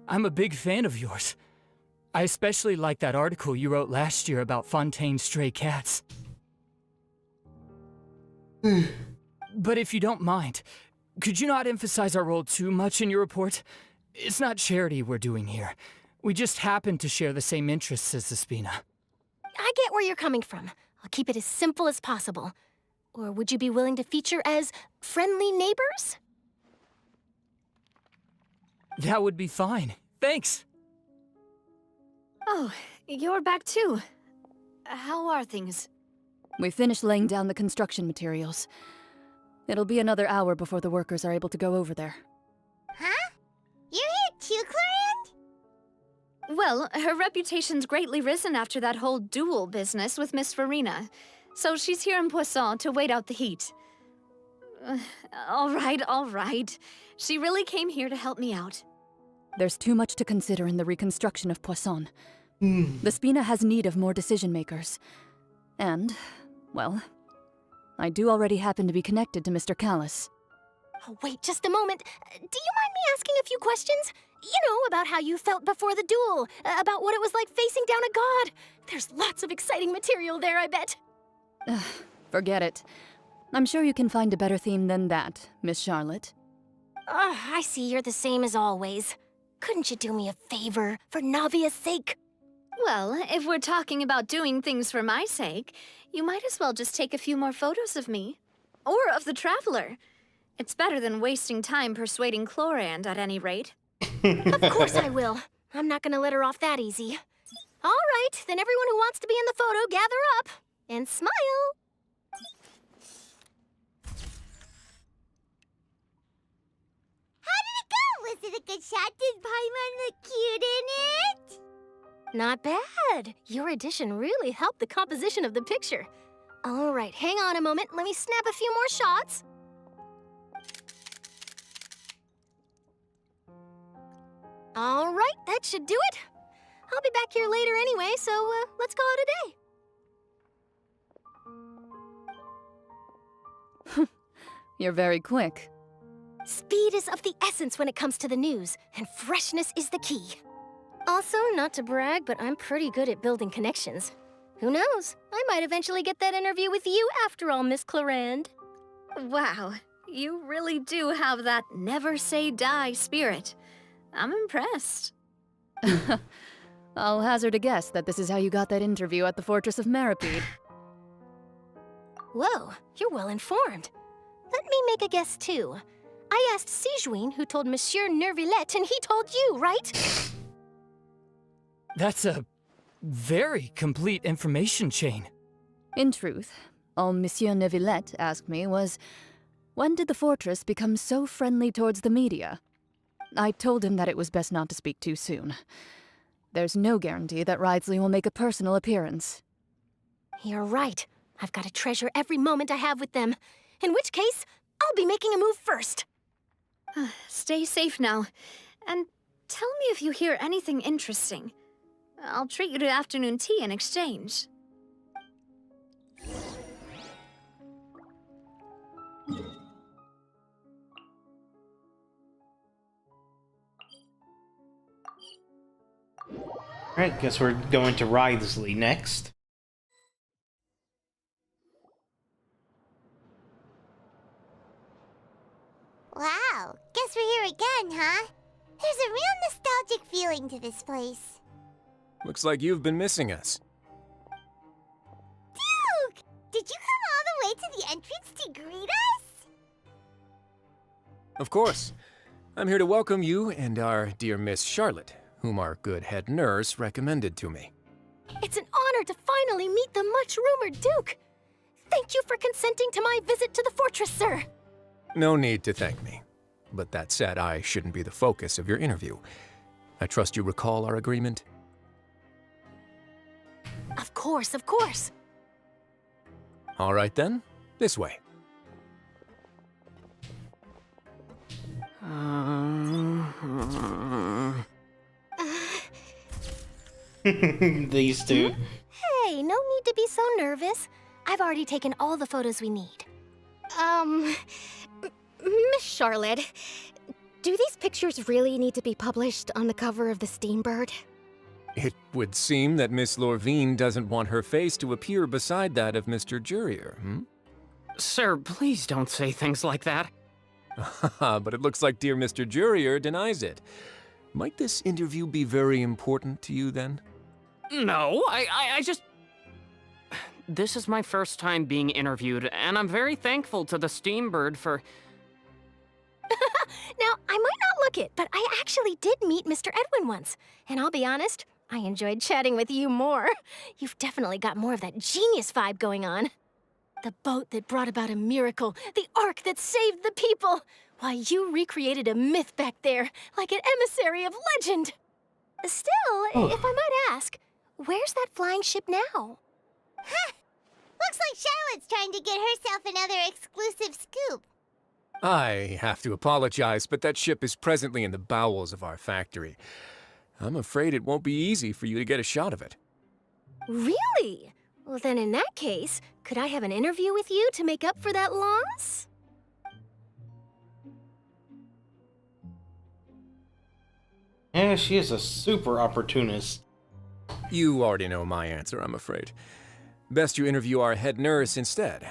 I'm a big fan of yours. I especially like that article you wrote last year about Fontaine's stray cats. But if you don't mind, could you not emphasize our role too much in your report? It's not charity we're doing here. We just happen to share the same interests as the Spina. I get where you're coming from. I'll keep it as simple as possible. Or would you be willing to feature as friendly neighbors? That would be fine. Thanks. Oh, you're back too. How are things? We finished laying down the construction materials. It'll be another hour before the workers are able to go over there. Huh? You're here too, Clorinde? Well, her reputation's greatly risen after that whole duel business with Miss Farina. So she's here in Poisson to wait out the heat. All right. She really came here to help me out. There's too much to consider in the reconstruction of Poisson. The Spina has need of more decision-makers. And, well, I do already happen to be connected to Mr. Callis. Oh, wait just a moment. Do you mind me asking a few questions? You know, about how you felt before the duel, about what it was like facing down a god. There's lots of exciting material there, I bet. Forget it. I'm sure you can find a better theme than that, Miss Charlotte. I see you're the same as always. Couldn't you do me a favor, for Navia's sake? Well, if we're talking about doing things for my sake, you might as well just take a few more photos of me. Or of the Traveler. It's better than wasting time persuading Clorinde, at any rate. Of course I will. I'm not gonna let her off that easy. All right, then everyone who wants to be in the photo, gather up. And smile. How did it go? Was it a good shot? Did Paimon look cute in it? Not bad. Your addition really helped the composition of the picture. All right, hang on a moment. Let me snap a few more shots. All right, that should do it. I'll be back here later anyway, so let's call it a day. You're very quick. Speed is of the essence when it comes to the news, and freshness is the key. Also, not to brag, but I'm pretty good at building connections. Who knows? I might eventually get that interview with you after all, Miss Clorinde. Wow, you really do have that never say die spirit. I'm impressed. I'll hazard a guess that this is how you got that interview at the Fortress of Meripede. Whoa, you're well informed. Let me make a guess too. I asked Sigewinne, who told Monsieur Neuvillette, and he told you, right? That's a very complete information chain. In truth, all Monsieur Neuvillette asked me was, when did the fortress become so friendly towards the media? I told him that it was best not to speak too soon. There's no guarantee that Wriothesley will make a personal appearance. You're right. I've got to treasure every moment I have with them. In which case, I'll be making a move first. Stay safe now. And tell me if you hear anything interesting. I'll treat you to afternoon tea in exchange. Alright, guess we're going to Wriothesley next. Wow, guess we're here again, huh? There's a real nostalgic feeling to this place. Looks like you've been missing us. Duke! Did you come all the way to the entrance to greet us? Of course. I'm here to welcome you and our dear Miss Charlotte, whom our good head nurse recommended to me. It's an honor to finally meet the much-rumored Duke. Thank you for consenting to my visit to the fortress, sir. No need to thank me. But that said, I shouldn't be the focus of your interview. I trust you recall our agreement? Of course, of course. All right then, this way. These two. Hey, no need to be so nervous. I've already taken all the photos we need. Miss Charlotte, do these pictures really need to be published on the cover of the Steambird? It would seem that Miss Lorvine doesn't want her face to appear beside that of Mr. Jurier, Sir, please don't say things like that. But it looks like dear Mr. Jurier denies it. Might this interview be very important to you then? No, I just... This is my first time being interviewed, and I'm very thankful to the Steambird for... Now, I might not look it, but I actually did meet Mr. Edwin once. And I'll be honest, I enjoyed chatting with you more. You've definitely got more of that genius vibe going on. The boat that brought about a miracle, the ark that saved the people. Why, you recreated a myth back there, like an emissary of legend. Still, if I might ask, where's that flying ship now? Huh. Looks like Charlotte's trying to get herself another exclusive scoop. I have to apologize, but that ship is presently in the bowels of our factory. I'm afraid it won't be easy for you to get a shot of it. Really? Well, then in that case, could I have an interview with you to make up for that loss? Yeah, she is a super opportunist. You already know my answer, I'm afraid. Best you interview our head nurse instead.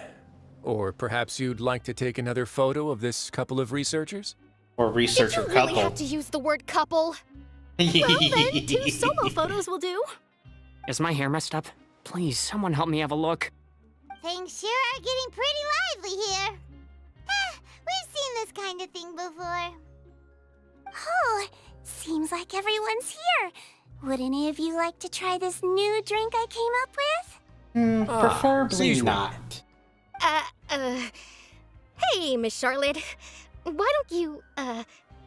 Or perhaps you'd like to take another photo of this couple of researchers? Or researcher Did you really have to use the word couple? Well, then, 2 solo photos will do. Is my hair messed up? Please, someone help me have a look. Things sure are getting pretty lively here. We've seen this kind of thing before. Oh, seems like everyone's here. Would any of you like to try this new drink I came up with? Preferably Sijuan. not. Hey, Miss Charlotte. Why don't you,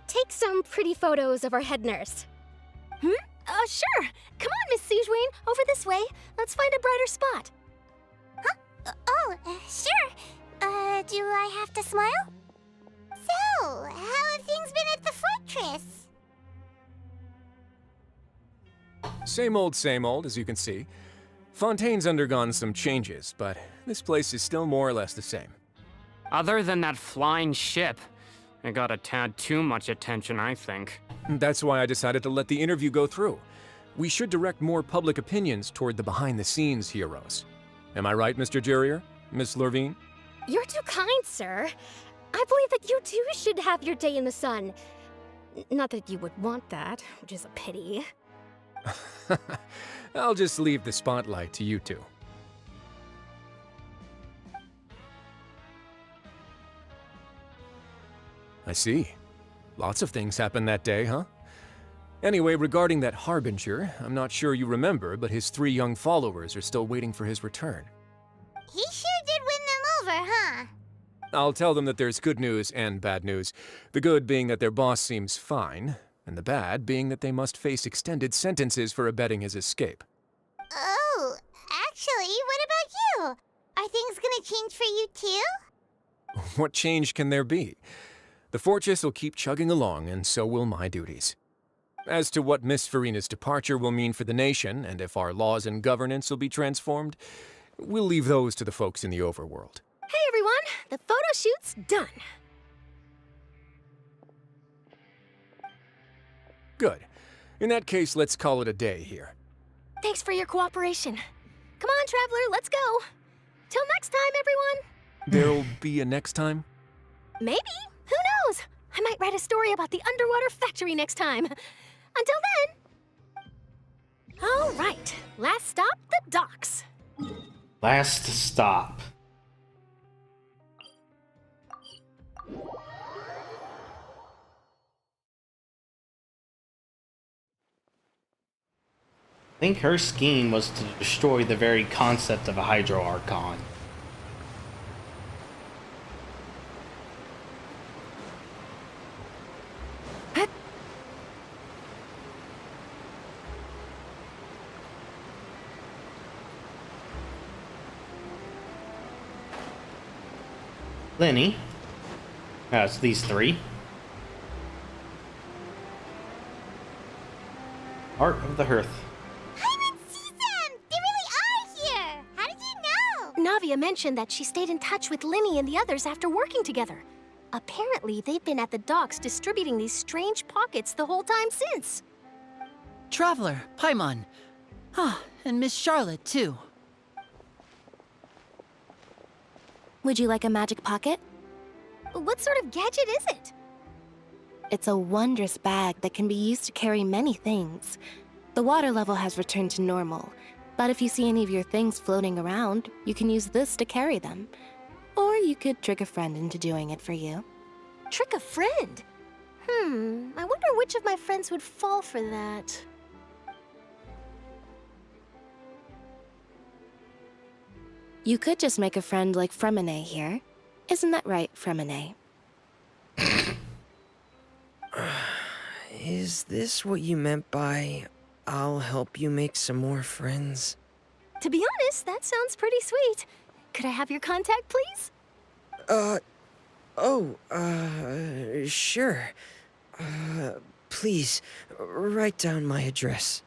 take some pretty photos of our head nurse? Sure. Come on, Miss Sijuan. Over this way. Let's find a brighter spot. Sure. Do I have to smile? So, how have things been at the fortress? Same old, as you can see. Fontaine's undergone some changes, but this place is still more or less the same. Other than that flying ship, it got a tad too much attention, I think. That's why I decided to let the interview go through. We should direct more public opinions toward the behind-the-scenes heroes. Am I right, Mr. Jurrier? Miss Lurvine? You're too kind, sir. I believe that you too should have your day in the sun. Not that you would want that, which is a pity. I'll just leave the spotlight to you two. I see. Lots of things happened that day, huh? Anyway, regarding that Harbinger, I'm not sure you remember, but his 3 young followers are still waiting for his return. He sure did win them over, huh? I'll tell them that there's good news and bad news. The good being that their boss seems fine, and the bad being that they must face extended sentences for abetting his escape. Oh, actually, what about you? Are things gonna change for you too? What change can there be? The fortress will keep chugging along, and so will my duties. As to what Miss Furina's departure will mean for the nation, and if our laws and governance will be transformed, we'll leave those to the folks in the overworld. Hey, everyone. The photo shoot's done. Good. In that case, let's call it a day here. Thanks for your cooperation. Come on, Traveler, let's go. Till next time, everyone. There'll be a next time? Maybe. Who knows? I might write a story about the underwater factory next time. Until then. All right. Last stop, the docks. Last stop. I think her scheme was to destroy the very concept of a Hydro Archon. Lenny. It's these 3. Art of the Hearth. Navia mentioned that she stayed in touch with Linny and the others after working together. Apparently, they've been at the docks distributing these strange pockets the whole time since. Traveler, Paimon. And Miss Charlotte, too. Would you like a magic pocket? What sort of gadget is it? It's a wondrous bag that can be used to carry many things. The water level has returned to normal, but if you see any of your things floating around, you can use this to carry them. Or you could trick a friend into doing it for you. Trick a friend? I wonder which of my friends would fall for that. You could just make a friend like Fremine here. Isn't that right, Fremine? Is this what you meant by, I'll help you make some more friends? To be honest, that sounds pretty sweet. Could I have your contact, please? Sure. Please, write down my address.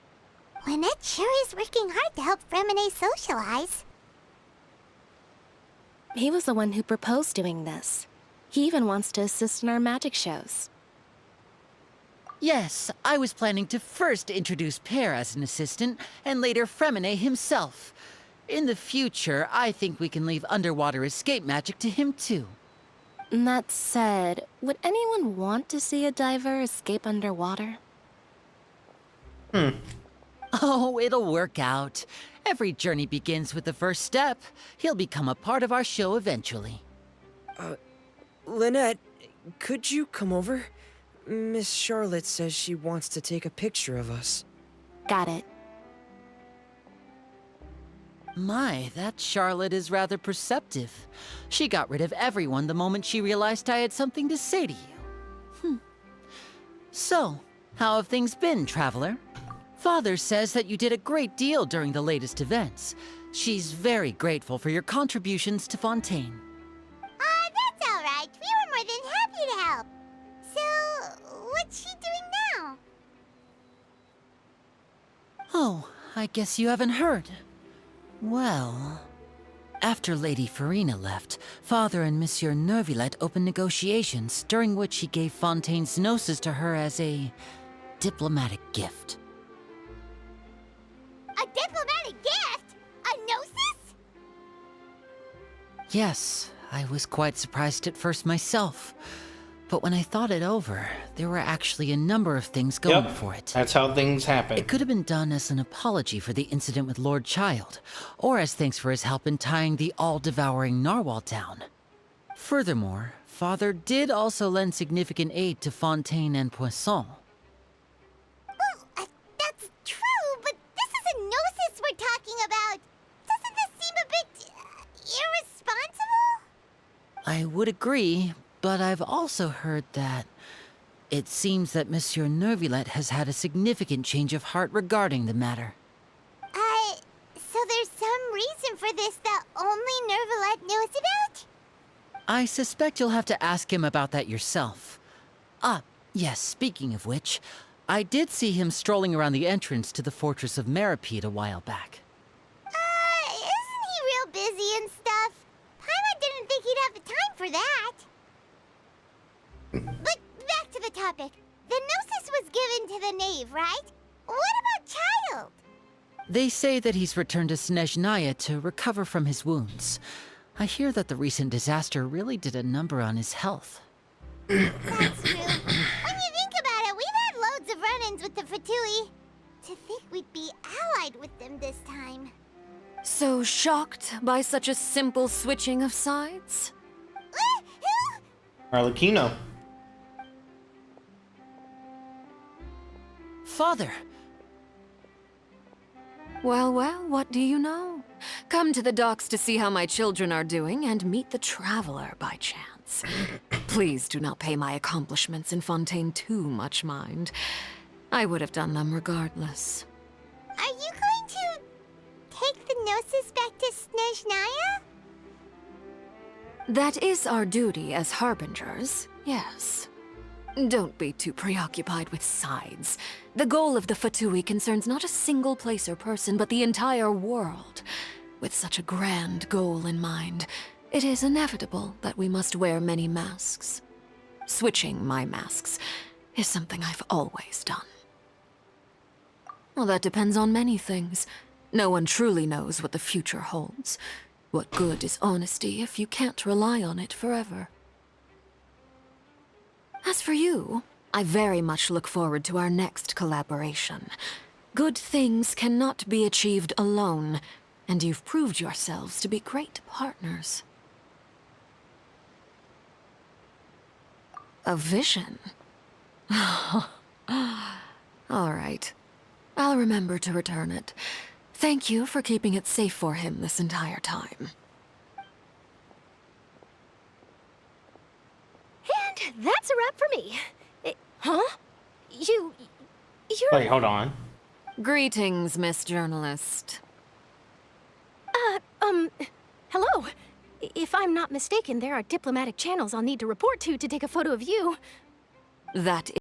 Lynette sure is working hard to help Fremine socialize. He was the one who proposed doing this. He even wants to assist in our magic shows. Yes, I was planning to first introduce Pear as an assistant, and later Fremine himself. In the future, I think we can leave underwater escape magic to him too. That said, would anyone want to see a diver escape underwater? Oh, it'll work out. Every journey begins with the first step. He'll become a part of our show eventually. Lynette, could you come over? Miss Charlotte says she wants to take a picture of us. Got it. My, that Charlotte is rather perceptive. She got rid of everyone the moment she realized I had something to say to you. So, how have things been, Traveler? Father says that you did a great deal during the latest events. She's very grateful for your contributions to Fontaine. That's all right. We were more than happy to help. So, what's she doing now? Oh, I guess you haven't heard. Well, after Lady Farina left, Father and Monsieur Neuvillette opened negotiations, during which he gave Fontaine's gnosis to her as a diplomatic gift. A diplomatic gift? A gnosis? Yes, I was quite surprised at first myself. But when I thought it over, there were actually a number of things going for it. That's how things happen. It could have been done as an apology for the incident with Lord Child, or as thanks for his help in tying the all-devouring narwhal down. Furthermore, Father did also lend significant aid to Fontaine and Poisson. Well, that's true, but this is a gnosis we're talking about. Doesn't this seem a bit irresponsible? I would agree, but I've also heard that it seems that Monsieur Neuvillette has had a significant change of heart regarding the matter. So there's some reason for this that only Neuvillette knows about? I suspect you'll have to ask him about that yourself. Ah, yes, speaking of which, I did see him strolling around the entrance to the Fortress of Meripede a while back. Isn't he real busy and stuff? Paimon didn't think he'd have the time for that. But back to the topic. The gnosis was given to the knave, right? What about Child? They say that he's returned to Snezhnaya to recover from his wounds. I hear that the recent disaster really did a number on his health. That's true. When you think about it, we've had loads of run-ins with the Fatui. To think we'd be allied with them this time. So shocked by such a simple switching of sides? Arlecchino. Father! Well, what do you know? Come to the docks to see how my children are doing and meet the Traveler by chance. Please do not pay my accomplishments in Fontaine too much mind. I would have done them regardless. Are you going to take the gnosis back to Snezhnaya? That is our duty as harbingers, yes. Don't be too preoccupied with sides. The goal of the Fatui concerns not a single place or person, but the entire world. With such a grand goal in mind, it is inevitable that we must wear many masks. Switching my masks is something I've always done. Well, that depends on many things. No one truly knows what the future holds. What good is honesty if you can't rely on it forever? As for you, I very much look forward to our next collaboration. Good things cannot be achieved alone, and you've proved yourselves to be great partners. A vision? All right. I'll remember to return it. Thank you for keeping it safe for him this entire time. And that's a wrap for me. Huh? You're... Wait, hold on. Greetings, Miss Journalist. Hello. If I'm not mistaken, there are diplomatic channels I'll need to report to take a photo of you. That